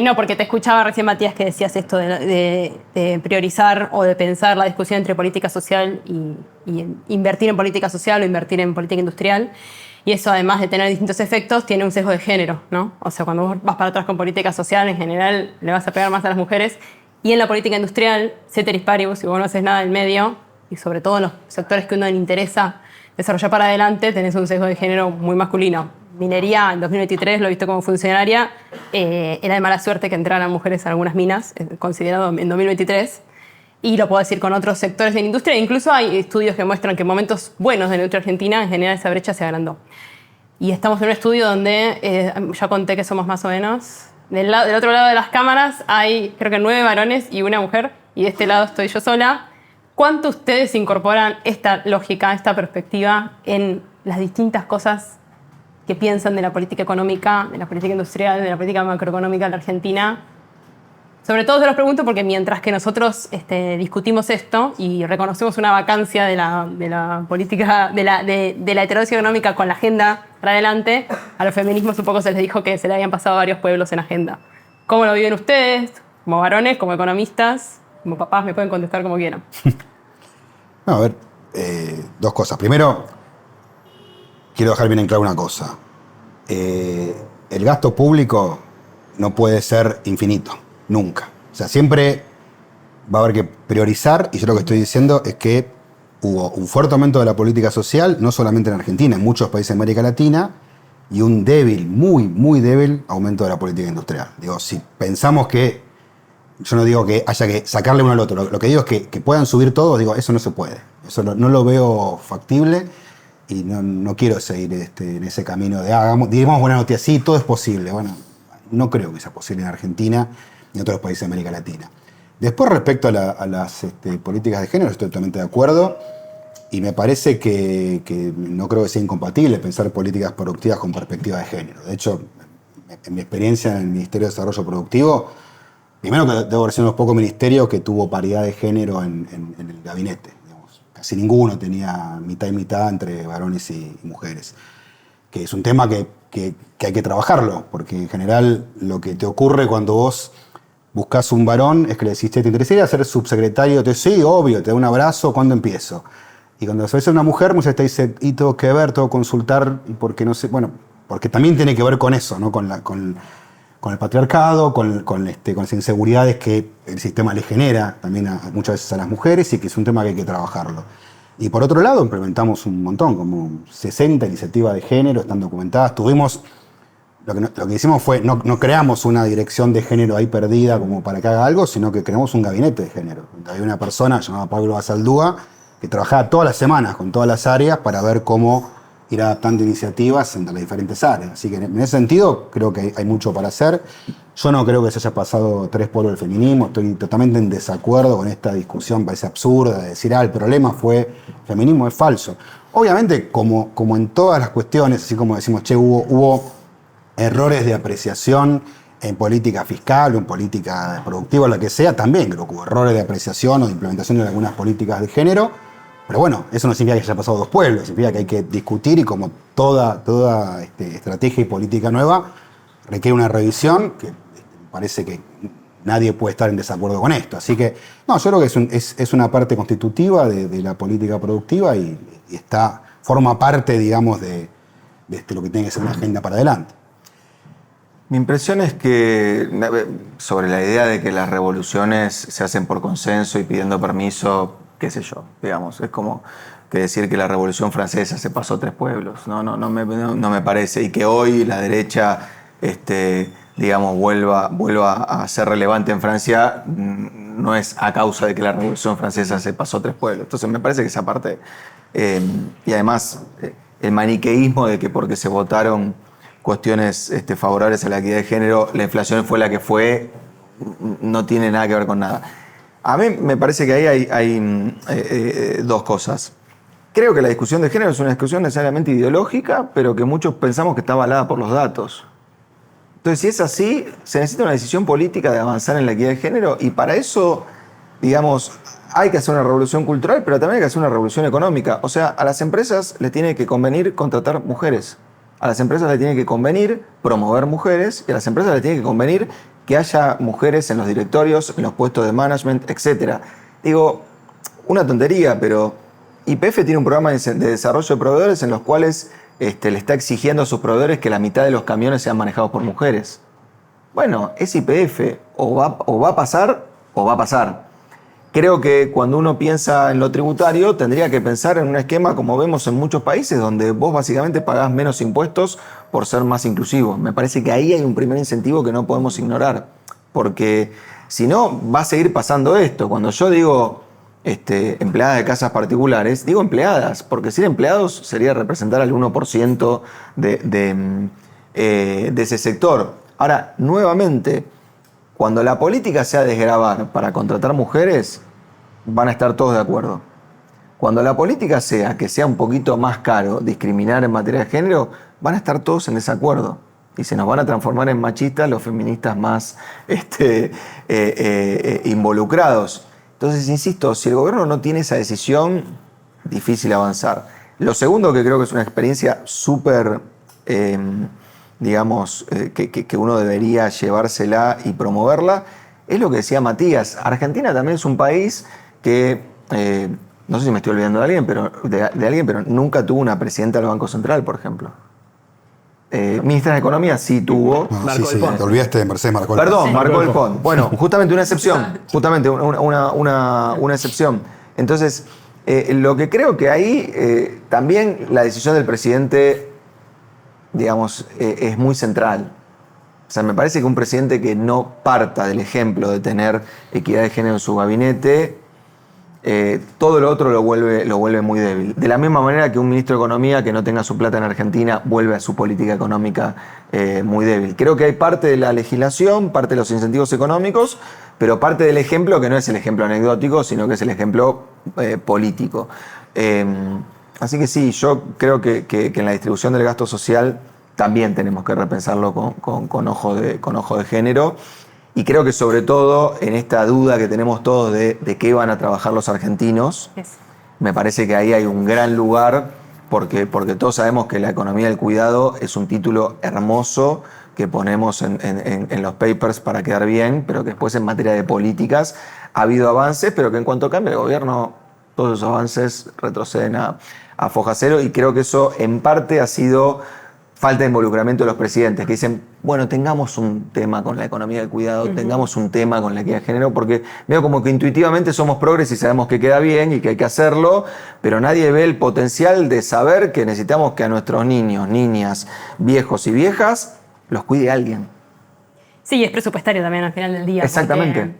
No, porque te escuchaba recién, Matías, que decías esto de priorizar o de pensar la discusión entre política social y invertir en política social o invertir en política industrial. Y eso, además de tener distintos efectos, tiene un sesgo de género, ¿no? O sea, cuando vos vas para atrás con política social, en general le vas a pegar más a las mujeres. Y en la política industrial, ceteris paribus, si vos no haces nada en el medio, y sobre todo en los sectores que uno le interesa desarrollar para adelante, tenés un sesgo de género muy masculino. Minería, en 2023, lo he visto como funcionaria, era de mala suerte que entraran mujeres a algunas minas, considerado en 2023. Y lo puedo decir con otros sectores de la industria. Incluso hay estudios que muestran que en momentos buenos de la industria argentina, en general, esa brecha se agrandó. Y estamos en un estudio donde, ya conté que somos más o menos, del otro lado de las cámaras hay, creo que 9 varones y una mujer, y de este lado estoy yo sola. ¿Cuánto ustedes incorporan esta lógica, esta perspectiva en las distintas cosas que piensan de la política económica, de la política industrial, de la política macroeconómica de la Argentina? Sobre todo se los pregunto porque mientras que nosotros discutimos esto y reconocemos una vacancia de la política, de la heterodoxia económica con la agenda para adelante, a los feminismos un poco se les dijo que se le habían pasado varios pueblos en agenda. ¿Cómo lo viven ustedes? Como varones, como economistas, como papás, me pueden contestar como quieran. No, a ver, dos cosas. Primero, quiero dejar bien en claro una cosa. El gasto público no puede ser infinito. Nunca. O sea, siempre va a haber que priorizar, y yo lo que estoy diciendo es que hubo un fuerte aumento de la política social, no solamente en Argentina, en muchos países de América Latina, y un débil, muy, muy débil aumento de la política industrial. Digo, si pensamos que, yo no digo que haya que sacarle uno al otro, lo que digo es que puedan subir todos, digo, eso no se puede. Eso no lo veo factible y no quiero seguir en ese camino de, digamos buena noticia, sí, todo es posible. Bueno, no creo que sea posible en Argentina y en otros países de América Latina. Después, respecto a las políticas de género, estoy totalmente de acuerdo y me parece que no creo que sea incompatible pensar políticas productivas con perspectiva de género. De hecho, en mi experiencia en el Ministerio de Desarrollo Productivo, primero que debo decir unos pocos ministerios que tuvo paridad de género en el gabinete. Digamos. Casi ninguno tenía mitad y mitad entre varones y mujeres. Que es un tema que hay que trabajarlo, porque en general lo que te ocurre cuando vos buscas un varón es que le decís, ¿te interesaría ser subsecretario? Te dice, sí, obvio, te da un abrazo, ¿cuándo empiezo? Y cuando se ve una mujer, muchas veces te dice, y tengo que ver, tengo que consultar, y porque no sé, bueno, porque también tiene que ver con eso, ¿no? Con el patriarcado, con las inseguridades que el sistema le genera también muchas veces a las mujeres, y que es un tema que hay que trabajarlo. Y por otro lado, implementamos un montón, como 60 iniciativas de género, están documentadas. Lo que hicimos fue, no creamos una dirección de género ahí perdida como para que haga algo, sino que creamos un gabinete de género. Había una persona llamada Pablo Basaldúa que trabajaba todas las semanas con todas las áreas para ver cómo ir adaptando iniciativas entre las diferentes áreas. Así que en ese sentido creo que hay mucho para hacer. Yo no creo que se haya pasado 3 polos del feminismo, estoy totalmente en desacuerdo con esta discusión, parece absurda, de decir, el problema fue el feminismo, es falso. Obviamente, como en todas las cuestiones, así como decimos, hubo errores de apreciación en política fiscal o en política productiva o la que sea, también creo que hubo errores de apreciación o de implementación de algunas políticas de género, pero bueno, eso no significa que haya pasado 2 pueblos, significa que hay que discutir y como toda estrategia y política nueva requiere una revisión que parece que nadie puede estar en desacuerdo con esto. Así que, no, yo creo que es una parte constitutiva de la política productiva y forma parte, digamos, de lo que tiene que ser una agenda para adelante. Mi impresión es que, sobre la idea de que las revoluciones se hacen por consenso y pidiendo permiso, qué sé yo, digamos, es como que decir que la Revolución Francesa se pasó 3 pueblos, no me parece, y que hoy la derecha, digamos, vuelva a ser relevante en Francia, no es a causa de que la Revolución Francesa se pasó 3 pueblos. Entonces me parece que esa parte, y además el maniqueísmo de que porque se votaron cuestiones favorables a la equidad de género, la inflación fue la que fue, no tiene nada que ver con nada. A mí me parece que ahí hay 2 cosas. Creo que la discusión de género es una discusión necesariamente ideológica, pero que muchos pensamos que está avalada por los datos. Entonces, si es así, se necesita una decisión política de avanzar en la equidad de género, y para eso digamos, hay que hacer una revolución cultural, pero también hay que hacer una revolución económica. O sea, a las empresas les tiene que convenir contratar mujeres. A las empresas les tiene que convenir promover mujeres y a las empresas les tiene que convenir que haya mujeres en los directorios, en los puestos de management, etc. Digo, una tontería, pero YPF tiene un programa de desarrollo de proveedores en los cuales le está exigiendo a sus proveedores que la mitad de los camiones sean manejados por mujeres. Bueno, es YPF, o va a pasar o va a pasar. Creo que cuando uno piensa en lo tributario, tendría que pensar en un esquema como vemos en muchos países, donde vos básicamente pagás menos impuestos por ser más inclusivo. Me parece que ahí hay un primer incentivo que no podemos ignorar, porque si no, va a seguir pasando esto. Cuando yo digo empleadas de casas particulares, digo empleadas, porque ser empleados sería representar al 1% de ese sector. Ahora, nuevamente, cuando la política sea desgravar para contratar mujeres, van a estar todos de acuerdo. Cuando la política sea que sea un poquito más caro discriminar en materia de género, van a estar todos en desacuerdo. Y se nos van a transformar en machistas los feministas más involucrados. Entonces, insisto, si el gobierno no tiene esa decisión, difícil avanzar. Lo segundo, que creo que es una experiencia súper... digamos, que uno debería llevársela y promoverla, es lo que decía Matías. Argentina también es un país que, no sé si me estoy olvidando de alguien, pero nunca tuvo una presidenta del Banco Central, por ejemplo. Ministra de Economía sí tuvo. Sí, te olvidaste de Mercedes Marcó el Pont. Perdón, Marcó el Pont. Bueno, justamente una excepción. Justamente una excepción. Entonces, lo que creo que ahí también la decisión del presidente, digamos, es muy central. O sea, me parece que un presidente que no parta del ejemplo de tener equidad de género en su gabinete, todo lo otro lo vuelve muy débil. De la misma manera que un ministro de Economía que no tenga su plata en Argentina vuelve a su política económica muy débil. Creo que hay parte de la legislación, parte de los incentivos económicos, pero parte del ejemplo que no es el ejemplo anecdótico, sino que es el ejemplo político. Así que sí, yo creo que en la distribución del gasto social también tenemos que repensarlo con ojo de género. Y creo que sobre todo en esta duda que tenemos todos de qué van a trabajar los argentinos, me parece que ahí hay un gran lugar, porque todos sabemos que la economía del cuidado es un título hermoso que ponemos en los papers para quedar bien, pero que después en materia de políticas ha habido avances, pero que en cuanto cambia el gobierno, todos esos avances retroceden a foja cero, y creo que eso en parte ha sido falta de involucramiento de los presidentes, que dicen, bueno, tengamos un tema con la economía del cuidado, tengamos un tema con la equidad de género, porque veo como que intuitivamente somos progres y sabemos que queda bien y que hay que hacerlo, pero nadie ve el potencial de saber que necesitamos que a nuestros niños, niñas, viejos y viejas los cuide alguien. Sí, es presupuestario también al final del día. Exactamente.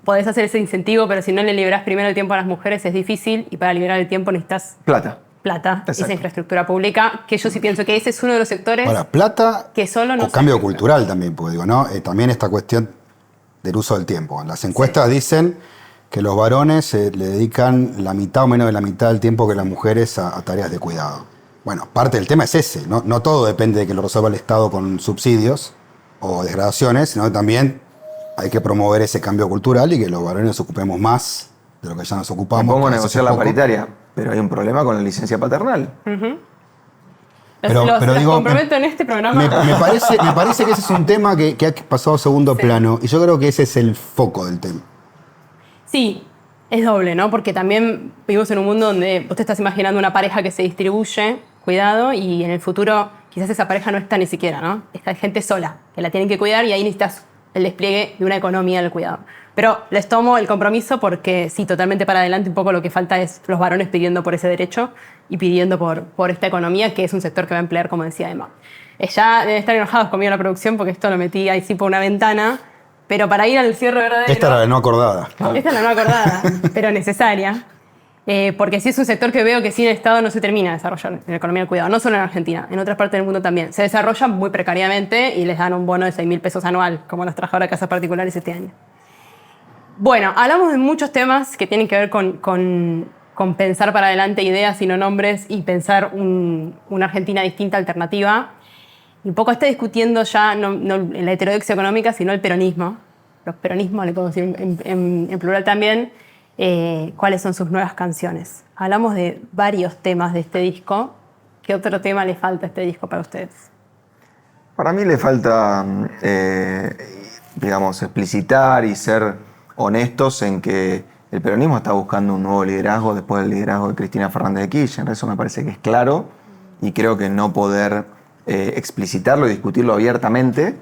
Podés hacer ese incentivo, pero si no le liberás primero el tiempo a las mujeres es difícil, y para liberar el tiempo necesitas plata, esa infraestructura pública, que yo sí pienso que ese es uno de los sectores. Ahora, plata que solo no o cambio cultural también, porque digo, ¿no? También esta cuestión del uso del tiempo. Las encuestas dicen que los varones le dedican la mitad o menos de la mitad del tiempo que las mujeres a tareas de cuidado. Bueno, parte del tema es ese, ¿no? No todo depende de que lo resuelva el Estado con subsidios o desgradaciones, sino que también hay que promover ese cambio cultural y que los varones nos ocupemos más de lo que ya nos ocupamos. Me pongo a negociar la paritaria, pero hay un problema con la licencia paternal. Pero digo, comprometo en este programa. Me parece que ese es un tema que ha pasado a segundo plano, y yo creo que ese es el foco del tema. Sí, es doble, ¿no? Porque también vivimos en un mundo donde vos te estás imaginando una pareja que se distribuye, cuidado, y en el futuro quizás esa pareja no está ni siquiera, ¿no? Está gente sola, que la tienen que cuidar, y ahí necesitas el despliegue de una economía del cuidado. Pero les tomo el compromiso porque sí, totalmente para adelante, un poco lo que falta es los varones pidiendo por ese derecho y pidiendo por esta economía, que es un sector que va a emplear, como decía Emma. Ya deben estar enojados conmigo la producción porque esto lo metí ahí sí por una ventana, pero para ir al cierre verdadero... Esta era la no acordada. Esta es la no acordada, pero necesaria. Porque sí es un sector que veo que sin el Estado no se termina de desarrollar en la economía del cuidado, no solo en Argentina, en otras partes del mundo también. Se desarrolla muy precariamente y les dan un bono de 6.000 pesos anual, como las trabajadoras de casas particulares este año. Bueno, hablamos de muchos temas que tienen que ver con pensar para adelante ideas y no nombres, y pensar una Argentina distinta, alternativa. Y un poco está discutiendo ya no la heterodoxia económica, sino el peronismo, los peronismos, le podemos decir en plural también, cuáles son sus nuevas canciones. Hablamos de varios temas de este disco. ¿Qué otro tema le falta a este disco para ustedes? Para mí le falta, digamos, explicitar y ser honestos en que el peronismo está buscando un nuevo liderazgo después del liderazgo de Cristina Fernández de Kirchner. Eso me parece que es claro y creo que no poder explicitarlo y discutirlo abiertamente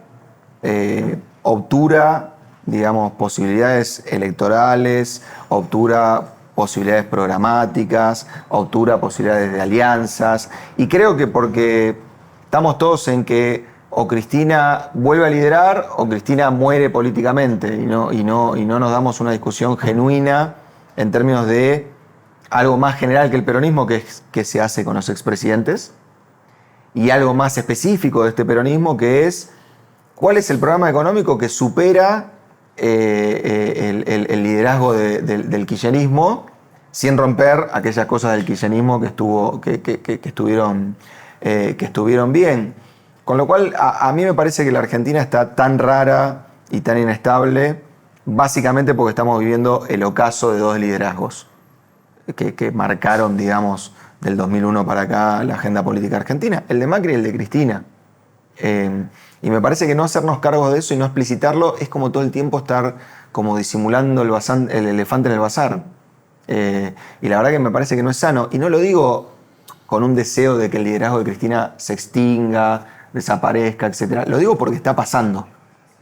obtura, digamos, posibilidades electorales, obtura posibilidades programáticas, obtura posibilidades de alianzas. Y creo que porque estamos todos en que o Cristina vuelve a liderar o Cristina muere políticamente y no nos damos una discusión genuina en términos de algo más general que el peronismo, que es que se hace con los expresidentes, y algo más específico de este peronismo, que es cuál es el programa económico que supera el liderazgo del kirchnerismo sin romper aquellas cosas del kirchnerismo que estuvieron bien. Con lo cual, a mí me parece que la Argentina está tan rara y tan inestable, básicamente porque estamos viviendo el ocaso de dos liderazgos que marcaron, digamos, del 2001 para acá la agenda política argentina, el de Macri y el de Cristina. Y me parece que no hacernos cargo de eso y no explicitarlo es como todo el tiempo estar como disimulando el elefante en el bazar. Y la verdad que me parece que no es sano. Y no lo digo con un deseo de que el liderazgo de Cristina se extinga, desaparezca, etc. Lo digo porque está pasando.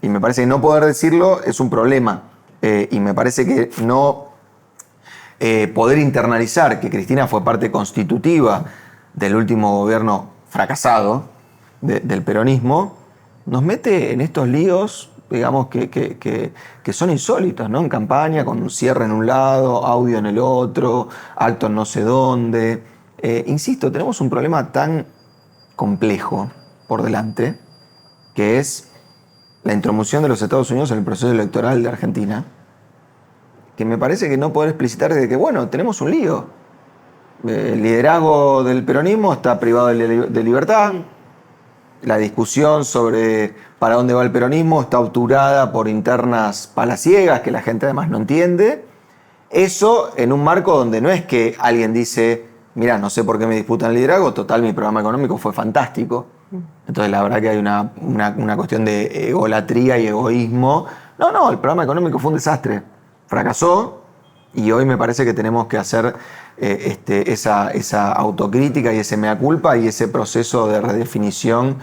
Y me parece que no poder decirlo es un problema. Y me parece que no poder internalizar que Cristina fue parte constitutiva del último gobierno fracasado del peronismo, nos mete en estos líos, digamos, que son insólitos, ¿no? En campaña, con un cierre en un lado, audio en el otro, acto en no sé dónde. Insisto, tenemos un problema tan complejo por delante, que es la introducción de los Estados Unidos en el proceso electoral de Argentina, que me parece que no poder explicitar de que, bueno, tenemos un lío. El liderazgo del peronismo está privado de libertad. La discusión sobre para dónde va el peronismo está obturada por internas palaciegas que la gente además no entiende. Eso en un marco donde no es que alguien dice, mira, no sé por qué me disputan el liderazgo, total, mi programa económico fue fantástico. Entonces la verdad que hay una cuestión de egolatría y egoísmo. No, el programa económico fue un desastre. Fracasó y hoy me parece que tenemos que hacer esa autocrítica y ese mea culpa y ese proceso de redefinición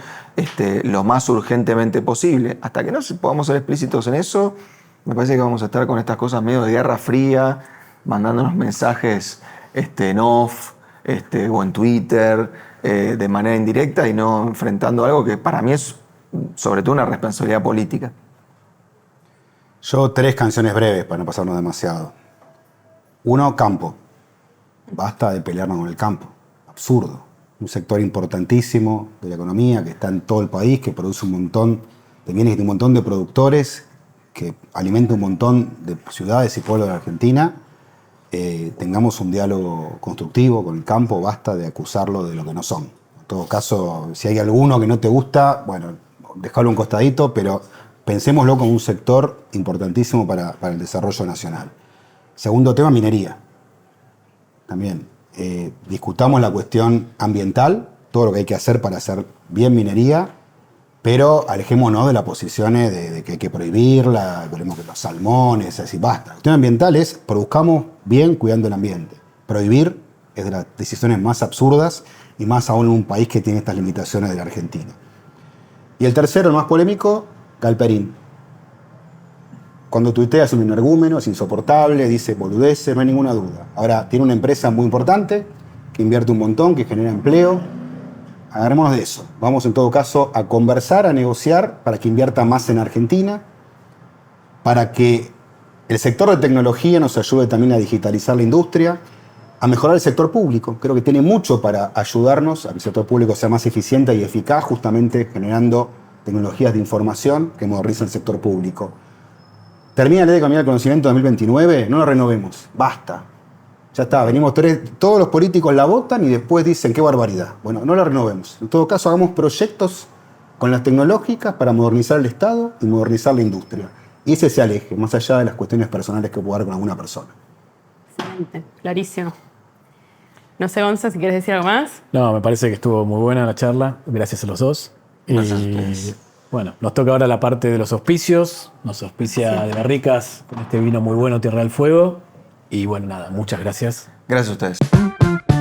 lo más urgentemente posible. Hasta que no podamos ser explícitos en eso, me parece que vamos a estar con estas cosas medio de guerra fría, mandándonos mensajes en off o en Twitter de manera indirecta y no enfrentando algo que para mí es sobre todo una responsabilidad política. Yo 3 canciones breves para no pasarnos demasiado. 1, campo. Basta de pelearnos con el campo. Absurdo. Un sector importantísimo de la economía que está en todo el país, que produce un montón de bienes y un montón de productores, que alimenta un montón de ciudades y pueblos de la Argentina. Tengamos un diálogo constructivo con el campo, basta de acusarlo de lo que no son. En todo caso, si hay alguno que no te gusta, bueno, déjalo a un costadito, pero pensémoslo como un sector importantísimo para el desarrollo nacional. Segundo tema, minería. También discutamos la cuestión ambiental, todo lo que hay que hacer para hacer bien minería, pero alejémonos de las posiciones de que hay que prohibirla, queremos que los salmones, así basta. La cuestión ambiental es produzcamos bien cuidando el ambiente. Prohibir es de las decisiones más absurdas y más aún en un país que tiene estas limitaciones de la Argentina. Y el tercero, el más polémico, Galperín. Cuando tuitea es un energúmeno, es insoportable, dice boludeces, no hay ninguna duda. Ahora, tiene una empresa muy importante, que invierte un montón, que genera empleo. Agarrémonos de eso. Vamos en todo caso a conversar, a negociar para que invierta más en Argentina, para que el sector de tecnología nos ayude también a digitalizar la industria, a mejorar el sector público. Creo que tiene mucho para ayudarnos a que el sector público sea más eficiente y eficaz, justamente generando tecnologías de información que modernicen el sector público. Termina la ley de economía del conocimiento 2029, no la renovemos, basta. Ya está, todos los políticos la votan y después dicen qué barbaridad. Bueno, no la renovemos. En todo caso, hagamos proyectos con las tecnológicas para modernizar el Estado y modernizar la industria. Y ese sea el eje, más allá de las cuestiones personales que pueda haber con alguna persona. Excelente, clarísimo. No sé, Gonza, si quieres decir algo más. No, me parece que estuvo muy buena la charla. Gracias a los dos. Gracias a Y ustedes. bueno, nos toca ahora la parte de los auspicios. Nos auspicia de Barricas con este vino muy bueno, Tierra del Fuego. Y bueno, nada, muchas gracias. Gracias a ustedes.